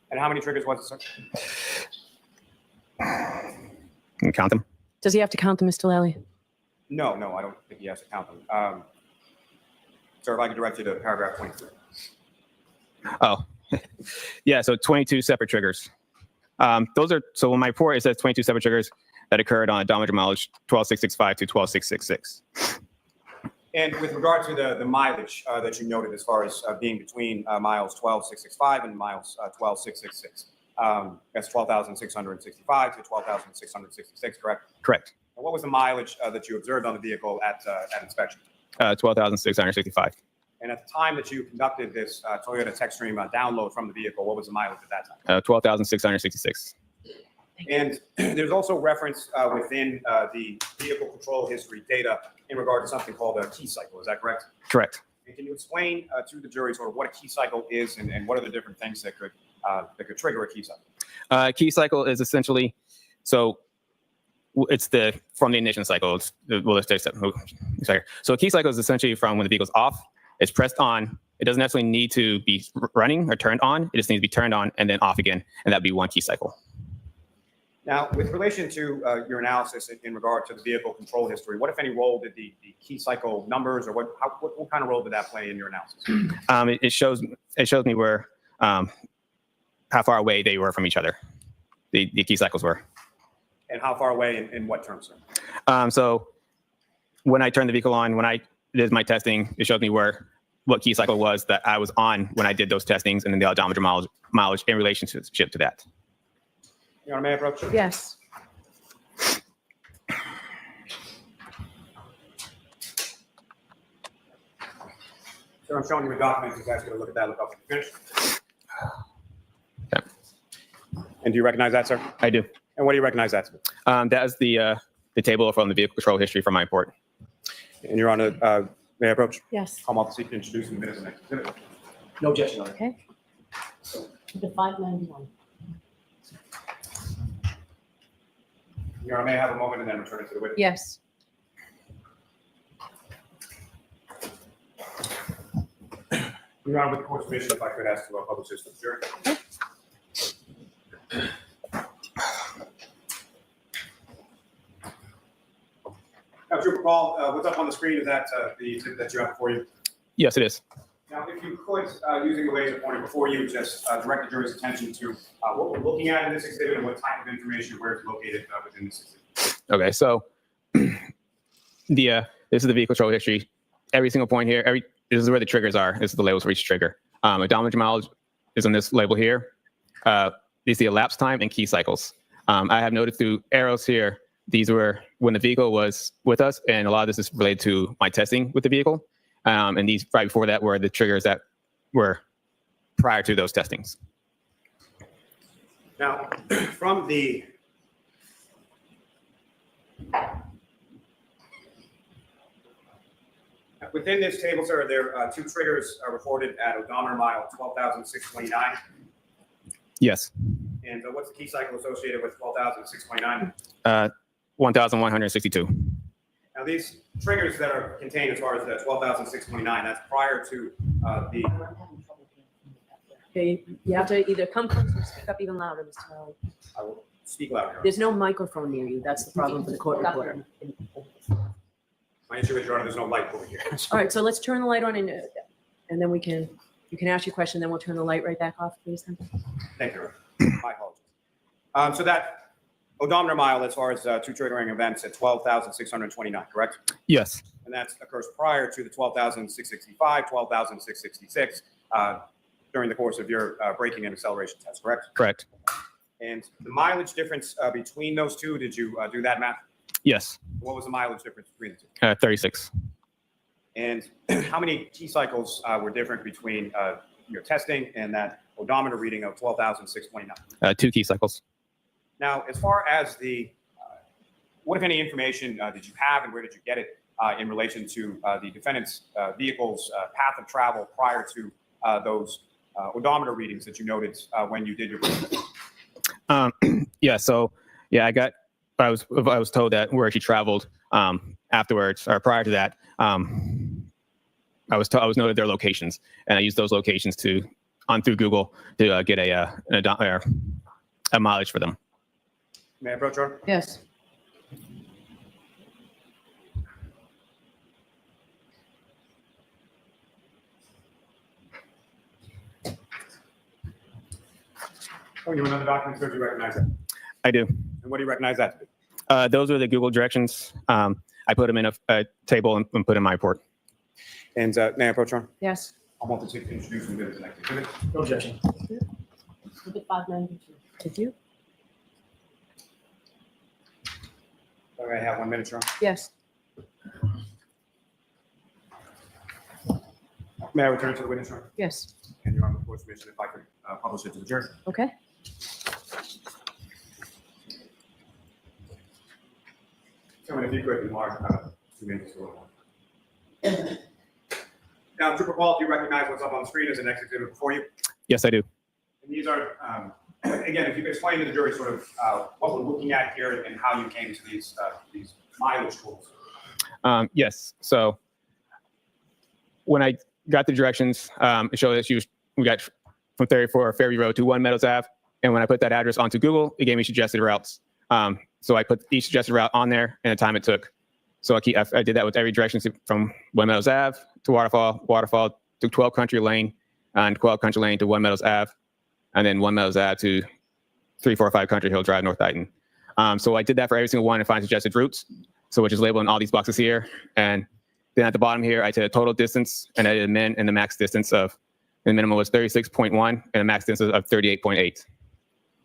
And how many triggers was it, sir? Can you count them? Does he have to count them, Mr. Lally? No, I don't think he has to count them. Sir, if I could direct you to paragraph 23. Oh, yeah. So 22 separate triggers. So in my report, it says 22 separate triggers that occurred on odometer mileage 12665 to 12666. And with regard to the mileage that you noted as far as being between miles 12665 and miles 12666, that's 12,665 to 12,666, correct? Correct. And what was the mileage that you observed on the vehicle at inspection? 12,665. And at the time that you conducted this Toyota TechStream download from the vehicle, what was the mileage at that time? 12,666. And there's also reference within the vehicle control history data in regard to something called a key cycle. Is that correct? Correct. And can you explain to the jury sort of what a key cycle is and what are the different things that could trigger a key cycle? Key cycle is essentially, so it's from the ignition cycle. So a key cycle is essentially from when the vehicle's off, it's pressed on. It doesn't necessarily need to be running or turned on. It just needs to be turned on and then off again, and that'd be one key cycle. Now, with relation to your analysis in regard to the vehicle control history, what, if any, role did the key cycle numbers, or what kind of role did that play in your analysis? It shows me where how far away they were from each other. The key cycles were. And how far away in what terms, sir? So when I turned the vehicle on, when I did my testing, it showed me what key cycle was that I was on when I did those testings, and then the odometer mileage in relationship to that. Your Honor, may I approach? Yes. Sir, I'm showing you a document. Just ask you to look at that. Look up. Finish. Okay. And do you recognize that, sir? I do. And what do you recognize that to be? That is the table from the vehicle control history from my report. And Your Honor, may I approach? Yes. Come off the seat and introduce the minutes of the next exhibit. No objection, Your Honor. Okay. The 591. Your Honor, may I have a moment and then return it to the witness? Yes. Your Honor, with the court's permission, if I could ask to publish this to the jury. Now, Trooper Paul, what's up on the screen is that the exhibit that you have before you. Yes, it is. Now, if you could, using the laser pointer before you, just direct the jury's attention to what we're looking at in this exhibit and what type of information, where it's located within this exhibit. Okay, so this is the vehicle control history. Every single point here, this is where the triggers are. This is the labels for each trigger. Odometer mileage is on this label here. These are the elapsed time and key cycles. I have noted through arrows here, these were when the vehicle was with us, and a lot of this is related to my testing with the vehicle. And these right before that were the triggers that were prior to those testings. Now, from the within this table, sir, there are two triggers reported at odometer mile 12,629. Yes. And what's the key cycle associated with 12,629? 1,162. Now, these triggers that are contained as far as the 12,629, that's prior to the. Okay, you have to either come close or speak up even louder, Mr. Howard. I will speak louder. There's no microphone near you. That's the problem for the court reporter. My issue is, Your Honor, there's no light over here. All right, so let's turn the light on and then you can ask your question, then we'll turn the light right back off, please. Thank you, Your Honor. My apologies. So that odometer mile, as far as two triggering events, at 12,629, correct? Yes. And that occurs prior to the 12,665, 12,666 during the course of your braking and acceleration test, correct? Correct. And the mileage difference between those two, did you do that math? Yes. What was the mileage difference between the two? 36. And how many key cycles were different between your testing and that odometer reading of 12,629? 2 key cycles. Now, as far as what if any information did you have and where did you get it in relation to the defendant's vehicle's path of travel prior to those odometer readings that you noted when you did your Yeah, so yeah, I was told that where she traveled afterwards or prior to that, I was noted their locations, and I used those locations through Google to get a mileage for them. May I approach, Your Honor? Yes. Oh, you another document, sir? Do you recognize that? I do. And what do you recognize that to be? Those are the Google directions. I put them in a table and put in my report. And may I approach, Your Honor? Yes. I want to introduce the witness next exhibit. No objection. Exhibit 592. Did you? Okay, I have 1 minute, Your Honor. Yes. May I return to the witness, Your Honor? Yes. And Your Honor, with court's permission, if I could publish it to the jury. Okay. Gentlemen, if you could enlarge 2 minutes or more. Now, Trooper Paul, do you recognize what's up on the screen as the next exhibit before you? Yes, I do. And these are, again, if you could explain to the jury sort of what we're looking at here and how you came to these mileage tools. Yes. So when I got the directions, it showed that we got from 34 Fairview Road to 1 Meadows Ave. And when I put that address onto Google, it gave me suggested routes. So I put each suggested route on there and the time it took. So I did that with every direction from 1 Meadows Ave to Waterfall to 12 Country Lane, and 12 Country Lane to 1 Meadows Ave, and then 1 Meadows Ave to 345 Country Hill Drive, North Dayton. So I did that for every single one and find suggested routes, so which is labeled in all these boxes here. And then at the bottom here, I did a total distance, and I did a min and the max distance of, and the minimum was 36.1 and a max distance of 38.8.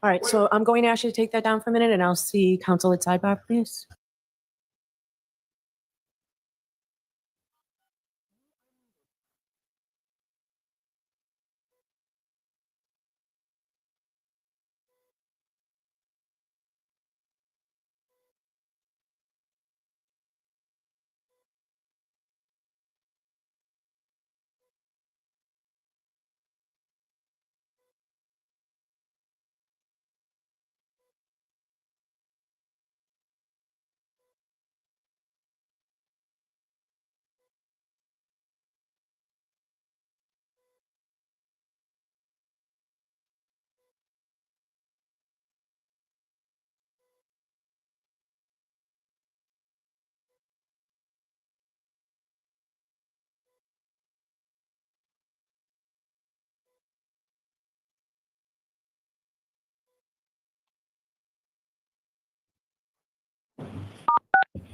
All right, so I'm going to ask you to take that down for a minute, and I'll see counsel at sidebar, please.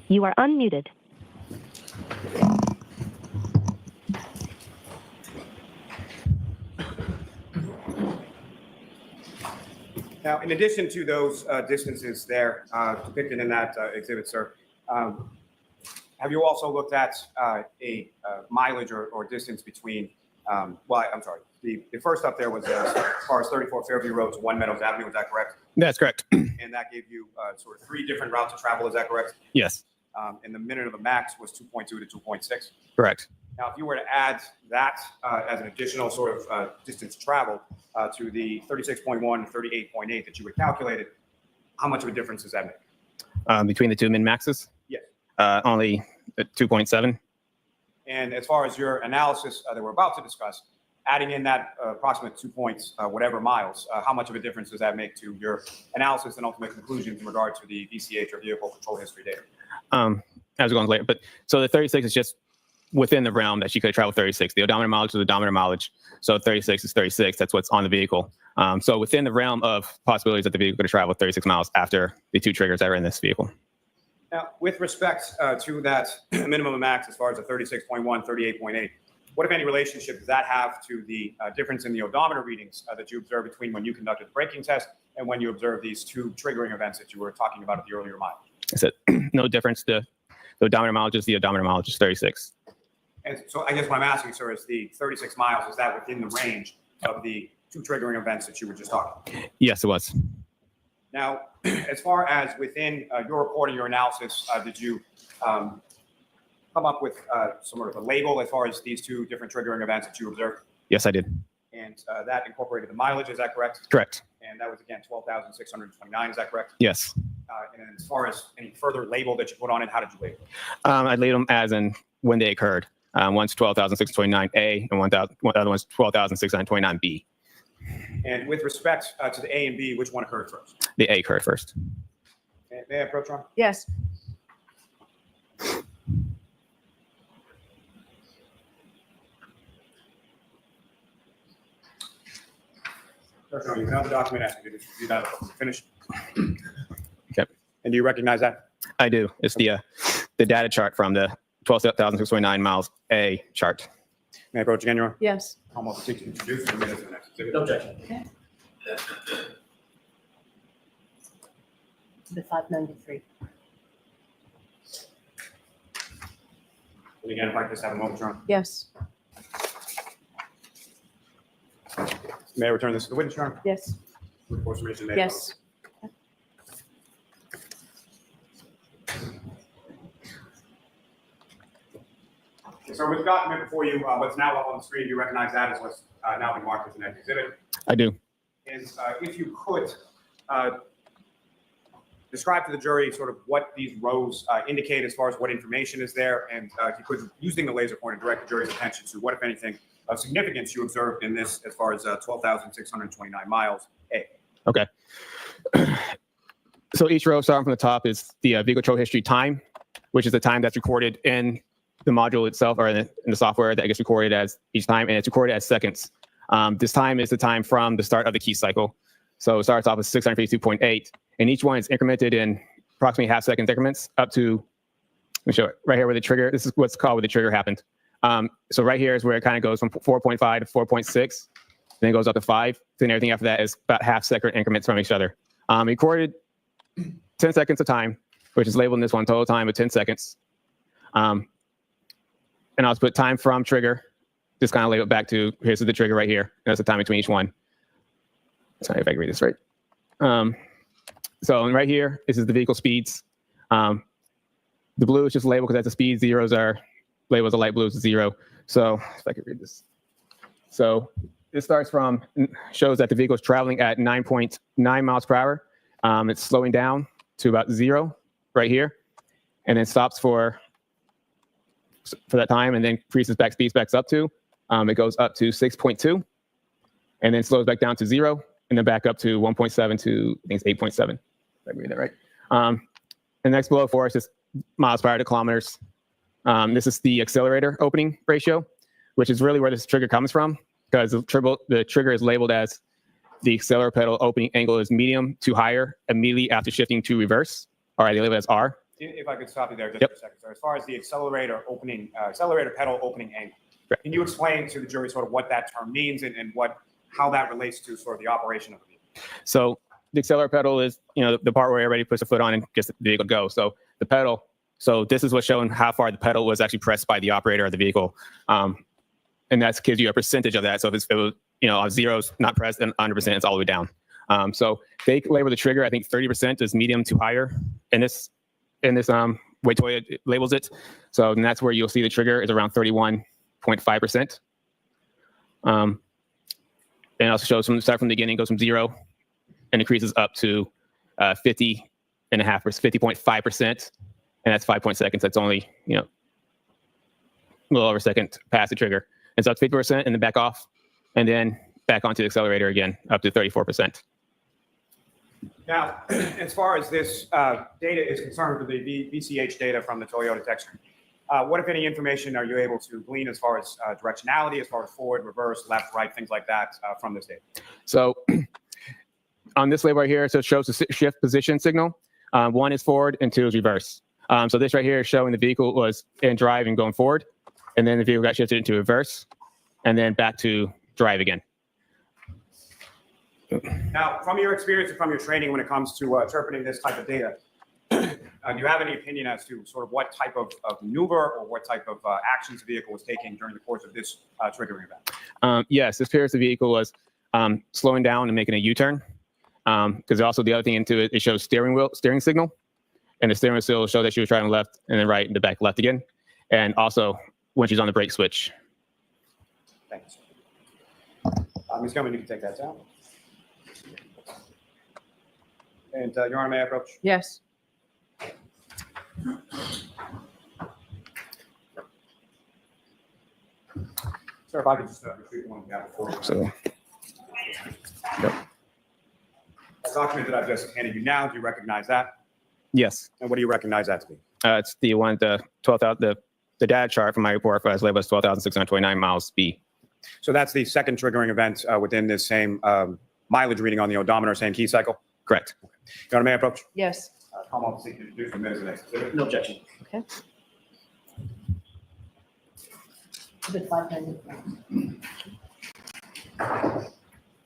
You are unmuted. Now, in addition to those distances there depicted in that exhibit, sir, have you also looked at a mileage or distance between, well, I'm sorry, the first up there was as far as 34 Fairview Road to 1 Meadows Avenue, is that correct? That's correct. And that gave you sort of 3 different routes of travel, is that correct? Yes, And the minute of the max was 2.2 to 2.6. correct. Now, if you were to add that as an additional sort of distance travel to the 36.1, 38.8 that you had calculated, how much of a difference does that make? Between the two min maxes, Yes. only 2.7. And as far as your analysis that we're about to discuss, adding in that approximate 2 points, whatever miles, how much of a difference does that make to your analysis and ultimate conclusions in regard to the VCH or vehicle control history data? As we're going later, but so the 36 is just within the realm that she could have traveled 36. The odometer mileage is the odometer mileage. So 36 is 36. That's what's on the vehicle. So within the realm of possibilities that the vehicle could have traveled 36 miles after the 2 triggers that are in this vehicle. Now, with respect to that minimum and max, as far as the 36.1, 38.8, what, if any, relationship does that have to the difference in the odometer readings that you observed between when you conducted the braking test and when you observed these 2 triggering events that you were talking about at the earlier mileage? I said no difference. The odometer mileage is the odometer mileage is 36. And so I guess what I'm asking, sir, is the 36 miles, is that within the range of the 2 triggering events that you were just talking about? Yes, it was. Now, as far as within your report and your analysis, did you come up with some sort of a label as far as these 2 different triggering events that you observed? Yes, I did. And that incorporated the mileage, is that correct? Correct. And that was, again, 12,629, is that correct? Yes. And then as far as any further label that you put on it, how did you label it? I laid them as in when they occurred. One's 12,629A and one other one's 12,629B. And with respect to the A and B, which one occurred first? The A occurred first. May I approach, Ron? Yes. No, you can have the document after you do that. Finish. Okay. And do you recognize that? I do. It's the data chart from the 12,629 miles A chart. May I approach again, Your Honor? Yes. Almost seek to introduce the minutes of the next exhibit. No objection. The 593. And again, if I could just have a moment, Your Honor. Yes. May I return this to the witness, Your Honor? Yes. With information made. Yes. Okay, so with the document before you, what's now up on the screen, do you recognize that as what's now been marked as the next exhibit? I do. Is if you could describe to the jury sort of what these rows indicate as far as what information is there, and if you could, using the laser pointer, direct the jury's attention to what, if anything, of significance you observed in this as far as 12,629 miles A. Okay. So each row starting from the top is the vehicle control history time, which is the time that's recorded in the module itself or in the software that gets recorded as each time, and it's recorded as seconds. This time is the time from the start of the key cycle. So it starts off with 652.8, and each one is incremented in approximately half-second increments up to, let me show it, right here where the trigger, this is what's called where the trigger happened. So right here is where it kind of goes from 4.5 to 4.6, then it goes up to 5, then everything after that is about half-second increments from each other. Recorded 10 seconds of time, which is labeled in this one, total time of 10 seconds. And I'll just put time from trigger, just kind of label it back to, here's the trigger right here. That's the time between each one. Sorry if I can read this right. So right here, this is the vehicle speeds. The blue is just labeled because that's the speed. Zeros are labeled as a light blue is 0. So if I could read this. So this starts from, shows that the vehicle is traveling at 9.9 miles per hour. It's slowing down to about 0 right here, and then stops for that time, and then increases back, speeds back up to, it goes up to 6.2, and then slows back down to 0, and then back up to 1.7 to, I think it's 8.7. If I read that right. The next below for us is miles per hour to kilometers. This is the accelerator opening ratio, which is really where this trigger comes from, because the trigger is labeled as the accelerator pedal opening angle is medium to higher immediately after shifting to reverse. All right, they label it as R. If I could stop you there just Yep. for a second, sir. As far as the accelerator pedal opening angle, Correct. can you explain to the jury sort of what that term means and how that relates to sort of the operation of the vehicle? So the accelerator pedal is, the part where everybody puts a foot on and gets the vehicle to go. So the pedal, so this is what's showing how far the pedal was actually pressed by the operator of the vehicle. And that gives you a percentage of that. So if it was, zero's not pressed and 100%, it's all the way down. So they label the trigger, I think 30% is medium to higher. In this way Toyota labels it. So and that's where you'll see the trigger is around 31.5%. And it also shows start from the beginning, goes from 0 and increases up to 50.5%. And that's 5 seconds. That's only, a little over a second past the trigger. And so it's 50% and then back off and then back onto the accelerator again, up to 34%. Now, as far as this data is concerned with the VCH data from the Toyota tech screen, what, if any, information are you able to glean as far as directionality, as far as forward, reverse, left, right, things like that from this data? So on this label right here, so it shows the shift position signal. 1 is forward and 2 is reverse. So this right here is showing the vehicle was in drive and going forward. And then the vehicle got shifted into reverse and then back to drive again. Now, from your experience and from your training when it comes to interpreting this type of data, do you have any opinion as to sort of what type of maneuver or what type of actions the vehicle was taking during the course of this triggering event? Yes, this appears the vehicle was slowing down and making a U-turn. Because also the other thing into it shows steering signal. And the steering wheel showed that she was driving left and then right and the back left again. And also when she's on the brake switch. Thanks. Ms. Gilman, you can take that down. And Your Honor, may I approach? Yes. Sir, if I could just retrieve one down before you. So, yep. The document that I've just handed you now, do you recognize that? Yes, And what do you recognize that to be? it's the one, the 12,000, the data chart from my report was labeled as 12,629 miles B. So that's the second triggering event within this same mileage reading on the odometer, same key cycle? Correct. Your Honor, may I approach? Yes. Come on, seek to introduce the minutes of the next exhibit. No objection. Okay.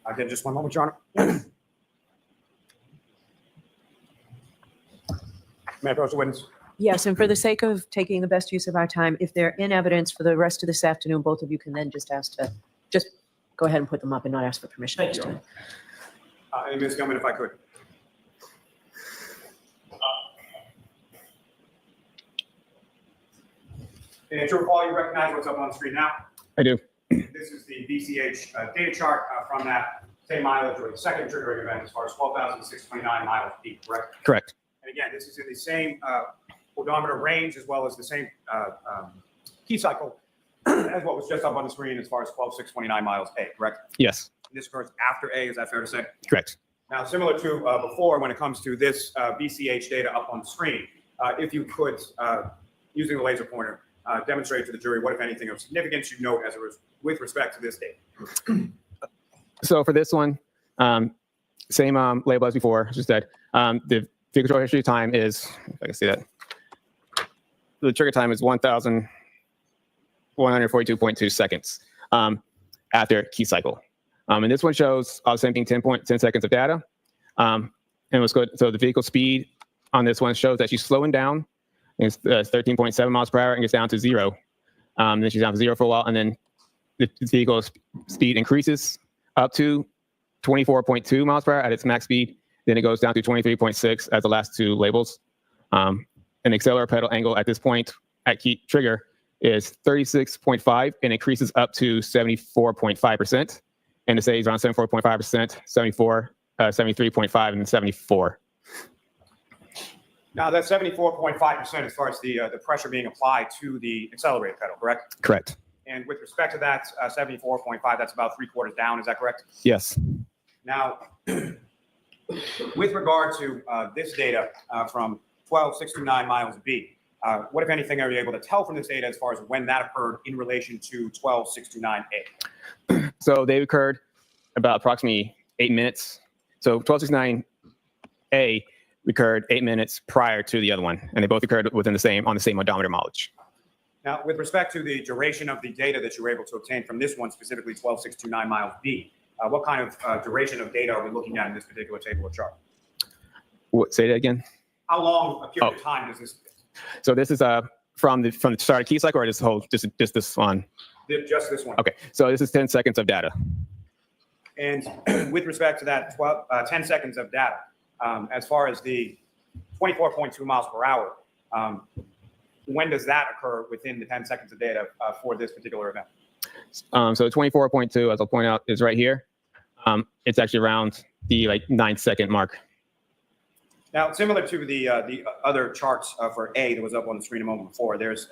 Again, just one moment, Your Honor. May I approach the witness? Yes, and for the sake of taking the best use of our time, if they're in evidence for the rest of this afternoon, both of you can then just ask to, just go ahead and put them up and not ask for permission. Thank you. And Ms. Gilman, if I could. And to recall, you recognize what's up on the screen now? I do. This is the VCH data chart from that same mileage or the second triggering event as far as 12,629 miles peak, correct? Correct. And again, this is in the same odometer range as well as the same key cycle as what was just up on the screen as far as 12,629 miles A, correct? Yes. This occurs after A, is that fair to say? Correct. Now, similar to before, when it comes to this VCH data up on the screen, if you could, using the laser pointer, demonstrate to the jury what, if anything, of significance you note with respect to this data. So for this one, same label as before, just that the vehicle control history time is, if I can see that, the trigger time is 1,142.2 seconds after key cycle. And this one shows all the same thing, 10 seconds of data. And what's good, so the vehicle speed on this one shows that she's slowing down. It's 13.7 miles per hour and gets down to 0. Then she's down to 0 for a while, and then the vehicle's speed increases up to 24.2 miles per hour at its max speed. Then it goes down to 23.6 as the last two labels. An accelerator pedal angle at this point at key trigger is 36.5 and increases up to 74.5%. And it stays around 74.5%, 74, 73.5, and 74. Now, that's 74.5% as far as the pressure being applied to the accelerator pedal, correct? Correct. And with respect to that 74.5, that's about 3/4 down, is that correct? Yes. Now, with regard to this data from 12,629 miles B, what, if anything, are you able to tell from this data as far as when that occurred in relation to 12,629A? So they occurred about approximately 8 minutes. So 1269A occurred 8 minutes prior to the other one, and they both occurred on the same odometer mileage. Now, with respect to the duration of the data that you were able to obtain from this one, specifically 12629 miles B, what kind of duration of data are we looking at in this particular table or chart? Say that again. How long a period of time does this? So this is from the start of key cycle, or this whole just this one? Just this one. Okay, so this is 10 seconds of data. And with respect to that 10 seconds of data, as far as the 24.2 miles per hour, when does that occur within the 10 seconds of data for this particular event? So 24.2, as I'll point out, is right here. It's actually around the 9-second mark. Now, similar to the other charts for A that was up on the screen a moment before, is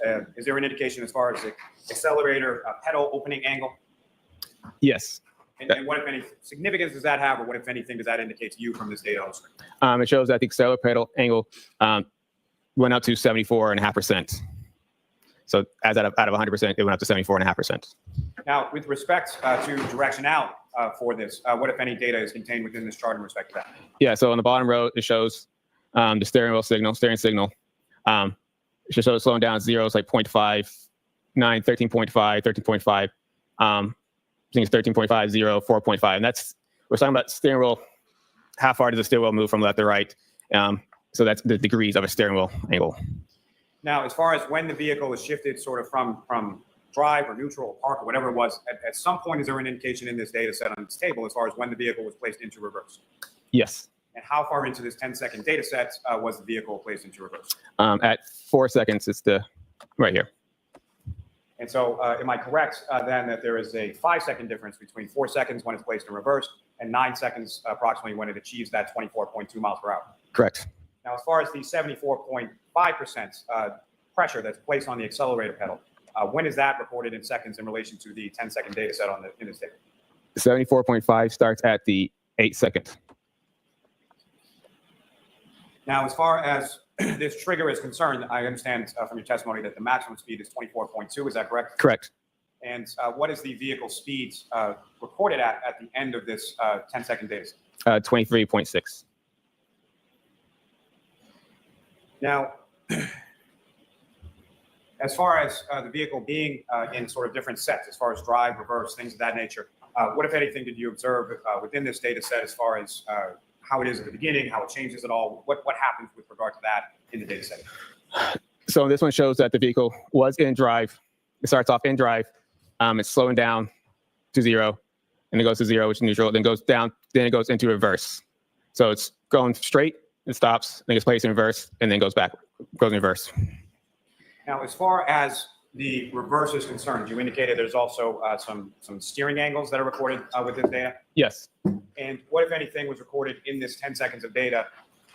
there an indication as far as the accelerator pedal opening angle? Yes. And what, if any, significance does that have, or what, if anything, does that indicate to you from this data on the screen? It shows that the accelerator pedal angle went up to 74.5%. So as out of 100%, it went up to 74.5%. Now, with respect to directionality for this, what, if any, data is contained within this chart in respect to that? Yeah, so on the bottom row, it shows the steering signal. It shows it slowing down. Zero is like 0.5, 9, 13.5, 13.5. I think it's 13.5, 0, 4.5. And we're talking about steering wheel. How far does the steering wheel move from left to right? So that's the degrees of a steering wheel angle. Now, as far as when the vehicle is shifted sort of from drive or neutral or park or whatever it was, at some point, is there an indication in this data set on this table as far as when the vehicle was placed into reverse? Yes. And how far into this 10-second data set was the vehicle placed into reverse? At 4 seconds, it's right here. And so am I correct then that there is a 5-second difference between 4 seconds when it's placed in reverse and 9 seconds approximately when it achieves that 24.2 miles per hour? Correct. Now, as far as the 74.5% pressure that's placed on the accelerator pedal, when is that recorded in seconds in relation to the 10-second data set in this table? 74.5 starts at the 8-second. Now, as far as this trigger is concerned, I understand from your testimony that the maximum speed is 24.2. Is that correct? Correct. And what is the vehicle speed recorded at the end of this 10-second data set? 23.6. Now, as far as the vehicle being in sort of different sets, as far as drive, reverse, things of that nature, what, if anything, did you observe within this data set as far as how it is at the beginning, how it changes at all? What happens with regard to that in the data set? So this one shows that the vehicle was in drive. It starts off in drive. It's slowing down to 0, and it goes to 0, which is neutral, then goes down, then it goes into reverse. So it's going straight, it stops, then it's placed in reverse, and then goes back, goes in reverse. Now, as far as the reverse is concerned, you indicated there's also some steering angles that are recorded with this data. Yes. And what, if anything, was recorded in this 10 seconds of data?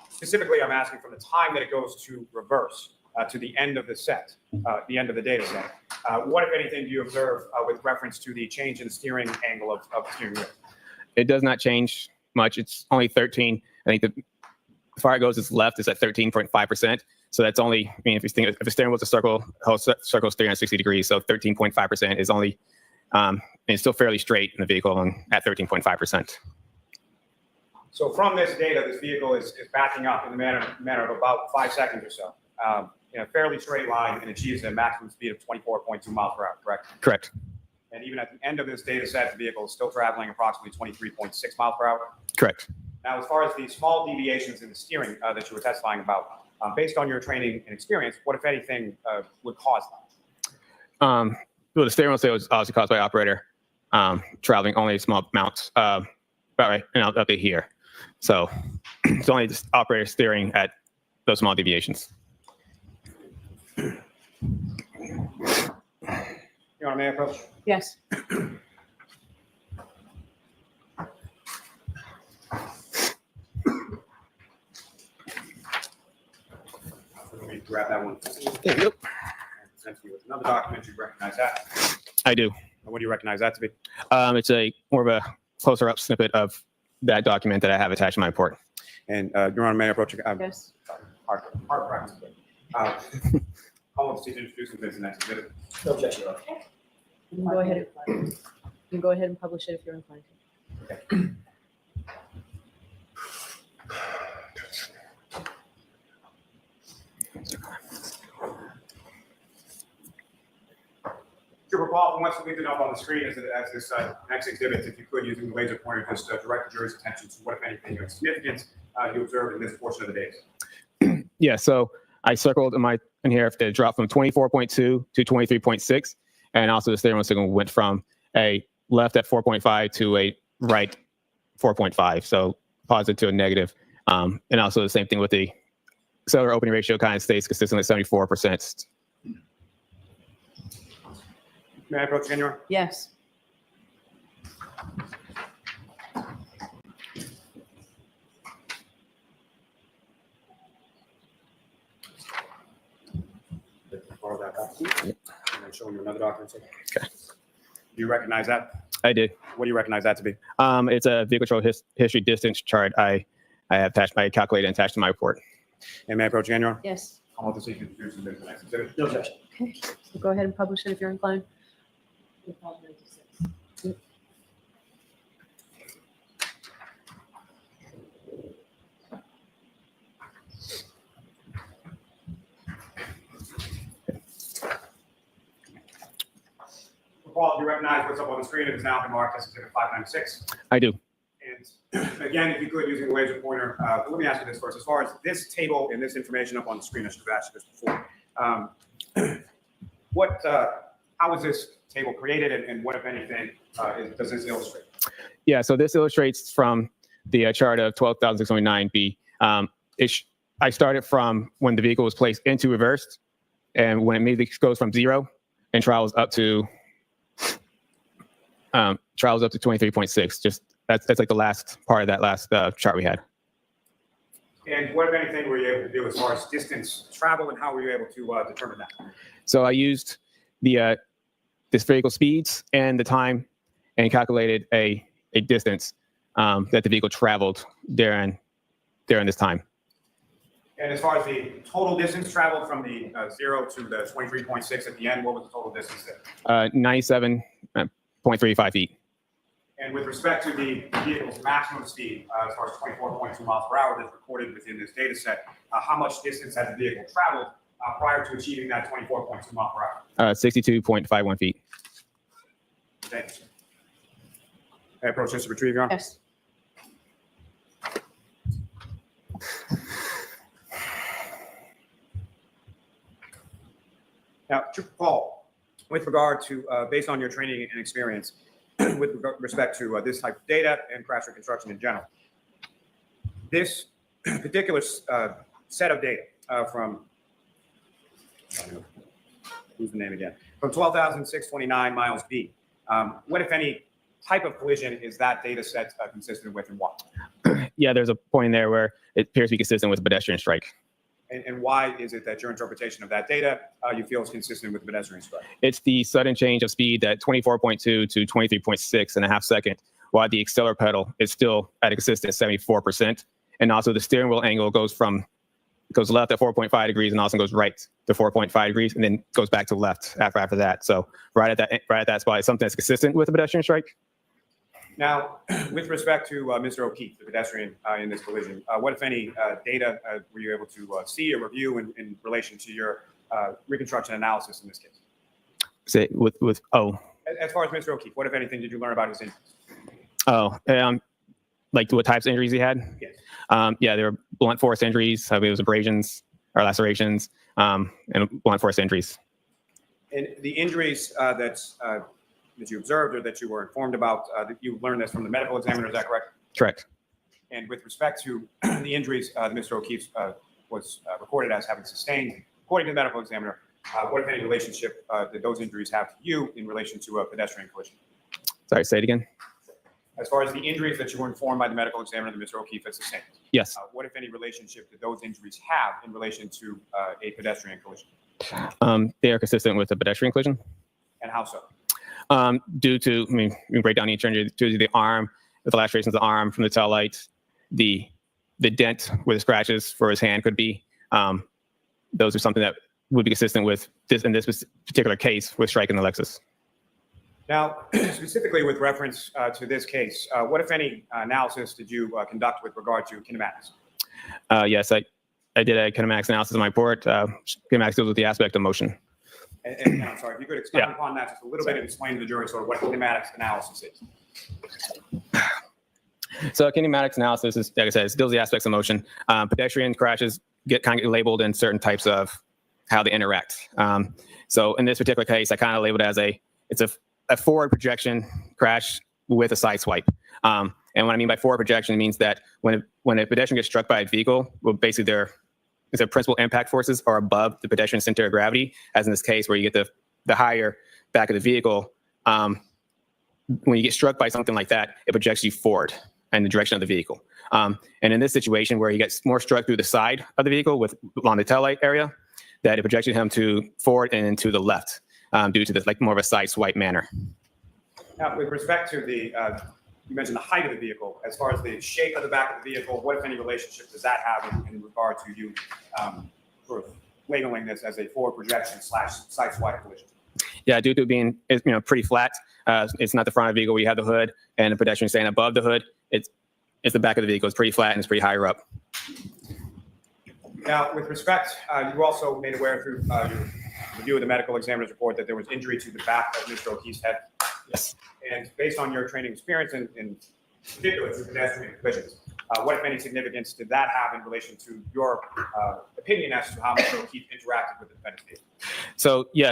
Specifically, I'm asking from the time that it goes to reverse to the end of the set, the end of the data set. What, if anything, do you observe with reference to the change in the steering angle of the steering wheel? It does not change much. It's only 13. I think as far as it goes, it's left. It's at 13.5%. So that's only, I mean, if you think if the steering wheel's a circle, the whole circle's 360 degrees. So 13.5% is only, and it's still fairly straight in the vehicle and at 13.5%. So from this data, this vehicle is backing up in the manner of about 5 seconds or so, in a fairly straight line, and achieves a maximum speed of 24.2 miles per hour, correct? Correct. And even at the end of this data set, the vehicle is still traveling approximately 23.6 miles per hour. Correct. Now, as far as the small deviations in the steering that you were testifying about, based on your training and experience, what, if anything, would cause that? Well, the steering wheel was obviously caused by operator traveling only a small amounts, about right, and up to here. So it's only just operator steering at those small deviations. You want me to approach? Yes. Let me grab that one. There you go. Present you with another document. You recognize that? I do. What do you recognize that to be? It's a more of a closer up snippet of that document that I have attached to my report. And Your Honor, may I approach? Yes. Hard practice. Call up to introduce the next exhibit. No objection, Your Honor. You can go ahead. You can go ahead and publish it if you're inclined to. Paul, who wants to leave it up on the screen as this next exhibit, if you could, using the laser pointer, just direct the jury's attention to what, if anything, of significance you observed in this portion of the data. Yeah, so I circled in here if they dropped from 24.2 to 23.6, and also the steering wheel signal went from a left at 4.5 to a right 4.5, so positive to a negative. And also the same thing with the accelerator opening ratio kind of stays consistent at 74%. May I approach again, Your Honor? Yes. Borrow that back. And then show you another document. Okay. Do you recognize that? I did. What do you recognize that to be? It's a vehicle control history distance chart. I have attached my calculator and attached to my report. And may I approach again, Your Honor? Yes. I'll want to see if you introduce the next exhibit. No objection. Okay. So go ahead and publish it if you're inclined. Paul, do you recognize what's up on the screen? It is now been marked as exhibit 596. I do. And again, if you could, using the laser pointer, but let me ask you this first. As far as this table and this information up on the screen, I should have asked you this before. How was this table created, and what, if anything, does this illustrate? Yeah, so this illustrates from the chart of 12,609B. I started from when the vehicle was placed into reverse, and when it immediately goes from 0 and travels up to 23.6. Just that's like the last part of that last chart we had. And what, if anything, were you able to do as far as distance travel, and how were you able to determine that? So I used the this vehicle speeds and the time, and calculated a distance that the vehicle traveled during this time. And as far as the total distance traveled from the 0 to the 23.6 at the end, what was the total distance there? 97.35 feet. And with respect to the vehicle's maximum speed, as far as 24.2 miles per hour that's recorded within this data set, how much distance had the vehicle traveled prior to achieving that 24.2 mile per hour? 62.51 feet. Thank you, sir. May I approach this to retrieve, Your Honor? Yes. Now, Paul, with regard to, based on your training and experience, with respect to this type of data and crash reconstruction in general, this particular set of data from, who's the name again? From 12,629 miles B, what, if any, type of collision is that data set consistent with, and why? Yeah, there's a point in there where it appears to be consistent with a pedestrian strike. And why is it that your interpretation of that data you feel is consistent with the pedestrian strike? It's the sudden change of speed at 24.2 to 23.6 in a half second, while the accelerator pedal is still at a consistent 74%. And also the steering wheel angle goes left at 4.5 degrees and also goes right to 4.5 degrees, and then goes back to left after that. So right at that spot is something that's consistent with a pedestrian strike. Now, with respect to Mr. O'Keefe, the pedestrian in this collision, what, if any, data were you able to see or review in relation to your reconstruction analysis in this case? Say As far as Mr. O'Keefe, what, if anything, did you learn about his injuries? Like what types of injuries he had? Yes. Yeah, there were blunt force injuries. I believe it was abrasions or lacerations, and blunt force injuries. And the injuries that you observed or that you were informed about, that you learned this from the medical examiner, is that correct? Correct. And with respect to the injuries Mr. O'Keefe was recorded as having sustained, according to the medical examiner, what, if any, relationship did those injuries have to you in relation to a pedestrian collision? Sorry, say it again. As far as the injuries that you were informed by the medical examiner that Mr. O'Keefe had sustained, Yes. what, if any, relationship did those injuries have in relation to a pedestrian collision? They are consistent with a pedestrian collision. And how so? Due to, you can break down each injury due to the arm, with the lacerations of the arm from the tail light, the dent where the scratches for his hand could be. Those are something that would be consistent with this in this particular case with striking the Lexus. Now, specifically with reference to this case, what, if any, analysis did you conduct with regard to kinematics? Yes, I did a kinematics analysis in my report. Kinematics deals with the aspect of motion. And I'm sorry, if you could expand upon that just a little bit and explain to the jury sort of what kinematics analysis is. So kinematics analysis is, like I said, it deals with the aspects of motion. Pedestrian crashes get kind of labeled in certain types of how they interact. So in this particular case, I kind of labeled it as it's a forward projection crash with a side swipe. And what I mean by forward projection, it means that when a pedestrian gets struck by a vehicle, well, basically their principal impact forces are above the pedestrian's center of gravity, as in this case where you get the higher back of the vehicle. When you get struck by something like that, it projects you forward in the direction of the vehicle. And in this situation where he gets more struck through the side of the vehicle along the tail light area, that it projected him to forward and to the left due to this like more of a side swipe manner. Now, with respect to you mentioned the height of the vehicle, as far as the shape of the back of the vehicle, what, if any, relationship does that have in regard to you sort of labeling this as a forward projection / side swipe collision? Yeah, due to it being pretty flat, it's not the front of the vehicle where you have the hood and the pedestrian staying above the hood. It's the back of the vehicle. It's pretty flat and it's pretty higher up. Now, with respect, you also made aware through your review of the medical examiner's report that there was injury to the back of Mr. O'Keefe's head. Yes. And based on your training experience in particular through pedestrian collisions, what, if any, significance did that have in relation to your opinion as to how Mr. O'Keefe interacted with the defendant's vehicle?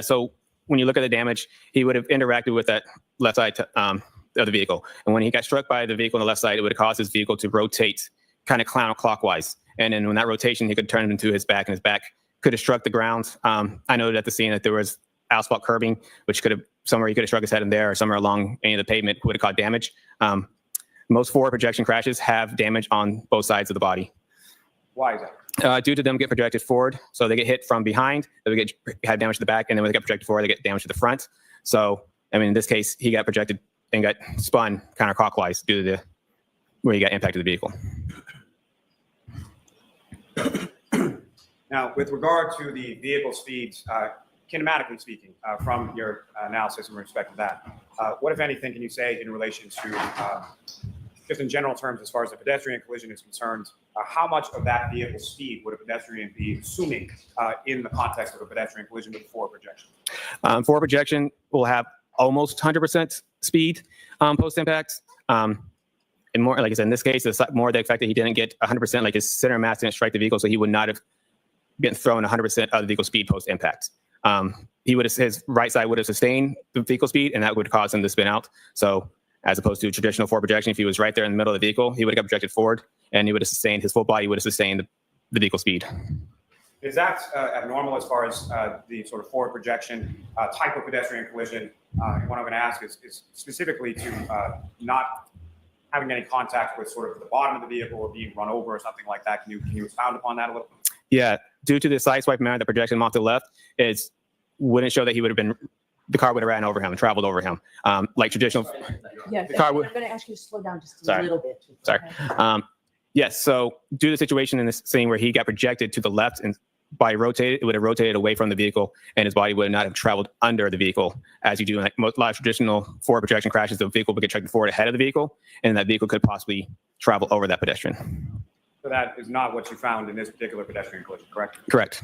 So when you look at the damage, he would have interacted with that left side of the vehicle. And when he got struck by the vehicle on the left side, it would have caused his vehicle to rotate kind of counterclockwise. And then when that rotation, he could turn it into his back, and his back could have struck the ground. I noted at the scene that there was asphalt curbing, which could have somewhere he could have struck his head in there, or somewhere along any of the pavement would have caused damage. Most forward projection crashes have damage on both sides of the body. Why is that? Due to them getting projected forward. So they get hit from behind, they have damage to the back, and then when they get projected forward, they get damage to the front. So, I mean, in this case, he got projected and got spun counterclockwise due to where he got impacted the vehicle. Now, with regard to the vehicle speeds, kinematically speaking, from your analysis in respect to that, what, if anything, can you say in relation to, just in general terms, as far as the pedestrian collision is concerned, how much of that vehicle speed would a pedestrian be assuming in the context of a pedestrian collision with forward projection? Forward projection will have almost 100% speed post-impact. And more, like I said, in this case, it's more the fact that he didn't get 100%, like his center of mass didn't strike the vehicle, so he would not have been thrown 100% of the vehicle speed post-impact. His right side would have sustained the vehicle speed, and that would cause him to spin out. So as opposed to traditional forward projection, if he was right there in the middle of the vehicle, he would have got projected forward, and he would have sustained, his full body would have sustained the vehicle speed. Is that abnormal as far as the sort of forward projection type of pedestrian collision? And what I'm going to ask is specifically to not having any contact with sort of the bottom of the vehicle or being run over or something like that. Can you expound upon that a little? Yeah, due to the side swipe manner, the projection off to the left, it wouldn't show that he would have been, the car would have ran over him and traveled over him. Like traditional. Yeah, The car I'm would- going to ask you to slow down just a Sorry. little bit. Sorry. Yes, so due to the situation in this scene where he got projected to the left and body rotated, it would have rotated away from the vehicle, and his body would not have traveled under the vehicle, as you do in like a lot of traditional forward projection crashes. The vehicle would get tracked forward ahead of the vehicle, and that vehicle could possibly travel over that pedestrian. So that is not what you found in this particular pedestrian collision, correct? Correct.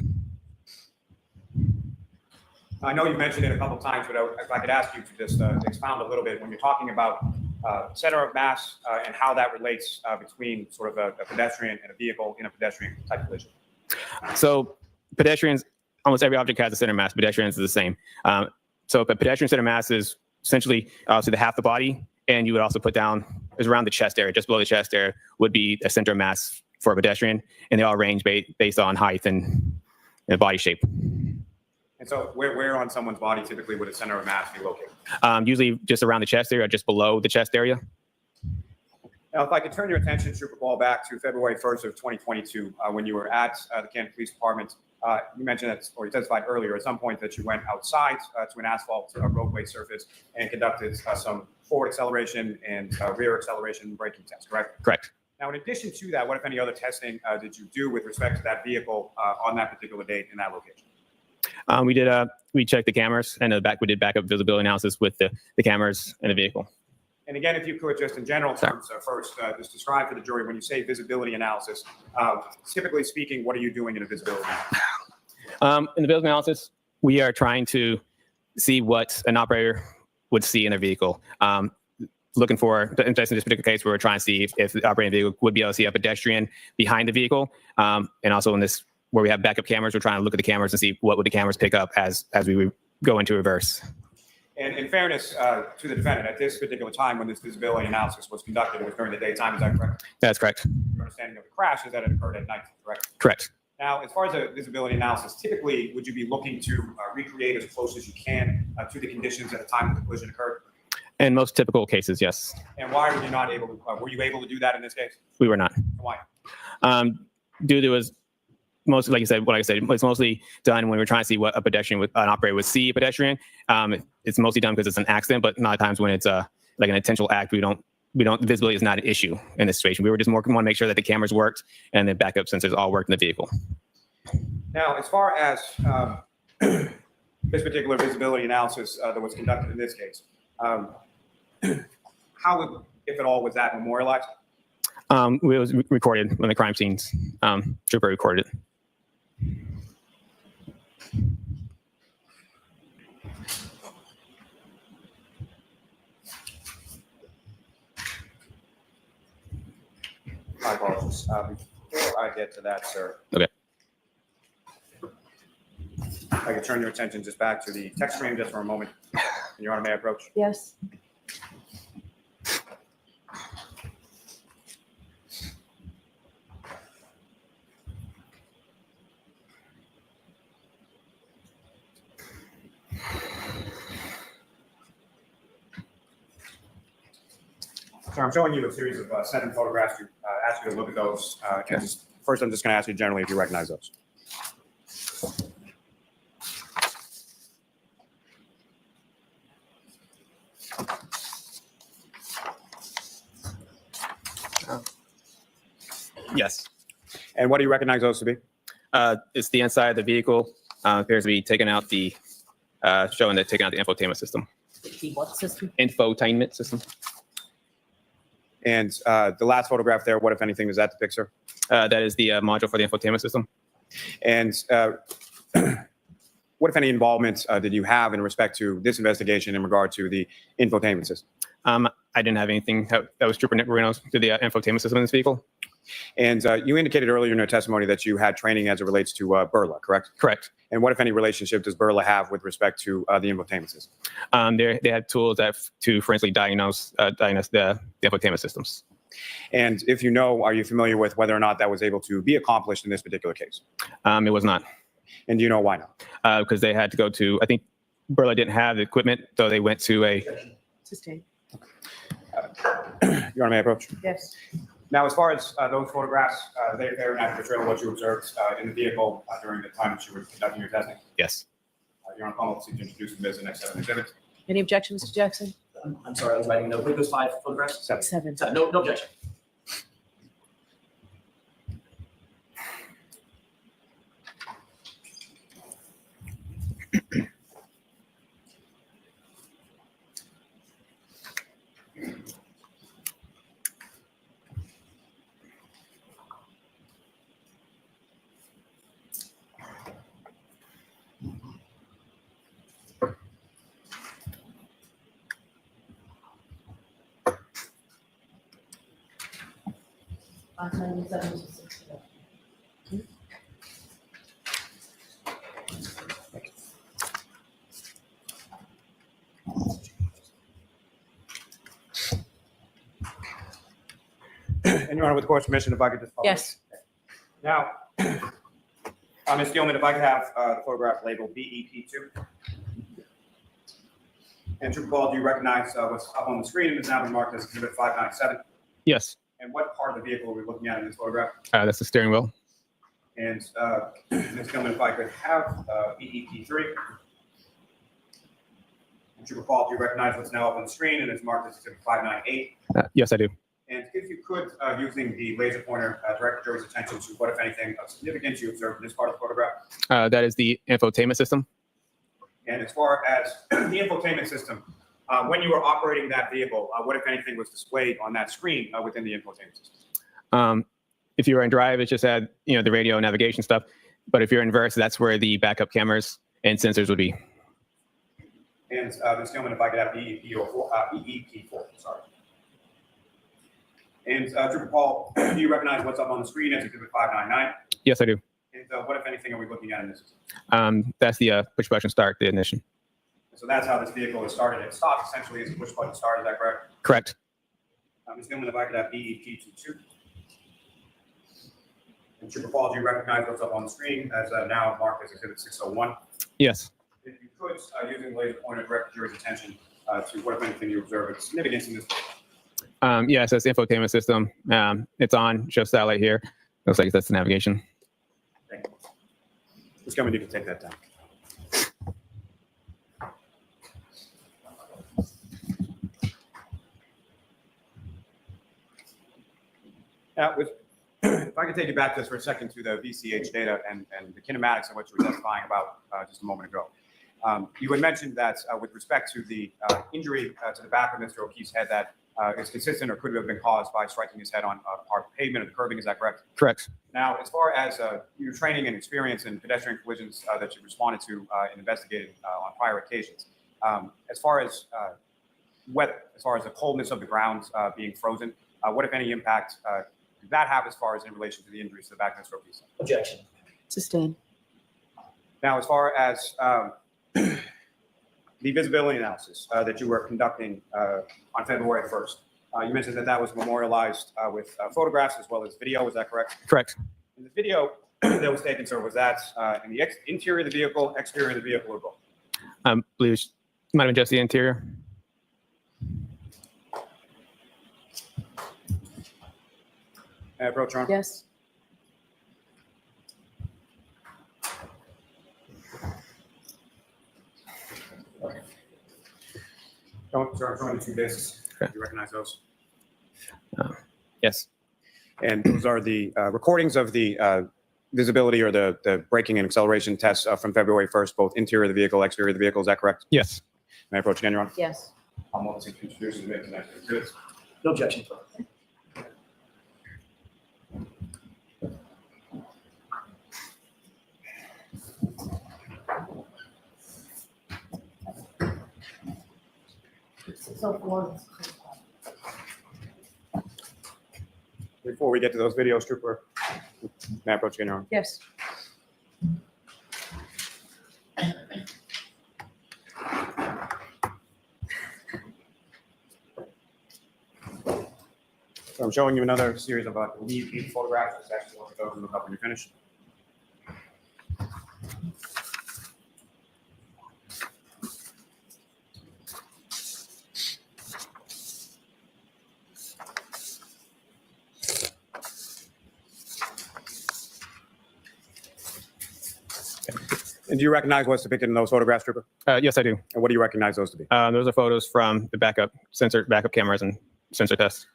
I know you mentioned it a couple of times, but if I could ask you to just expound a little bit when you're talking about center of mass and how that relates between sort of a pedestrian and a vehicle in a pedestrian type collision. So pedestrians, almost every object has a center mass. Pedestrians is the same. So a pedestrian center mass is essentially obviously the half the body, and you would also put down is around the chest area, just below the chest area would be a center mass for a pedestrian, and they all range based on height and body shape. And so where on someone's body typically would a center of mass be located? Usually just around the chest area, just below the chest area. Now, if I could turn your attention, Trooper Ball, back to February 1st of 2022, when you were at the Canton Police Department. You mentioned that, or you testified earlier at some point that you went outside to an asphalt roadway surface and conducted some forward acceleration and rear acceleration braking tests, correct? Correct. Now, in addition to that, what, if any, other testing did you do with respect to that vehicle on that particular date in that location? We checked the cameras, and we did backup visibility analysis with the cameras in the vehicle. And again, if you could, just in general terms, first, just describe for the jury when you say visibility analysis, typically speaking, what are you doing in a visibility analysis? In the visibility analysis, We are trying to see what an operator would see in their vehicle. Looking for, in this particular case, we're trying to see if the operating vehicle would be able to see a pedestrian behind the vehicle. And also in this, where we have backup cameras, we're trying to look at the cameras and see what would the cameras pick up as we go into reverse. And in fairness to the defendant, at this particular time when this visibility analysis was conducted, it was during the daytime, is that correct? That's correct. Your understanding of the crash is that it occurred at night, correct? Correct. Now, as far as a visibility analysis, typically, would you be looking to recreate as close as you can to the conditions at the time that the collision occurred? In most typical cases, yes. And why were you not able to, were you able to do that in this case? We were not. Why? Due to was most, like I said, it's mostly done when we're trying to see what an operator would see a pedestrian. It's mostly done because it's an accident, but a lot of times when it's like an intentional act, visibility is not an issue in this situation. We were just want to make sure that the cameras worked and the backup sensors all worked in the vehicle. Now, as far as this particular visibility analysis that was conducted in this case, how, if at all, was that memorialized? It was recorded when the crime scenes. Trooper recorded it. My apologies. Before I get to that, sir. Okay. I can turn your attention just back to the text stream just for a moment. Your Honor, may I approach? Yes. So I'm showing you a series of 7 photographs. To ask you to look at those. And first, I'm just going to ask you generally if you recognize those. Yes. And what do you recognize those to be? It's the inside of the vehicle. Appears to be taking out the, showing that taking out the infotainment system. The what system? Infotainment system. And the last photograph there, what, if anything, does that depict, sir? That is the module for the infotainment system. And what, if any, involvement did you have in respect to this investigation in regard to the infotainment system? I didn't have anything that was Trooper Nick Marino to the infotainment system in this vehicle. And you indicated earlier in your testimony that you had training as it relates to Burla, correct? Correct. And what, if any, relationship does Burla have with respect to the infotainment system? They had tools to forensically diagnose the infotainment systems. And if you know, are you familiar with whether or not that was able to be accomplished in this particular case? It was not. And do you know why not? Because they had to go to, I think Burla didn't have the equipment, so they went to a... Sustain. Your Honor, may I approach? Yes. Now, as far as those photographs, they're not portrayal what you observed in the vehicle during the time that you were conducting your testing. Yes. Your Honor, I'll seek to introduce them as the next 7 exhibits. Any objection, Mr. Jackson? I'm sorry, I was writing a note. What are those 5 photographs? 7. 7. No objection. And Your Honor, with the court's permission, if I could just follow. Yes. Now, Ms. Gilman, if I could have the photograph labeled BEP2. And Trooper Paul, do you recognize what's up on the screen and is now been marked as exhibit 597? Yes. And what part of the vehicle are we looking at in this photograph? That's the steering wheel. And Ms. Gilman, if I could have BEP3. And Trooper Paul, do you recognize what's now up on the screen and is marked as exhibit 598? Yes, I do. And if you could, using the laser pointer, direct the jury's attention to what, if anything, of significance you observed in this part of the photograph. That is the infotainment system. And as far as the infotainment system, when you were operating that vehicle, what, if anything, was displayed on that screen within the infotainment system? If you were in drive, it just had the radio navigation stuff. But if you're in verse, that's where the backup cameras and sensors would be. And Ms. Gilman, if I could have BEP4, sorry. And Trooper Paul, do you recognize what's up on the screen as Exhibit 599? Yes, I do. And what, if anything, are we looking at in this? That's the push button start, the ignition. So that's how this vehicle is started. It stopped essentially as a push button start. Is that correct? Correct. Ms. Gilman, if I could have BEP22. And Trooper Paul, do you recognize what's up on the screen as now marked as Exhibit 601? Yes. If you could, using the laser pointer, direct the jury's attention to what, if anything, you observe of significance in this. Yeah, it says infotainment system. It's on, shows satellite here. Looks like that's the navigation. Thank you. Ms. Gilman, you can take that down. If I could take you back just for a second to the VCH data and the kinematics of what you were testifying about just a moment ago. You had mentioned that with respect to the injury to the back of Mr. O'Keefe's head that is consistent or could have been caused by striking his head on our pavement or the curbing, is that correct? Correct. Now, as far as your training and experience in pedestrian collisions that you responded to and investigated on prior occasions, as far as weather, as far as the coldness of the ground being frozen, what, if any, impact did that have as far as in relation to the injuries to the back of Mr. O'Keefe's? Objection. Sustained. Now, as far as the visibility analysis that you were conducting on February 1st, you mentioned that that was memorialized with photographs as well as video. Is that correct? Correct. In the video that was taken, sir, was that in the interior of the vehicle, exterior of the vehicle, or both? I believe it might have been just the interior. Approach, Your Honor. Yes. Sir, I'm showing you two discs. Okay. Do you recognize those? Yes. And those are the recordings of the visibility or the braking and acceleration tests from February 1st, both interior of the vehicle, exterior of the vehicle. Is that correct? Yes. May I approach again, Your Honor? Yes. I'm willing to introduce the witness next exhibits. No objection. Before we get to those videos, Trooper, may I approach again, Your Honor? Yes. So I'm showing you another series of lead photographs. Just actually look at those and look up when you're finished. And do you recognize what's depicted in those photographs, Trooper? Yes, I do. And what do you recognize those to be? Those are photos from the backup cameras and sensor tests.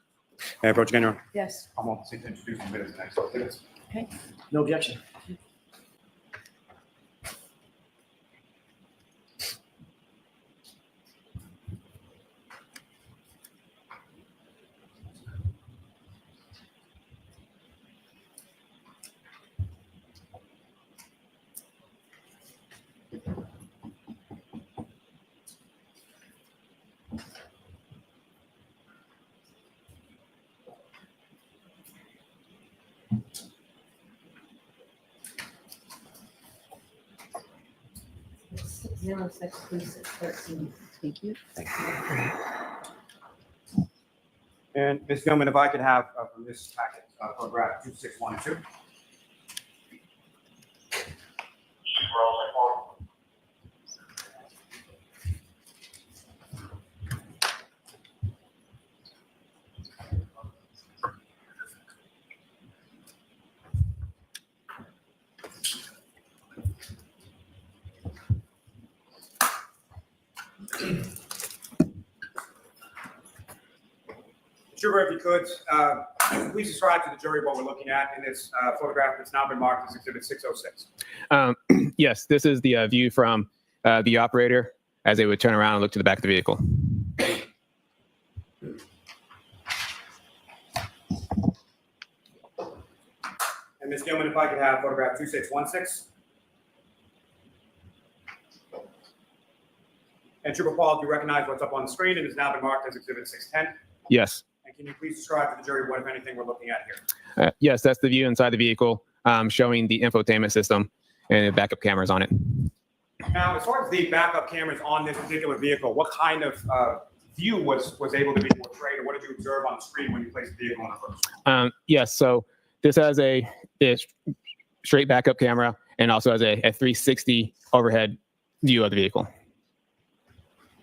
May I approach again, Your Honor? Yes. I'm willing to introduce the witness next exhibits. Okay. No objection. Thank you. And Ms. Gilman, if I could have from this packet photograph 2612. Trooper, if you could, please describe to the jury what we're looking at in this photograph that's now been marked as Exhibit 606. Yes, this is the view from the operator as they would turn around and look to the back of the vehicle. And Ms. Gilman, if I could have photograph 2616. And Trooper Paul, do you recognize what's up on the screen? It has now been marked as Exhibit 610. Yes. And can you please describe to the jury what, if anything, we're looking at here? Yes, that's the view inside the vehicle, showing the infotainment system and the backup cameras on it. Now, as far as the backup cameras on this particular vehicle, what kind of view was able to be portrayed, or what did you observe on the screen when you placed the vehicle on the first? Yes, so this has a straight backup camera and also has a 360 overhead view of the vehicle.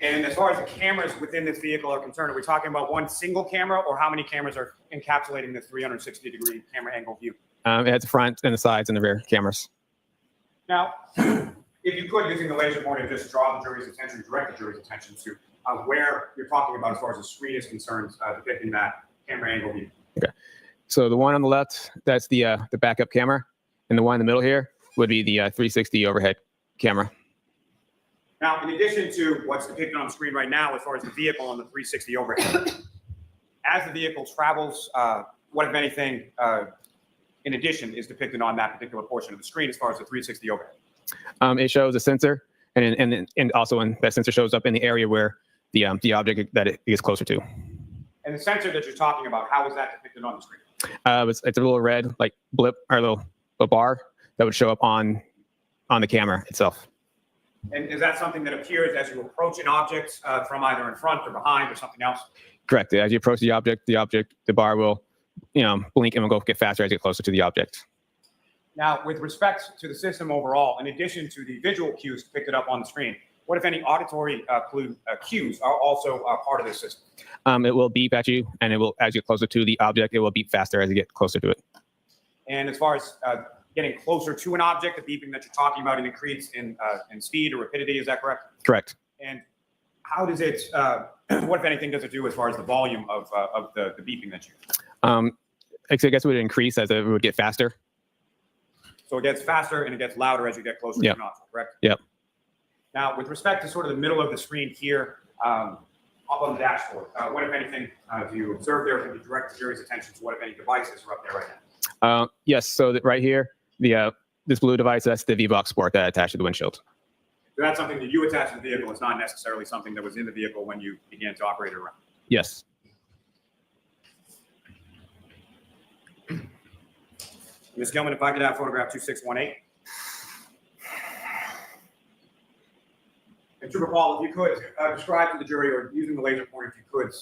And as far as the cameras within this vehicle are concerned, are we talking about one single camera, or how many cameras are encapsulating this 360-degree camera angle view? It has the front and the sides and the rear cameras. Now, if you could, using the laser pointer, just draw the jury's attention, direct the jury's attention to where you're talking about as far as the screen is concerned, depicting that camera angle view. Okay. So the one on the left, that's the backup camera, and the one in the middle here would be the 360 overhead camera. Now, in addition to what's depicted on the screen right now, as far as the vehicle on the 360 overhead, as the vehicle travels, what, if anything, in addition, is depicted on that particular portion of the screen as far as the 360 overhead? It shows a sensor, and also when that sensor shows up in the area where the object that it is closer to. And the sensor that you're talking about, how is that depicted on the screen? It's a little red, like blip, or a little bar that would show up on the camera itself. And is that something that appears as you approach an object from either in front or behind or something else? Correct. As you approach the bar will, blink and will go get faster as you get closer to the object. Now, with respect to the system overall, in addition to the visual cues depicted up on the screen, what, if any, auditory cues are also part of this system? It will beep at you, and it will, as you get closer to the object, it will beep faster as you get closer to it. And as far as getting closer to an object, the beeping that you're talking about, it increases in speed or rapidity, is that correct? Correct. And how does it, what, if anything, does it do as far as the volume of the beeping that you I guess it would increase as it would get faster. So it gets faster and it gets louder as you get closer to an object, correct? Yep. Now, with respect to sort of the middle of the screen here, up on the dashboard, what, if anything, do you observe there? Can you direct the jury's attention to what, if any, devices are up there right now? Yes, so right here, this blue device, that's the V-Box Sport that attached to the windshield. So that's something that you attach to the vehicle. It's not necessarily something that was in the vehicle when you began to operate it around. Yes. Ms. Gilman, if I could have photograph 2618. And Trooper Paul, if you could describe to the jury, or using the laser pointer, if you could,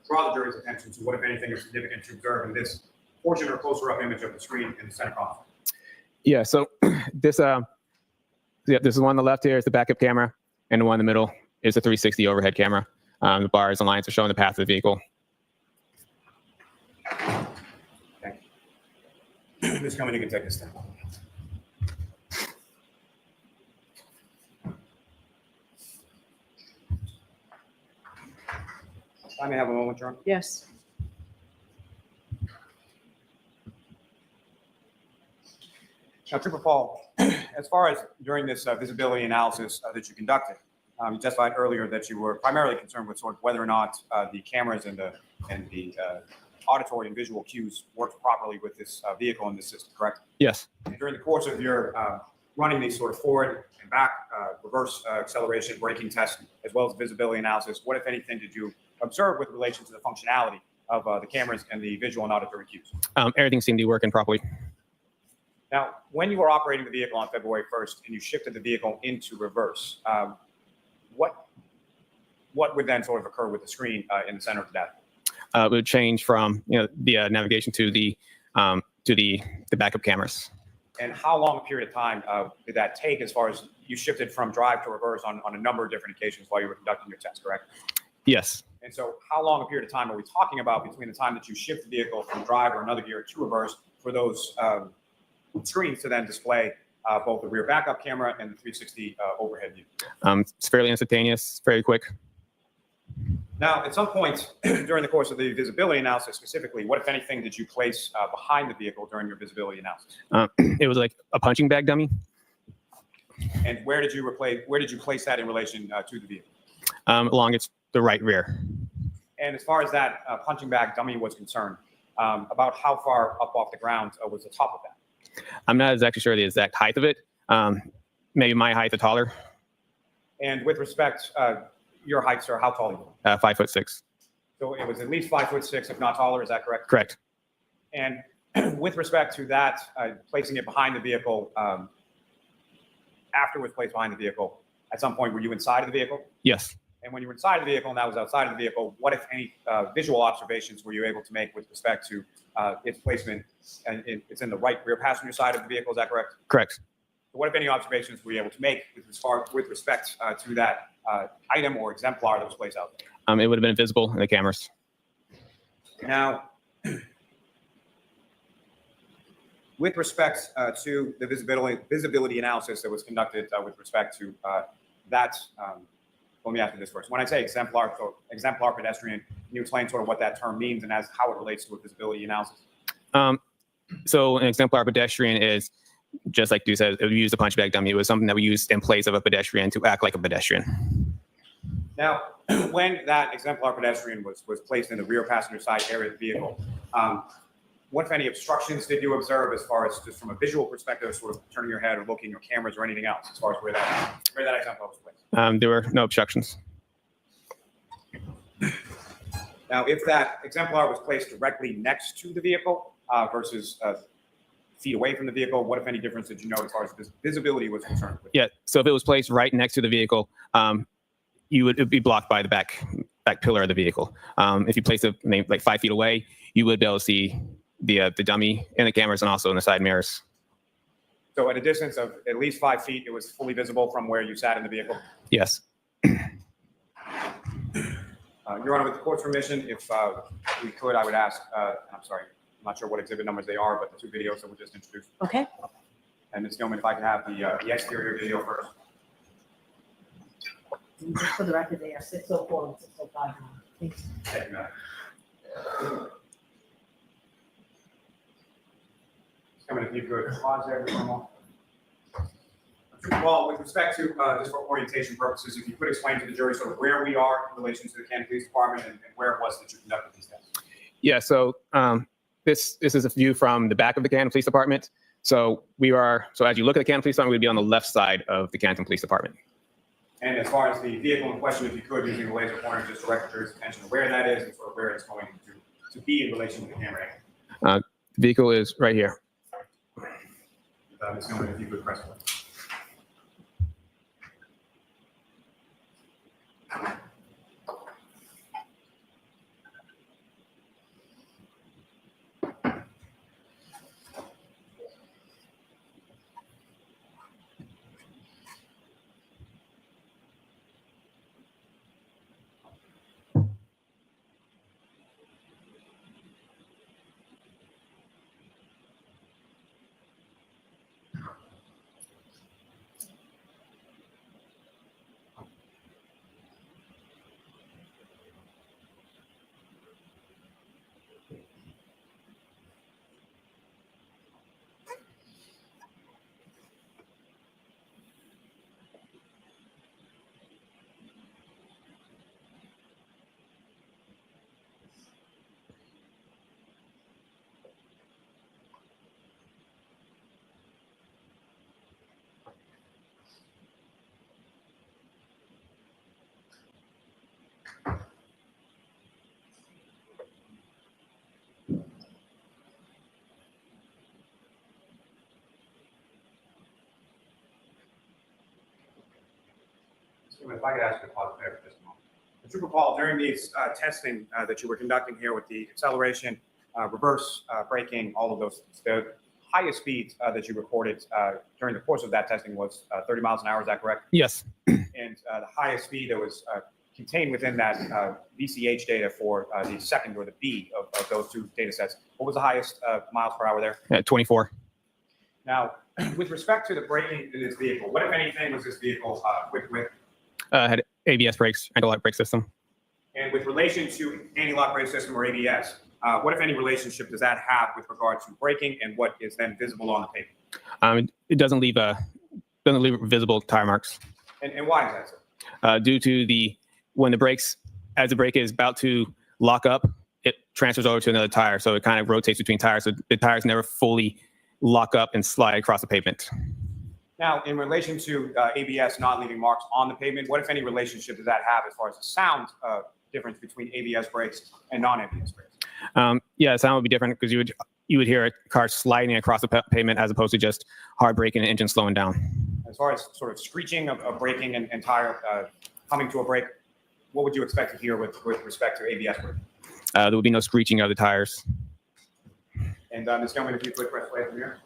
draw the jury's attention to what, if anything, is significant to observe in this portion or closer up image of the screen in the center console. Yeah, so this is one on the left here is the backup camera, and the one in the middle is the 360 overhead camera. The bars and lines are showing the path of the vehicle. Thank you. Ms. Gilman, you can take this down. I may have a moment, John. Yes. Now, Trooper Paul, as far as during this visibility analysis that you conducted, you testified earlier that you were primarily concerned with sort of whether or not the cameras and the auditory and visual cues worked properly with this vehicle and this system, correct? Yes. And during the course of your running these sort of forward and back reverse acceleration braking tests, as well as visibility analysis, what, if anything, did you observe with relation to the functionality of the cameras and the visual and auditory cues? Everything seemed to be working properly. Now, when you were operating the vehicle on February 1st and you shifted the vehicle into reverse, what would then sort of occur with the screen in the center of the dashboard? It would change from the navigation to the backup cameras. And how long a period of time did that take, as far as you shifted from drive to reverse on a number of different occasions while you were conducting your test, correct? Yes. And so how long a period of time are we talking about between the time that you shift the vehicle from drive or another gear to reverse for those screens to then display both the rear backup camera and the 360 overhead view? It's fairly instantaneous, very quick. Now, at some point during the course of the visibility analysis specifically, what, if anything, did you place behind the vehicle during your visibility analysis? It was like a punching bag dummy. And where did you place that in relation to the vehicle? Along the right rear. And as far as that punching bag dummy was concerned, about how far up off the ground was the top of that? I'm not exactly sure the exact height of it. Maybe my height or taller. And with respect, your height, sir, how tall are you? 5'6". So it was at least 5'6", if not taller, is that correct? Correct. And with respect to that, placing it behind the vehicle, after it was placed behind the vehicle, at some point, were you inside of the vehicle? Yes. And when you were inside of the vehicle and that was outside of the vehicle, what, if any, visual observations were you able to make with respect to its placement? And it's in the right rear passenger side of the vehicle, is that correct? Correct. So what, if any, observations were you able to make with respect to that item or exemplar that was placed out there? It would have been visible in the cameras. Now, with respect to the visibility analysis that was conducted with respect to that, let me ask you this first. When I say exemplar, so exemplar pedestrian, can you explain sort of what that term means and how it relates to a visibility analysis? So an exemplar pedestrian is, just like you said, it would use a punch bag dummy. It was something that we used in place of a pedestrian to act like a pedestrian. Now, when that exemplar pedestrian was placed in the rear passenger side area of the vehicle, what, if any, obstructions did you observe as far as just from a visual perspective, sort of turning your head or looking at cameras or anything else as far as where that exemplar was placed? There were no obstructions. Now, if that exemplar was placed directly next to the vehicle versus feet away from the vehicle, what, if any, difference did you note as far as visibility was concerned? Yeah. So if it was placed right next to the vehicle, it would be blocked by the back pillar of the vehicle. If you place it like 5 feet away, you would be able to see the dummy in the cameras and also in the side mirrors. So at a distance of at least 5 feet, it was fully visible from where you sat in the vehicle? Yes. Your Honor, with the court's permission, if we could, I would ask, I'm sorry, I'm not sure what exhibit numbers they are, but the 2 videos that were just introduced. Okay. And Ms. Gilman, if I could have the exterior video first. Just for the record, they are 604 and 605 now. Thanks. Thank you, Madam. Gilman, if you could pause there for a moment. Well, with respect to just for orientation purposes, if you could explain to the jury sort of where we are in relation to the Canton Police Department and where it was that you conducted these tests. Yeah. So this is a view from the back of the Canton Police Department. So as you look at the Canton Police Department, we'd be on the left side of the Canton Police Department. And as far as the vehicle in question, if you could, using the laser pointer, just direct the jury's attention to where that is and sort of where it's going to be in relation to the camera. The vehicle is right here. Ms. Gilman, if you could press play. If I could ask you to pause there for just a moment. Trooper Paul, during these testing that you were conducting here with the acceleration, reverse braking, all of those, the highest speed that you recorded during the course of that testing was 30 miles an hour, is that correct? Yes. And the highest speed that was contained within that VCH data for the second or the B of those 2 data sets, what was the highest miles per hour there? 24. Now, with respect to the braking in this vehicle, what, if anything, was this vehicle equipped with? Had ABS brakes, anti-lock brake system. And with relation to anti-lock brake system or ABS, what, if any, relationship does that have with regard to braking and what is then visible on the pavement? It doesn't leave visible tire marks. And why is that so? Due to as the brake is about to lock up, it transfers over to another tire. So it kind of rotates between tires. So the tires never fully lock up and slide across the pavement. Now, in relation to ABS not leaving marks on the pavement, what, if any, relationship does that have as far as the sound difference between ABS brakes and non-ABS brakes? Yeah, the sound would be different because you would hear a car sliding across the pavement as opposed to just hard braking and engine slowing down. As far as sort of screeching of braking and tire coming to a brake, what would you expect to hear with respect to ABS braking? There would be no screeching of the tires. And Ms. Gilman, if you could press play from here.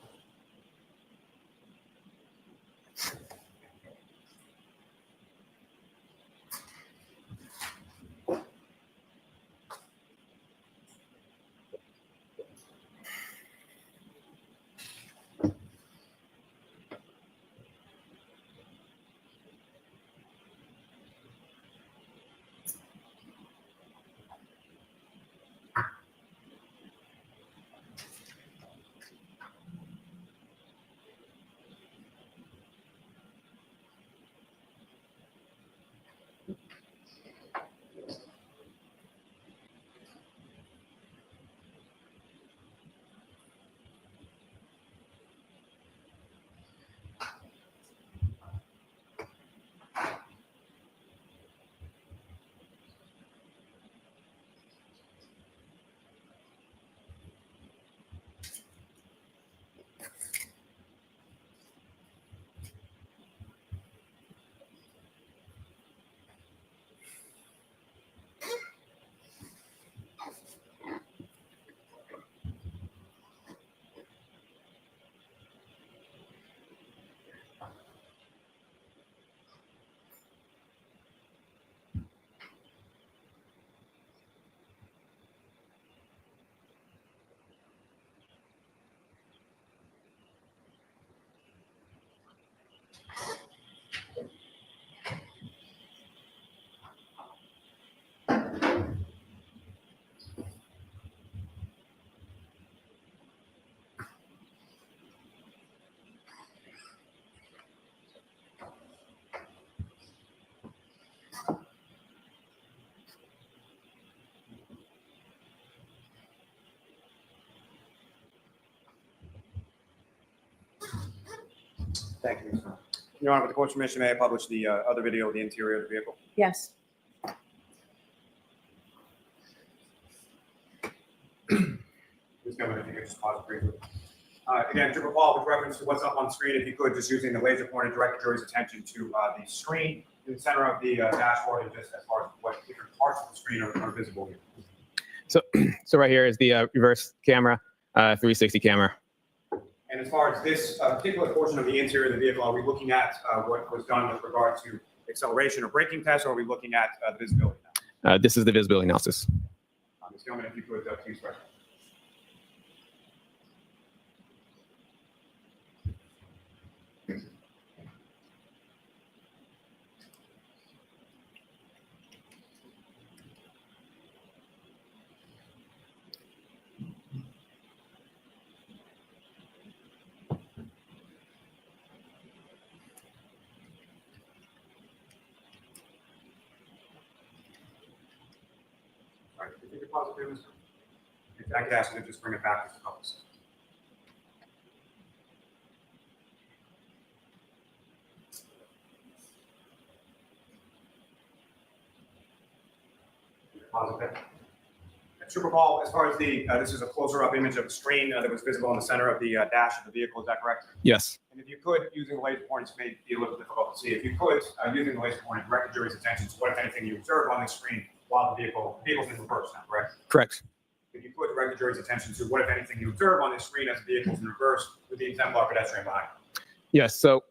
Thank you, Ms. Gilman. Your Honor, with the court's permission, may I publish the other video of the interior of the vehicle? Yes. Ms. Gilman, if you could just pause briefly. Again, Trooper Paul, with reference to what's up on the screen, if you could, just using the laser pointer, direct the jury's attention to the screen in the center of the dashboard, and just as far as what different parts of the screen are visible here. So right here is the reverse camera, 360 camera. And as far as this particular portion of the interior of the vehicle, are we looking at what was done with regard to acceleration or braking tests, or are we looking at the visibility now? This is the visibility analysis. Ms. Gilman, if you could, please correct. All right, if you could pause it there, Mr. If I could ask you to just bring it back just a couple of seconds. Pause it there. Trooper Paul, as far as the, this is a closer up image of the screen that was visible in the center of the dash of the vehicle, is that correct? Yes. And if you could, using the laser pointers may be a little difficult to see. If you could, using the laser pointer, direct the jury's attention to what, if anything, you observe on the screen while the vehicle's in reverse now, correct? Correct. If you could, direct the jury's attention to what, if anything, you observe on the screen as the vehicle's in reverse with the exemplar pedestrian behind. Yes. So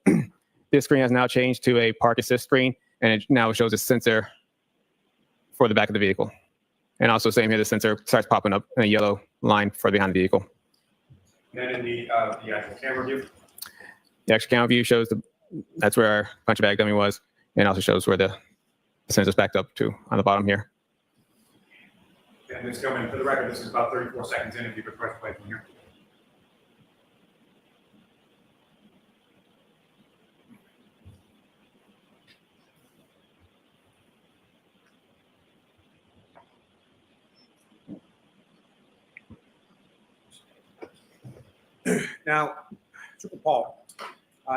this screen has now changed to a park assist screen, and it now shows a sensor for the back of the vehicle. And also same here, the sensor starts popping up in a yellow line further behind the vehicle. And then in the actual camera view, The actual camera view shows that's where our punch bag dummy was, and also shows where the sensor's backed up to on the bottom here. and Ms. Gilman, for the record, this is about 34 seconds in, if you could press play from here. Now, Trooper Paul,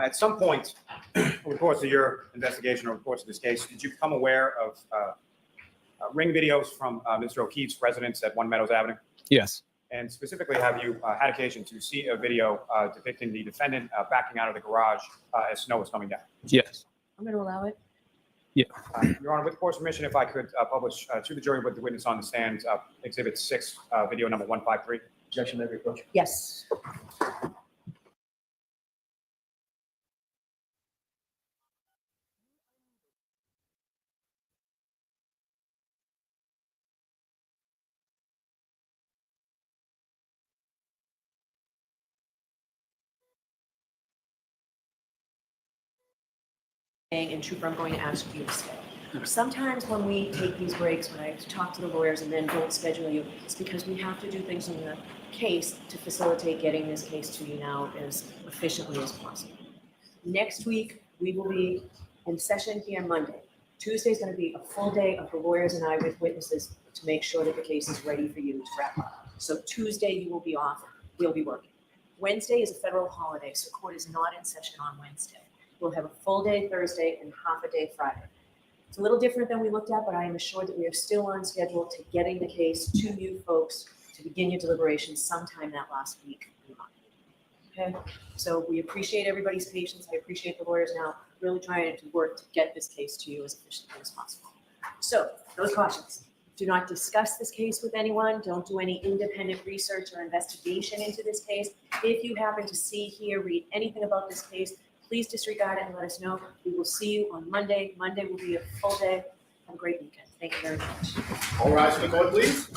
At some point over the course of your investigation or over the course of this case, did you become aware of ring videos from Mr. O'Keefe's residence at One Meadows Avenue? Yes. And specifically, have you had occasion to see a video depicting the defendant backing out of the garage as snow was coming down? Yes. I'm going to allow it. Yeah. Your Honor, with the court's permission, if I could publish to the jury with the witness on the stand, Exhibit 6, video number 153. Objection, may reproach. Yes. And Trooper, I'm going to ask you to stay. Sometimes when we take these breaks, when I talk to the lawyers and then don't schedule you, it's because we have to do things in the case to facilitate getting this case to you now as efficiently as possible. Next week, we will be in session here Monday. Tuesday is going to be a full day of the lawyers and I with witnesses to make sure that the case is ready for you to wrap up. So Tuesday you will be off, we'll be working. Wednesday is a federal holiday, so court is not in session on Wednesday. We'll have a full day Thursday and half a day Friday. It's a little different than we looked at, but I am assured that we are still on schedule to getting the case to you folks to begin your deliberations sometime that last week. Okay, so we appreciate everybody's patience. I appreciate the lawyers now really trying to work to get this case to you as efficiently as possible. So those cautions. Do not discuss this case with anyone. Don't do any independent research or investigation into this case. If you happen to see, hear, read anything about this case, please disregard it and let us know. We will see you on Monday. Monday will be a full day. Have a great weekend. Thank you very much. All rise for the court, please.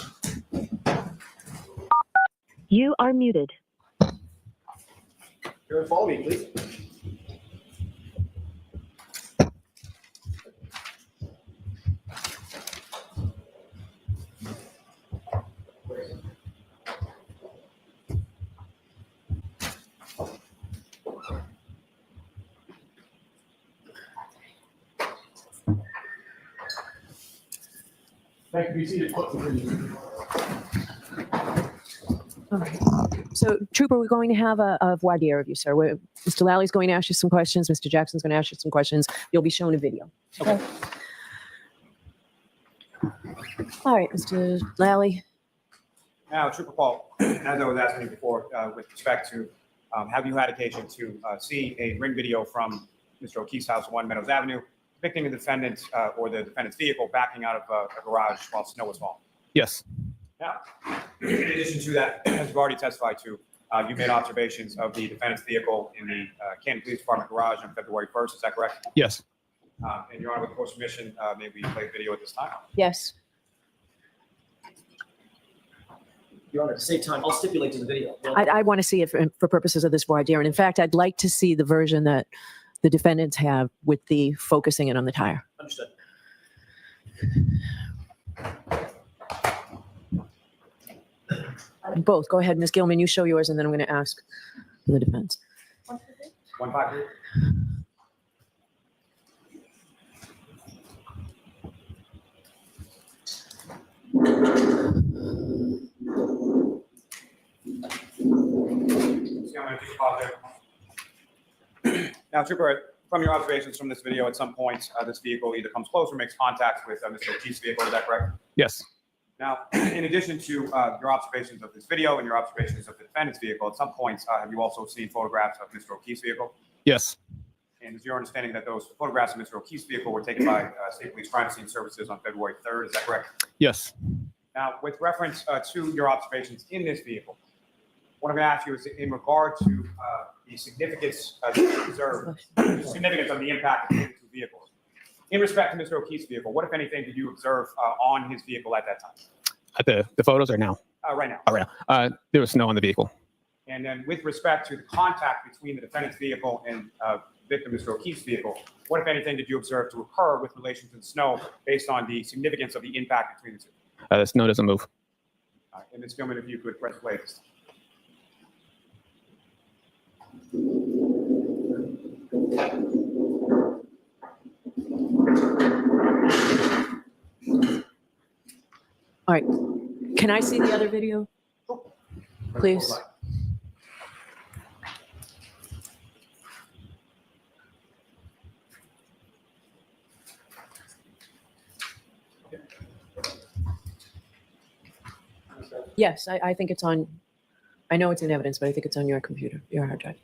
You are muted. Here and follow me, please. Thank you. Be seated. All right. So, Trooper, we're going to have a voir dire of you, sir. Mr. Lally's going to ask you some questions. Mr. Jackson's going to ask you some questions. You'll be shown a video. Okay. All right, Mr. Lally. Now, Trooper Paul, as I was asking you before, with respect to have you had occasion to see a ring video from Mr. O'Keefe's house on One Meadows Avenue depicting the defendant or the defendant's vehicle backing out of a garage while snow was falling? Yes. Now, in addition to that, as you've already testified to, you made observations of the defendant's vehicle in the Canton Police Department garage on February 1st. Is that correct? Yes. And Your Honor, with court's permission, may we play video at this time? Yes. Your Honor, to save time, I'll stipulate to the video. I want to see it for purposes of this voir dire. And in fact, I'd like to see the version that the defendants have with the focusing in on the tire. Understood. Both. Go ahead, Ms. Gilman. You show yours, and then I'm going to ask for the defense. 153. Now, Trooper, from your observations from this video, at some point, this vehicle either comes close or makes contact with Mr. O'Keefe's vehicle. Is that correct? Yes. Now, in addition to your observations of this video and your observations of the defendant's vehicle, at some points, have you also seen photographs of Mr. O'Keefe's vehicle? Yes. And is your understanding that those photographs of Mr. O'Keefe's vehicle were taken by State Police Crime Scene Services on February 3rd? Is that correct? Yes. Now, with reference to your observations in this vehicle, what I'm going to ask you is in regard to the significance that you observed, the significance of the impact between the two vehicles. In respect to Mr. O'Keefe's vehicle, what, if anything, did you observe on his vehicle at that time? At the photos or now? Right now. Oh, right now. There was snow on the vehicle. And then with respect to the contact between the defendant's vehicle and victim Mr. O'Keefe's vehicle, what, if anything, did you observe to occur with relation to the snow based on the significance of the impact between the two? The snow doesn't move. And Ms. Gilman, if you could press play this. All right. Can I see the other video, please? Yes, I think it's on, I know it's in evidence, but I think it's on your computer, your hard drive.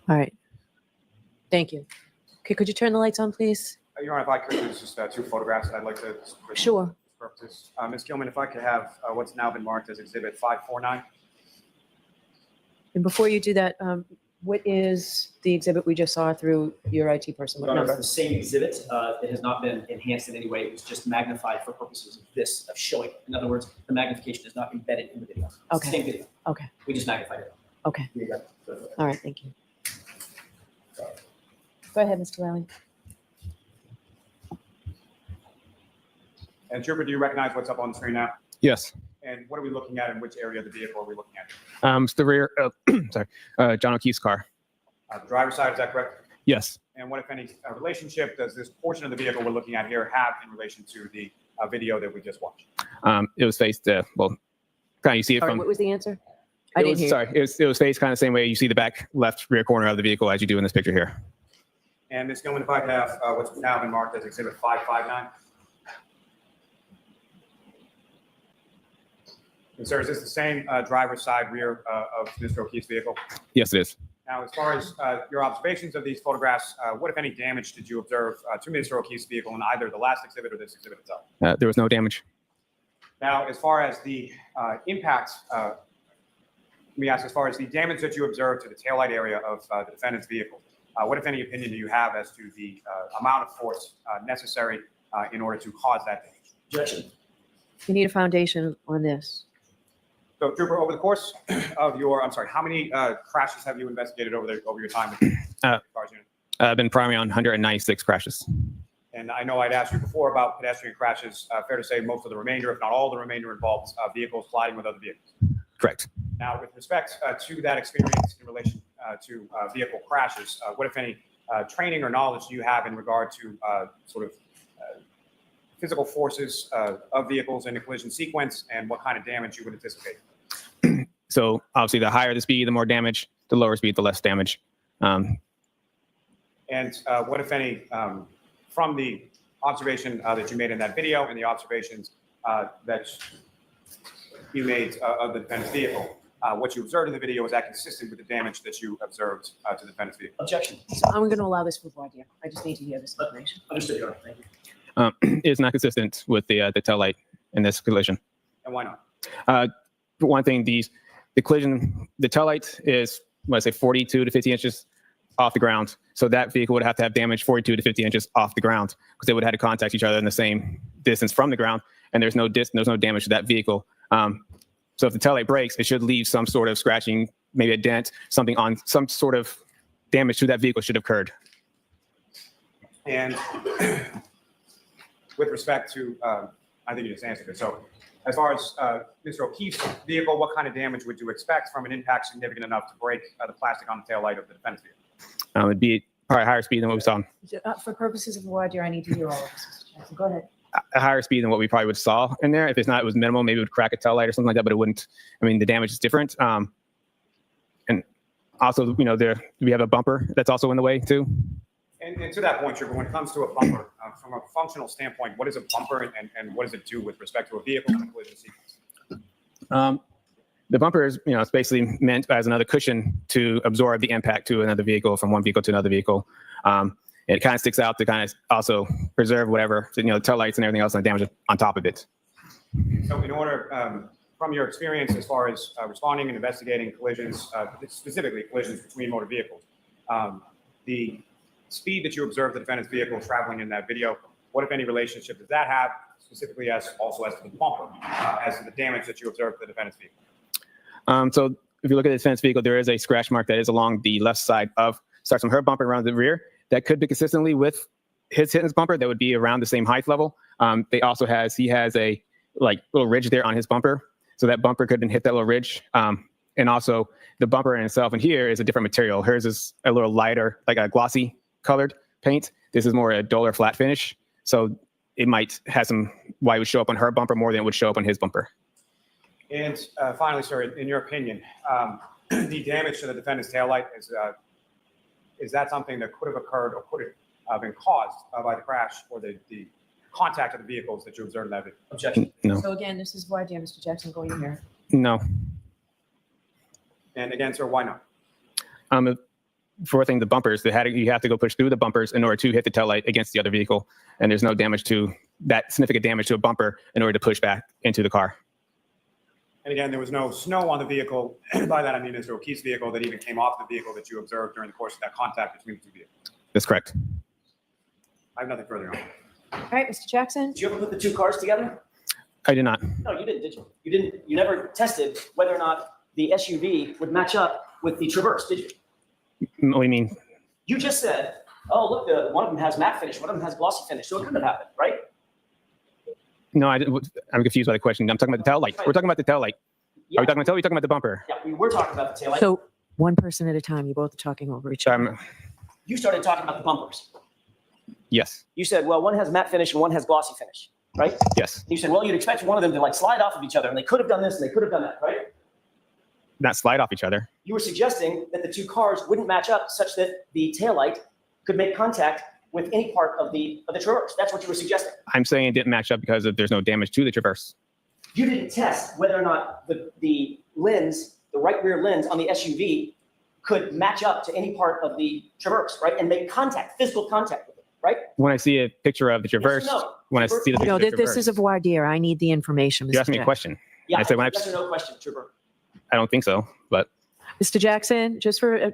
All right. Thank you. Okay, could you turn the lights on, please? Your Honor, if I could, there's just two photographs that I'd like to. Sure. Purposes. Ms. Gilman, if I could have what's now been marked as Exhibit 549. And before you do that, what is the exhibit we just saw through your IT person? What Your Honor, number? it's the same exhibit. It has not been enhanced in any way. It was just magnified for purposes of this, of showing. In other words, the magnification is not embedded in the video. It's Okay. the same video. Okay. We just magnified it. Okay. You got it. All right, thank you. Go ahead, Mr. Lally. And Trooper, do you recognize what's up on the screen now? Yes. And what are we looking at? In which area of the vehicle are we looking at? It's the rear, John O'Keefe's car. The driver's side, is that correct? Yes. And what, if any, relationship does this portion of the vehicle we're looking at here have in relation to the video that we just watched? It was faced, well, kind of you see it All right, from. what was the answer? I didn't hear. Sorry, it was faced kind of the same way you see the back left rear corner of the vehicle as you do in this picture here. And Ms. Gilman, if I could have what's now been marked as Exhibit 559. And sir, is this the same driver's side rear of Mr. O'Keefe's vehicle? Yes, it is. Now, as far as your observations of these photographs, what, if any, damage did you observe to Mr. O'Keefe's vehicle in either the last exhibit or this exhibit itself? There was no damage. Now, as far as the impact, let me ask, as far as the damage that you observed to the taillight area of the defendant's vehicle, what, if any, opinion do you have as to the amount of force necessary in order to cause that damage? Objection. You need a foundation on this. So, Trooper, over the course of your, I'm sorry, how many crashes have you investigated over your time with the cars unit? I've been primary on 196 crashes. And I know I'd asked you before about pedestrian crashes. Fair to say most of the remainder, if not all the remainder, involves vehicles colliding with other vehicles. Correct. Now, with respect to that experience in relation to vehicle crashes, what, if any, training or knowledge do you have in regard to sort of physical forces of vehicles in a collision sequence and what kind of damage you would anticipate? So obviously the higher the speed, the more damage, the lower speed, the less damage. And what, if any, from the observation that you made in that video and the observations that you made of the defendant's vehicle, what you observed in the video, is that consistent with the damage that you observed to the defendant's vehicle? Objection. So I'm going to allow this for voir dire. I just need to hear this information. Understood, Your Honor. Thank you. It's not consistent with the tail light in this collision. And why not? For one thing, the collision, the tail light is, let's say, 42 to 50 inches off the ground. So that vehicle would have to have damage 42 to 50 inches off the ground because they would have had to contact each other in the same distance from the ground. And there's no damage to that vehicle. So if the tail light breaks, it should leave some sort of scratching, maybe a dent, something on some sort of damage to that vehicle should have occurred. And with respect to, I think you just answered it. So as far as Mr. O'Keefe's vehicle, what kind of damage would you expect from an impact significant enough to break the plastic on the tail light of the defendant's vehicle? It'd be probably a higher speed than what we saw. For purposes of voir dire, I need to hear all of this, Mr. Jackson. Go ahead. A higher speed than what we probably would saw in there. If it's not, it was minimal, maybe it would crack a tail light or something like that, but it wouldn't. I mean, the damage is different. And also, you know, we have a bumper that's also in the way too. And to that point, Trooper, when it comes to a bumper, from a functional standpoint, what is a bumper and what does it do with respect to a vehicle in a collision sequence? The bumper is, you know, it's basically meant as another cushion to absorb the impact to another vehicle from one vehicle to another vehicle. It kind of sticks out to kind of also preserve whatever, you know, tail lights and everything else and damage on top of it. So in order, from your experience as far as responding and investigating collisions, specifically collisions between motor vehicles, the speed that you observed the defendant's vehicle traveling in that video, what, if any, relationship does that have specifically also as to the bumper, as to the damage that you observed to the defendant's vehicle? So if you look at the defendant's vehicle, there is a scratch mark that is along the left side of, starts from her bumper around the rear. That could be consistently with his bumper, that would be around the same height level. He has a like little ridge there on his bumper. So that bumper could have hit that little ridge. And also the bumper in itself, and here is a different material. Hers is a little lighter, like a glossy colored paint. This is more a duller flat finish. So it might have some, why it would show up on her bumper more than it would show up on his bumper. And finally, sir, in your opinion, the damage to the defendant's taillight, is that something that could have occurred or could have been caused by the crash or the contact of the vehicles that you observed in that video? Objection. No. So again, this is why, dear Mr. Jackson, going here. No. And again, sir, why not? For thing, the bumpers, you have to go push through the bumpers in order to hit the taillight against the other vehicle. And there's no damage to that, significant damage to a bumper in order to push back into the car. And again, there was no snow on the vehicle. By that, I mean, Mr. O'Keefe's vehicle that even came off the vehicle that you observed during the course of that contact between the two vehicles. That's correct. I have nothing further on. All right, Mr. Jackson? Did you ever put the two cars together? I did not. No, you didn't, did you? You never tested whether or not the SUV would match up with the Traverse, did you? What do you mean? You just said, oh, look, one of them has matte finish, one of them has glossy finish, so it couldn't have happened, right? No, I'm confused by the question. I'm talking about the tail light. We're talking about the tail light. Yeah. Are we talking about the tail? Are we talking about the bumper? Yeah, we were talking about the taillight. So one person at a time, you both are talking over each other. You started talking about the bumpers. Yes. You said, well, one has matte finish and one has glossy finish, right? Yes. You said, well, you'd expect one of them to like slide off of each other, and they could have done this and they could have done that, right? Not slide off each other. You were suggesting that the two cars wouldn't match up such that the taillight could make contact with any part of the Traverse. That's what you were suggesting. I'm saying it didn't match up because there's no damage to the Traverse. You didn't test whether or not the lens, the right rear lens on the SUV could match up to any part of the Traverse, right? And make contact, physical contact with it, right? When I see a picture of the Traverse, Yes or no? when I see the picture No, of the this Traverse, is a voir dire. I need the information, Mr. you asked me a Jackson. question. Yeah, I said when I, yes or no question, Trooper. I don't think so, but Mr. Jackson, just for,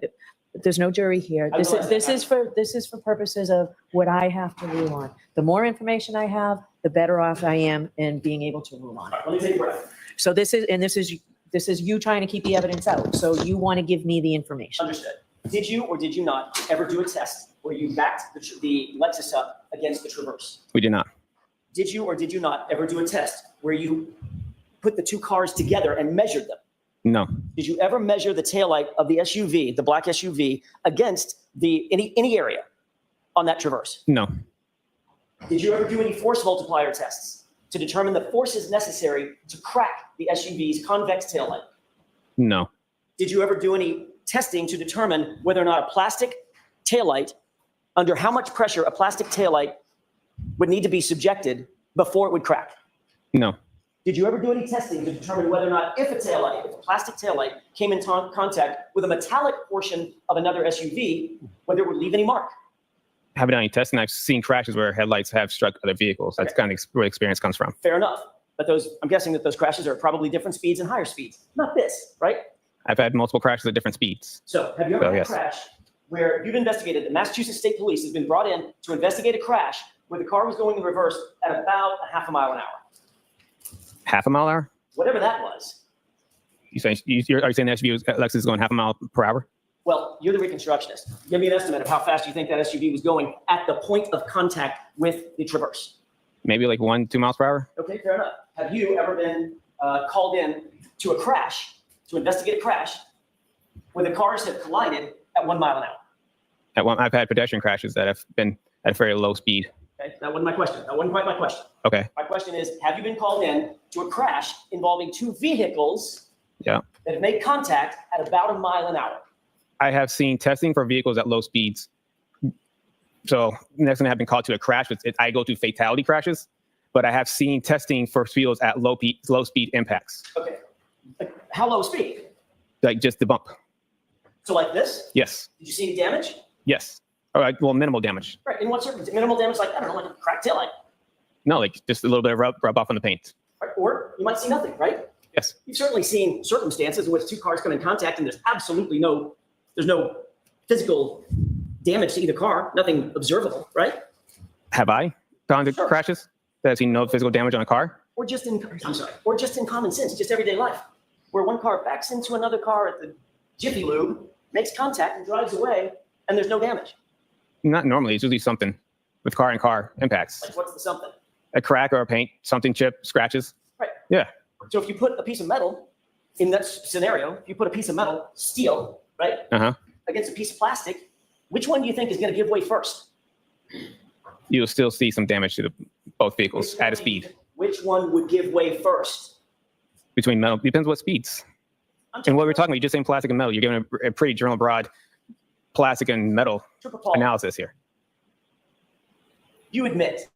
there's no jury here. I realize This that. is for purposes of what I have to rule on. The more information I have, the better off I am in being able to rule on it. All right, let me take a breath. So this is you trying to keep the evidence out. So you want to give me the information. Understood. Did you or did you not ever do a test where you backed the Lexus up against the Traverse? we did not. Did you or did you not ever do a test where you put the two cars together and measured them? No. Did you ever measure the taillight of the SUV, the black SUV, against any area on that Traverse? No. Did you ever do any force multiplier tests to determine the forces necessary to crack the SUV's convex taillight? No. Did you ever do any testing to determine whether or not a plastic taillight, under how much pressure a plastic taillight would need to be subjected before it would crack? No. Did you ever do any testing to determine whether or not if a plastic taillight came in contact with a metallic portion of another SUV, whether it would leave any mark? I haven't done any testing. I've seen crashes where headlights have struck other vehicles. That's kind of where the experience comes from. Fair enough. But I'm guessing that those crashes are at probably different speeds and higher speeds. Not this, right? I've had multiple crashes at different speeds. So have you ever had yes. a crash where you've investigated, the Massachusetts State Police has been brought in to investigate a crash where the car was going in reverse at about a half a mile an hour? Half a mile an hour? Whatever that was. Are you saying the SUV Lexus is going half a mile per hour? Well, you're the reconstructionist. Give me an estimate of how fast you think that SUV was going at the point of contact with the Traverse. Maybe like 1-2 miles per hour? Okay, fair enough. Have you ever been called in to a crash, to investigate a crash, where the cars have collided at 1 mile an hour? I've had pedestrian crashes that have been at a very low speed. Okay, that wasn't my question. That wasn't quite my question. Okay. My question is, have you been called in to a crash involving two vehicles Yeah. that have made contact at about 1 mile an hour? I have seen testing for vehicles at low speeds. So next time I have been called to a crash, I go to fatality crashes, but I have seen testing for vehicles at low speed impacts, Okay. Like, how low speed? like just the bump. So like this? Yes. Did you see any damage? Yes. All right. Well, minimal damage. Right. In what circumstances? Minimal damage, like, I don't know, like a cracked taillight. No, like just a little bit of rub off on the paint. Right? Or you might see nothing, right? Yes. You've certainly seen circumstances in which two cars come in contact and there's absolutely no physical damage to either car, nothing observable, right? Have I gone to Sure. crashes that have seen no physical damage on a car? Or just in common sense, just everyday life, where one car backs into another car at the Jiffy Lube, makes contact and drives away, and there's no damage. Not normally. It's usually something. with car impacts. Like, what's the something? A crack or a paint, something chip, scratches. Right. Yeah. So if you put a piece of metal in that scenario, if you put a piece of metal, steel, right, against a piece of plastic, which one do you think is going to give way first? You'll still see some damage to both vehicles at a speed. Which one would give way first? Between metal, depends what speeds. And what we're talking about, you just saying plastic and metal. You're giving a pretty general, broad plastic and metal analysis here. You admit,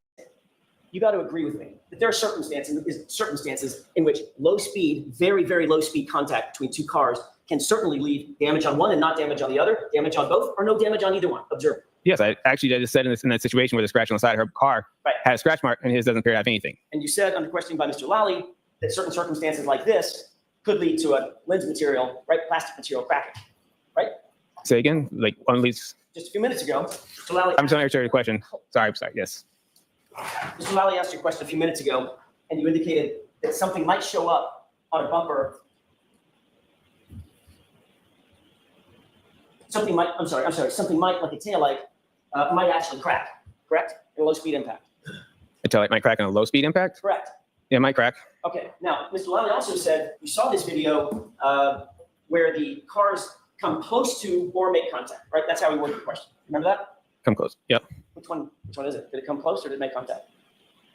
you got to agree with me, that there are circumstances in which low speed, very, very low speed contact between two cars can certainly leave damage on one and not damage on the other, damage on both, or no damage on either one. Observe. Yes, I just said in that situation where the scratch on the side of her car had a scratch mark and his doesn't appear to have anything. And you said under questioning by Mr. Lally that certain circumstances like this could lead to a lens material, right, plastic material cracking, right? Say again, like on least. Just a few minutes ago, Mr. Lally. I'm trying to answer your question. Sorry, yes. Mr. Lally asked you a question a few minutes ago, and you indicated that something might show up on a bumper. Something might, something might, like a taillight, might actually crack, correct? In a low-speed impact. A taillight might crack in a low-speed impact? Correct. Yeah, it might crack. Okay, now, Mr. Lally also said you saw this video where the cars come close to or make contact, right? That's how we worded the question. Remember that? Come close, yep. Which one is it? Did it come close or did it make contact?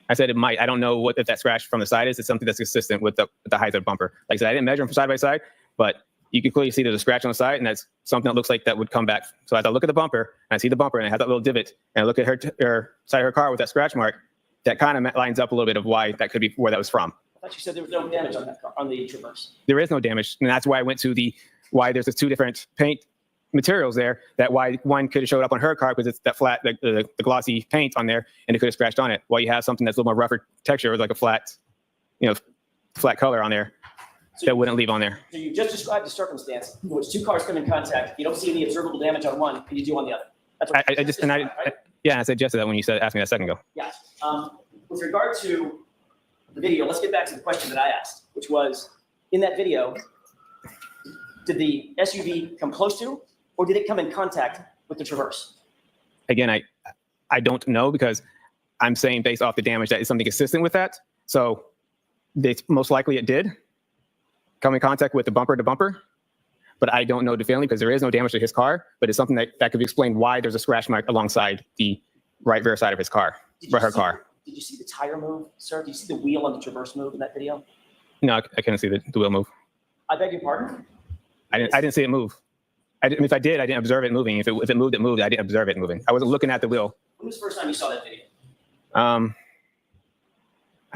I said it might. I don't know if that scratch from the side is. It's something that's consistent with the height of the bumper. Like I said, I didn't measure them from side by side, but you can clearly see there's a scratch on the side, and that's something that looks like that would come back. So as I look at the bumper, and I see the bumper, and I have that little divot, and I look at her side of her car with that scratch mark, that kind of lines up a little bit of why that could be where that was from. I thought you said there was no damage on that car, on the Traverse. There is no damage, and that's why I went to why there's two different paint materials there. That why one could have showed up on her car because it's that flat, the glossy paint on there, and it could have scratched on it. While you have something that's a little more rougher texture with like a flat, flat color on there. So that wouldn't leave on there. So you just described the circumstance in which two cars come in contact. You don't see any observable damage on one, and you do on the other. That's what I suggested that when you asked me that a second ago. Yes. With regard to the video, let's get back to the question that I asked, which was, in that video, did the SUV come close to, or did it come in contact with the Traverse? Again, I don't know because I'm saying based off the damage that is something consistent with that. So most likely it did come in contact with the bumper to bumper, but I don't know definitively because there is no damage to his car, but it's something that could be explained why there's a scratch mark alongside the right rear side of his car, or her car. Did you see the tire move, sir? Did you see the wheel on the Traverse move in that video? No, I couldn't see the wheel move. I beg your pardon? I didn't see it move. If I did, I didn't observe it moving. If it moved, it moved. I didn't observe it moving. I wasn't looking at the wheel. When was the first time you saw that video? I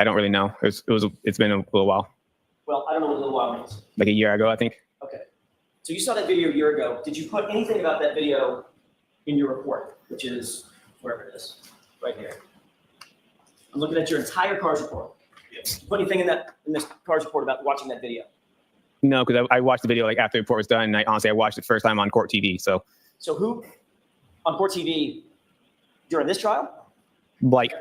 don't really know. It's been a little while. Well, I don't know what a little while means. Like a year ago, I think. Okay. So you saw that video a year ago. Did you put anything about that video in your report, which is wherever it is, right here? I'm looking at your entire CARS report. Yes. Put anything in this CARS report about watching that video? No, because I watched the video like after the report was done, and I watched it first time on court TV. So who on court TV during this trial? Like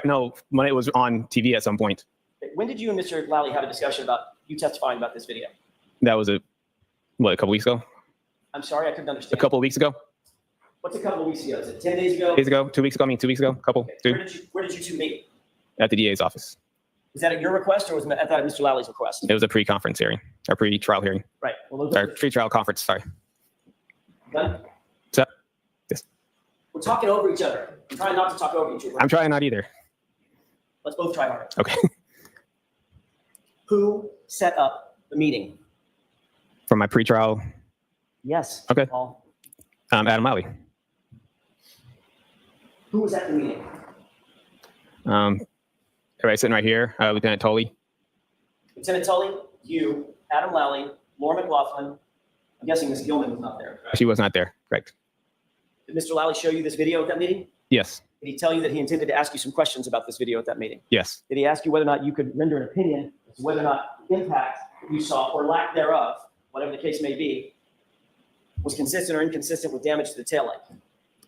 no, when it was on TV at some point. When did you and Mr. Lally have a discussion about you testifying about this video? That was a couple weeks ago. I'm sorry, I couldn't understand. A couple of weeks ago. What's a couple of weeks ago? Is it 10 days ago? Days ago, 2 weeks ago. 2 weeks ago. Couple. Okay. Where did you two meet? At the DA's office. Was that at your request or was that at Mr. Lally's request? It was a pre-conference hearing, or pre-trial hearing. Right. Well, pre-trial conference. Sorry. Done? So, yes. We're talking over each other. I'm trying not to talk over each other. I'm trying not either. Let's both try harder. Okay. Who set up the meeting? For my pre-trial? Yes. Okay. Paul. Adam Lally. Who was at the meeting? Everybody sitting right here. Lieutenant Tully. Lieutenant Tully, you, Adam Lally, Laura McLaughlin. I'm guessing Ms. Gilman was not there. She was not there. Correct. Did Mr. Lally show you this video at that meeting? Yes. Did he tell you that he intended to ask you some questions about this video at that meeting? Yes. Did he ask you whether or not you could render an opinion as to whether or not the impact you saw, or lack thereof, whatever the case may be, was consistent or inconsistent with damage to the taillight?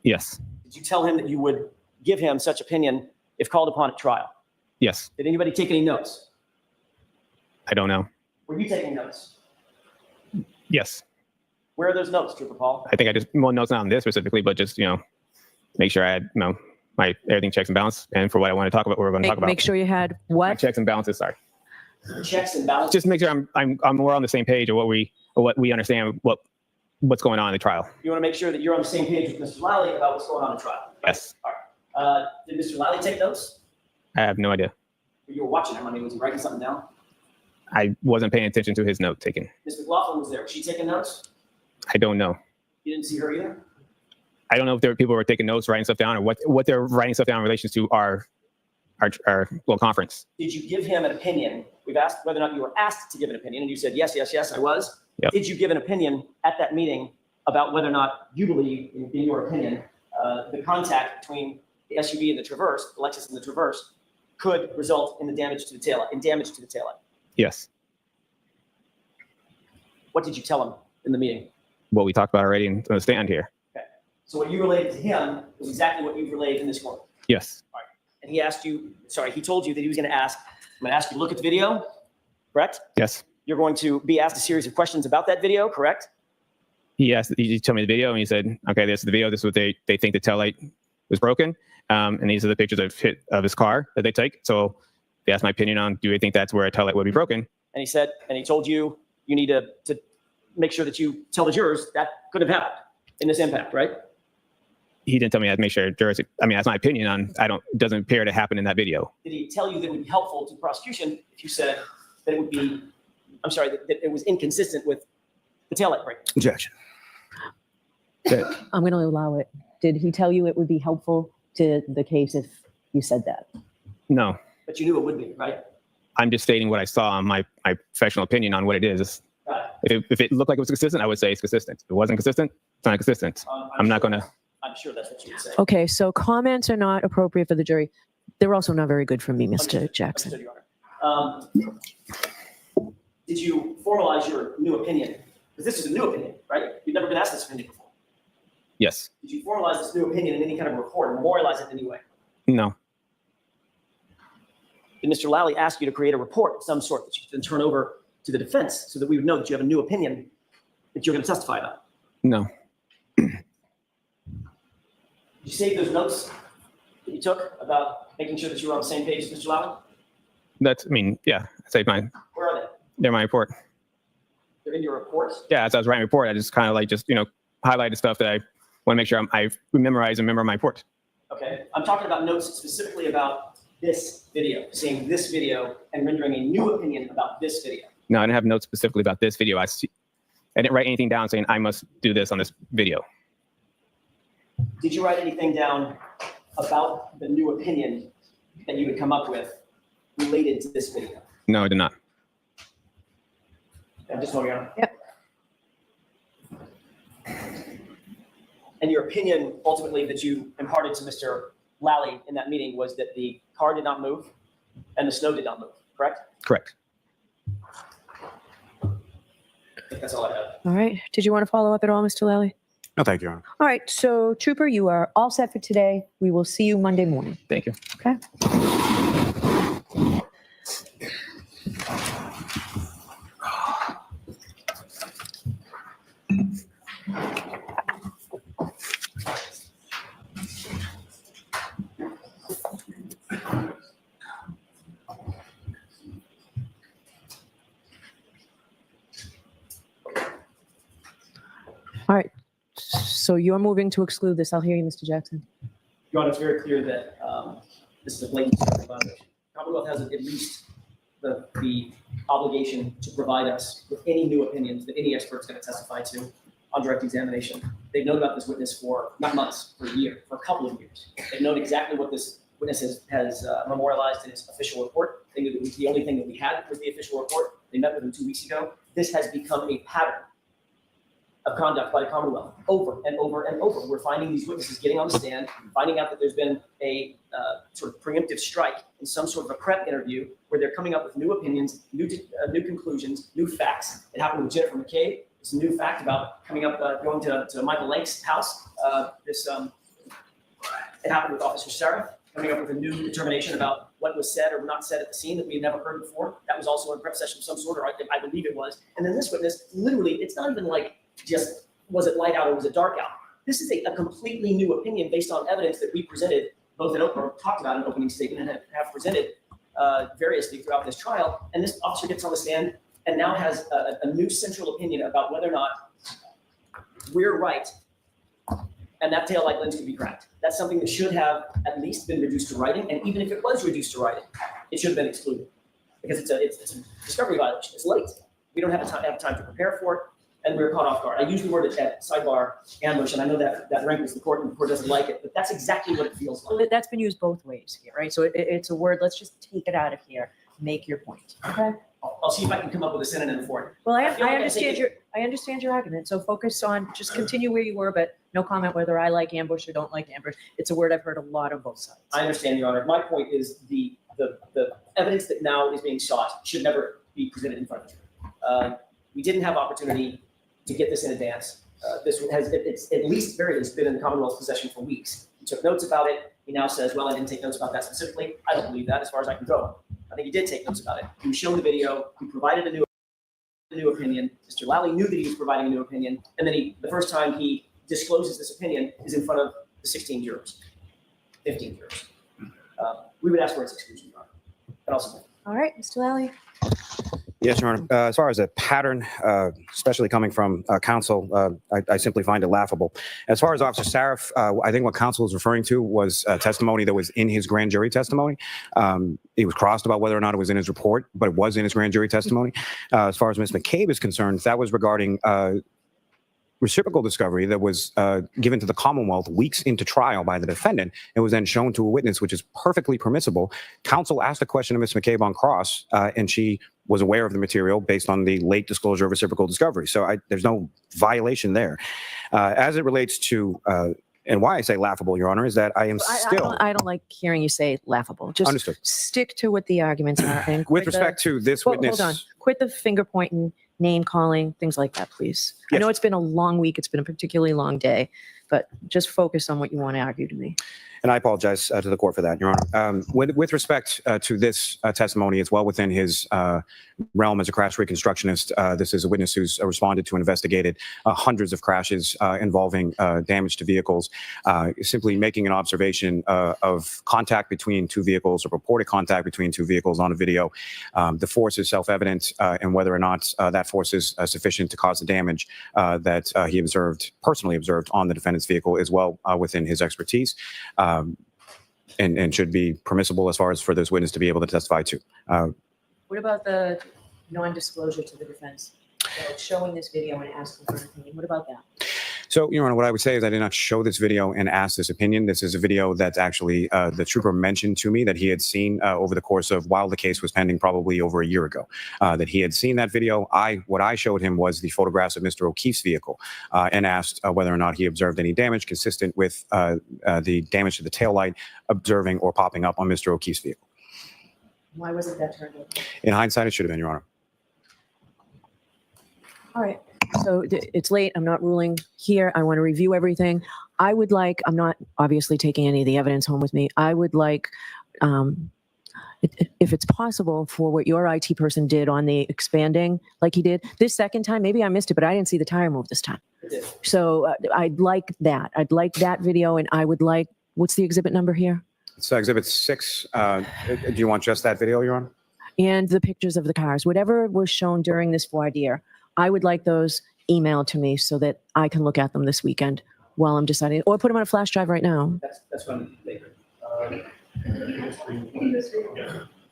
Yes. Did you tell him that you would give him such opinion if called upon at trial? Yes. Did anybody take any notes? I don't know. Were you taking notes? Yes. Where are those notes, Trooper Paul? I think notes not on this specifically, but just, make sure I had, my everything checks and balance, and for what I want to talk about, what we're going to talk about. Make sure you had My what? checks and balances. Sorry. Checks and balances. Just make sure I'm more on the same page of what we understand what's going on in the trial. You want to make sure that you're on the same page with Mr. Lally about what's going on in the trial. Yes. All right. Did Mr. Lally take notes? I have no idea. You were watching him. I mean, was he writing something down? I wasn't paying attention to his note taking. Ms. McLaughlin was there. Was she taking notes? I don't know. You didn't see her either? I don't know if there were people who were taking notes, writing stuff down, or what they're writing stuff down in relation to our conference. Did you give him an opinion? We've asked whether or not you were asked to give an opinion, and you said, yes, I was. Yep. Did you give an opinion at that meeting about whether or not you believe, in your opinion, the contact between the SUV and the Traverse, the Lexus and the Traverse, could result in the damage to the taillight? Yes. What did you tell him in the meeting? What we talked about already on the stand here. Okay. So what you relayed to him was exactly what you've relayed in this court. Yes. And he told you that he was going to ask, I'm going to ask you to look at the video, correct? Yes. You're going to be asked a series of questions about that video, correct? He told me the video, and he said, okay, this is the video. This is what they think the taillight was broken. And these are the pictures of his car that they take. So they asked my opinion on, do you think that's where a taillight would be broken? And he told you, you need to make sure that you tell the jurors that could have happened in this impact, right? He didn't tell me I had to make sure jurors, that's my opinion on, it doesn't appear to happen in that video. Did he tell you that it would be helpful to the prosecution if you said that it would be, that it was inconsistent with the taillight break? Objection. I'm going to allow it. Did he tell you it would be helpful to the case if you said that? No. But you knew it would be, right? I'm just stating what I saw on my professional opinion on what it is. Right. If it looked like it was consistent, I would say it's consistent. If it wasn't consistent, it's not consistent. I'm not going to. I'm sure that's what you would say. Okay, so comments are not appropriate for the jury. They're also not very good for me, Mr. Jackson. Understood, Your Honor. Did you formalize your new opinion? Because this is a new opinion, right? You've never been asked this opinion before. Yes. Did you formalize this new opinion in any kind of report, memorialize it in any way? No. Did Mr. Lally ask you to create a report of some sort that you can turn over to the defense so that we would know that you have a new opinion that you're going to testify about? No. Did you save those notes that you took about making sure that you were on the same page as Mr. Lally? Yeah, I saved mine. Where are they? They're my report. They're in your report? Yeah, as I was writing a report, I just kind of highlighted stuff that I want to make sure I memorize and remember my report. Okay, I'm talking about notes specifically about this video, seeing this video and rendering a new opinion about this video. No, I didn't have notes specifically about this video. I didn't write anything down saying I must do this on this video. Did you write anything down about the new opinion that you would come up with related to this video? No, I did not. I'm just holding on. Yep. And your opinion ultimately that you imparted to Mr. Lally in that meeting was that the car did not move and the snow did not move, correct? Correct. I think that's all I have. All right. Did you want to follow up at all, Mr. Lally? No, thank you, Your Honor. All right. So, Trooper, you are all set for today. We will see you Monday morning. Thank you. Okay. All right. So you're moving to exclude this. I'll hear you, Mr. Jackson. Your Honor, it's very clear that this is a blatant violation. Commonwealth has at least the obligation to provide us with any new opinions that any expert's going to testify to on direct examination. They've known about this witness for not months, for a year, for a couple of years. They've known exactly what this witness has memorialized in his official report. They knew that the only thing that we had was the official report. They met with him 2 weeks ago. This has become a pattern of conduct by the Commonwealth over and over and over. We're finding these witnesses getting on the stand, finding out that there's been a sort of preemptive strike in some sort of a prep interview where they're coming up with new opinions, new conclusions, new facts. It happened with Jennifer McCabe. It's a new fact about coming up, going to Michael Lake's house. It happened with Officer Sarah, coming up with a new determination about what was said or not said at the scene that we had never heard before. That was also a prep session of some sort, or I believe it was. And then this witness, literally, it's not even like just was it light out or was it dark out? This is a completely new opinion based on evidence that we presented both talked about in an opening statement and have presented variously throughout this trial. And this officer gets on the stand and now has a new central opinion about whether or not we're right and that taillight lens could be cracked. That's something that should have at least been reduced to writing. And even if it was reduced to writing, it should have been excluded because it's a discovery violation. It's late. We don't have time to prepare for it. And we were caught off guard. I use the word at sidebar ambush, and I know that rankles the court, and the court doesn't like it, but that's exactly what it feels like. Well, that's been used both ways here, right? So it's a word, let's just take it out of here, make your point, okay? I'll see if I can come up with a synonym for it. Well, I feel like I understand your argument, so focus on, just continue where you were, but no comment whether I like ambush or don't like ambush. It's a word I've heard a lot on both sides. I understand, Your Honor. My point is the evidence that now is being sought should never be presented in front of you. We didn't have opportunity to get this in advance. It's at least very least been in the Commonwealth's possession for weeks. He took notes about it. He now says, well, I didn't take notes about that specifically. I don't believe that as far as I can go. I think he did take notes about it. He was shown the video. He provided a new opinion. Mr. Lally knew that he was providing a new opinion. And then the first time he discloses this opinion is in front of the 16 jurors, 15 jurors. We would ask for its exclusion, Your Honor. And also, All right, Mr. Lally. Yes, Your Honor. As far as a pattern, especially coming from counsel, I simply find it laughable. As far as Officer Sarif, I think what counsel is referring to was testimony that was in his grand jury testimony. He was crossed about whether or not it was in his report, but it was in his grand jury testimony. As far as Ms. McCabe is concerned, that was regarding reciprocal discovery that was given to the Commonwealth weeks into trial by the defendant. It was then shown to a witness, which is perfectly permissible. Counsel asked a question of Ms. McCabe on cross, and she was aware of the material based on the late disclosure of reciprocal discovery. So there's no violation there. As it relates to, and why I say laughable, Your Honor, is that I am still... I don't like hearing you say laughable. Just Understood. Stick to what the arguments are. And With respect to this witness... Hold on. Quit the finger pointing, name calling, things like that, please. Yes. I know it's been a long week. It's been a particularly long day, but just focus on what you want to argue to me. And I apologize to the court for that, Your Honor. With respect to this testimony, it's well within his realm as a crash reconstructionist. This is a witness who's responded to and investigated hundreds of crashes involving damage to vehicles. Simply making an observation of contact between two vehicles or reported contact between two vehicles on a video. The force is self-evident, and whether or not that force is sufficient to cause the damage that he personally observed on the defendant's vehicle is well within his expertise. And should be permissible as far as for this witness to be able to testify to. What about the non-disclosure to the defense? Showing this video and asking for an opinion. What about that? So, Your Honor, what I would say is I did not show this video and ask this opinion. This is a video that actually the trooper mentioned to me that he had seen over the course of while the case was pending probably over a year ago, that he had seen that video. What I showed him was the photographs of Mr. O'Keefe's vehicle and asked whether or not he observed any damage consistent with the damage to the taillight observing or popping up on Mr. O'Keefe's vehicle. Why wasn't that turned over? In hindsight, it should have been, Your Honor. All right. So it's late. I'm not ruling here. I want to review everything. I'm not obviously taking any of the evidence home with me. I would like, if it's possible, for what your IT person did on the expanding, like he did this second time, maybe I missed it, but I didn't see the tire move this time. So I'd like that. I'd like that video, and I would like, what's the exhibit number here? It's Exhibit 6. Do you want just that video, Your Honor? And the pictures of the cars, whatever was shown during this voir dire. I would like those emailed to me so that I can look at them this weekend while I'm deciding, or put them on a flash drive right now. that's what I'm later.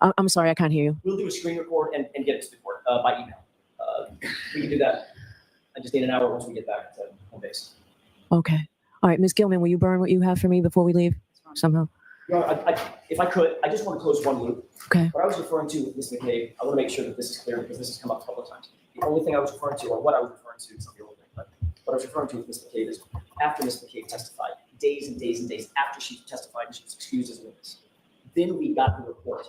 I'm sorry, I can't hear you. We'll do a screen record and get it to the court by email. We can do that. I just need an hour once we get back to home base. Okay. All right, Ms. Gilman, will you burn what you have for me before we leave somehow? You know, if I could, I just want to close one loop. Okay. What I was referring to with Ms. McCabe, I want to make sure that this is clear because this has come up a couple of times. The only thing I was referring to, or what I was referring to, is not the only thing, but what I was referring to with Ms. McCabe is after Ms. McCabe testified, days and days and days after she testified and she was excused as a witness, then we got the report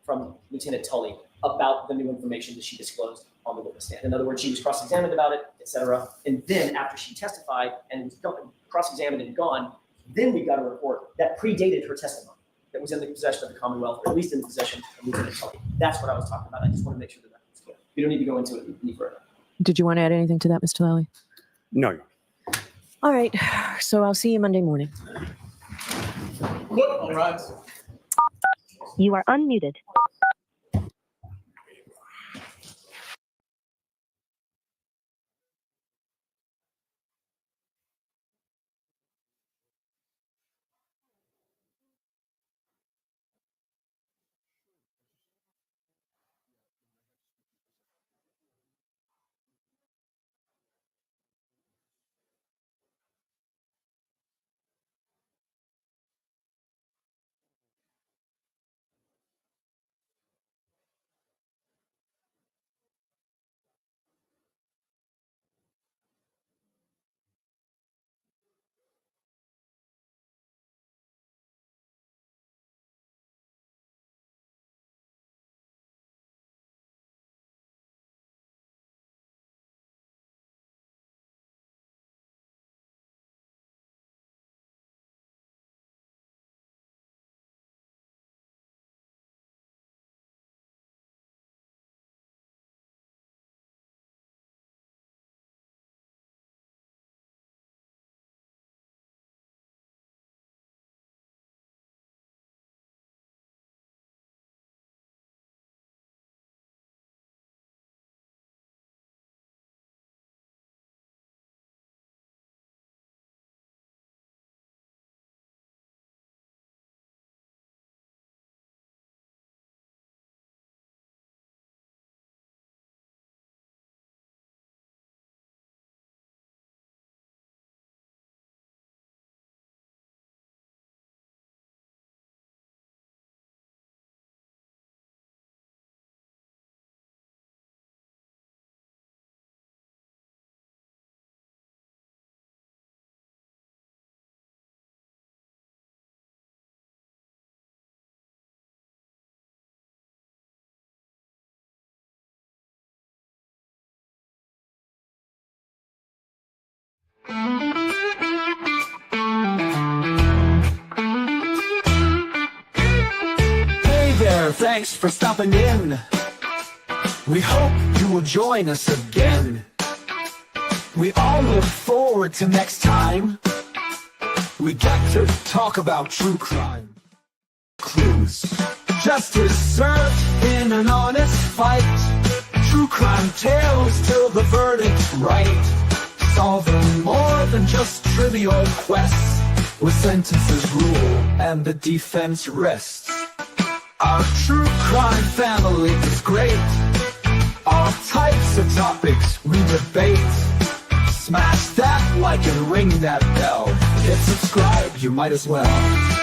from Lieutenant Tully about the new information that she disclosed on the witness stand. In other words, she was cross-examined about it, etc. And then after she testified and was cross-examined and gone, then we got a report that predated her testimony, that was in the possession of the Commonwealth, or at least in the possession of Lieutenant Tully. That's what I was talking about. I just want to make sure that that's clear. You don't need to go into it any further. Did you want to add anything to that, Mr. Lally? No. All right. So I'll see you Monday morning. All right. You are unmuted. Hey there, thanks for stopping in. We hope you will join us again. We all look forward to next time. We get to talk about true crime. Clues. Justice served in an honest fight. True crime tales till the verdict's right. Solving more than just trivial quests, where sentences rule and the defense rests. Our true crime family is great. All types of topics we debate. Smash that like and ring that bell. Hit subscribe, you might as well.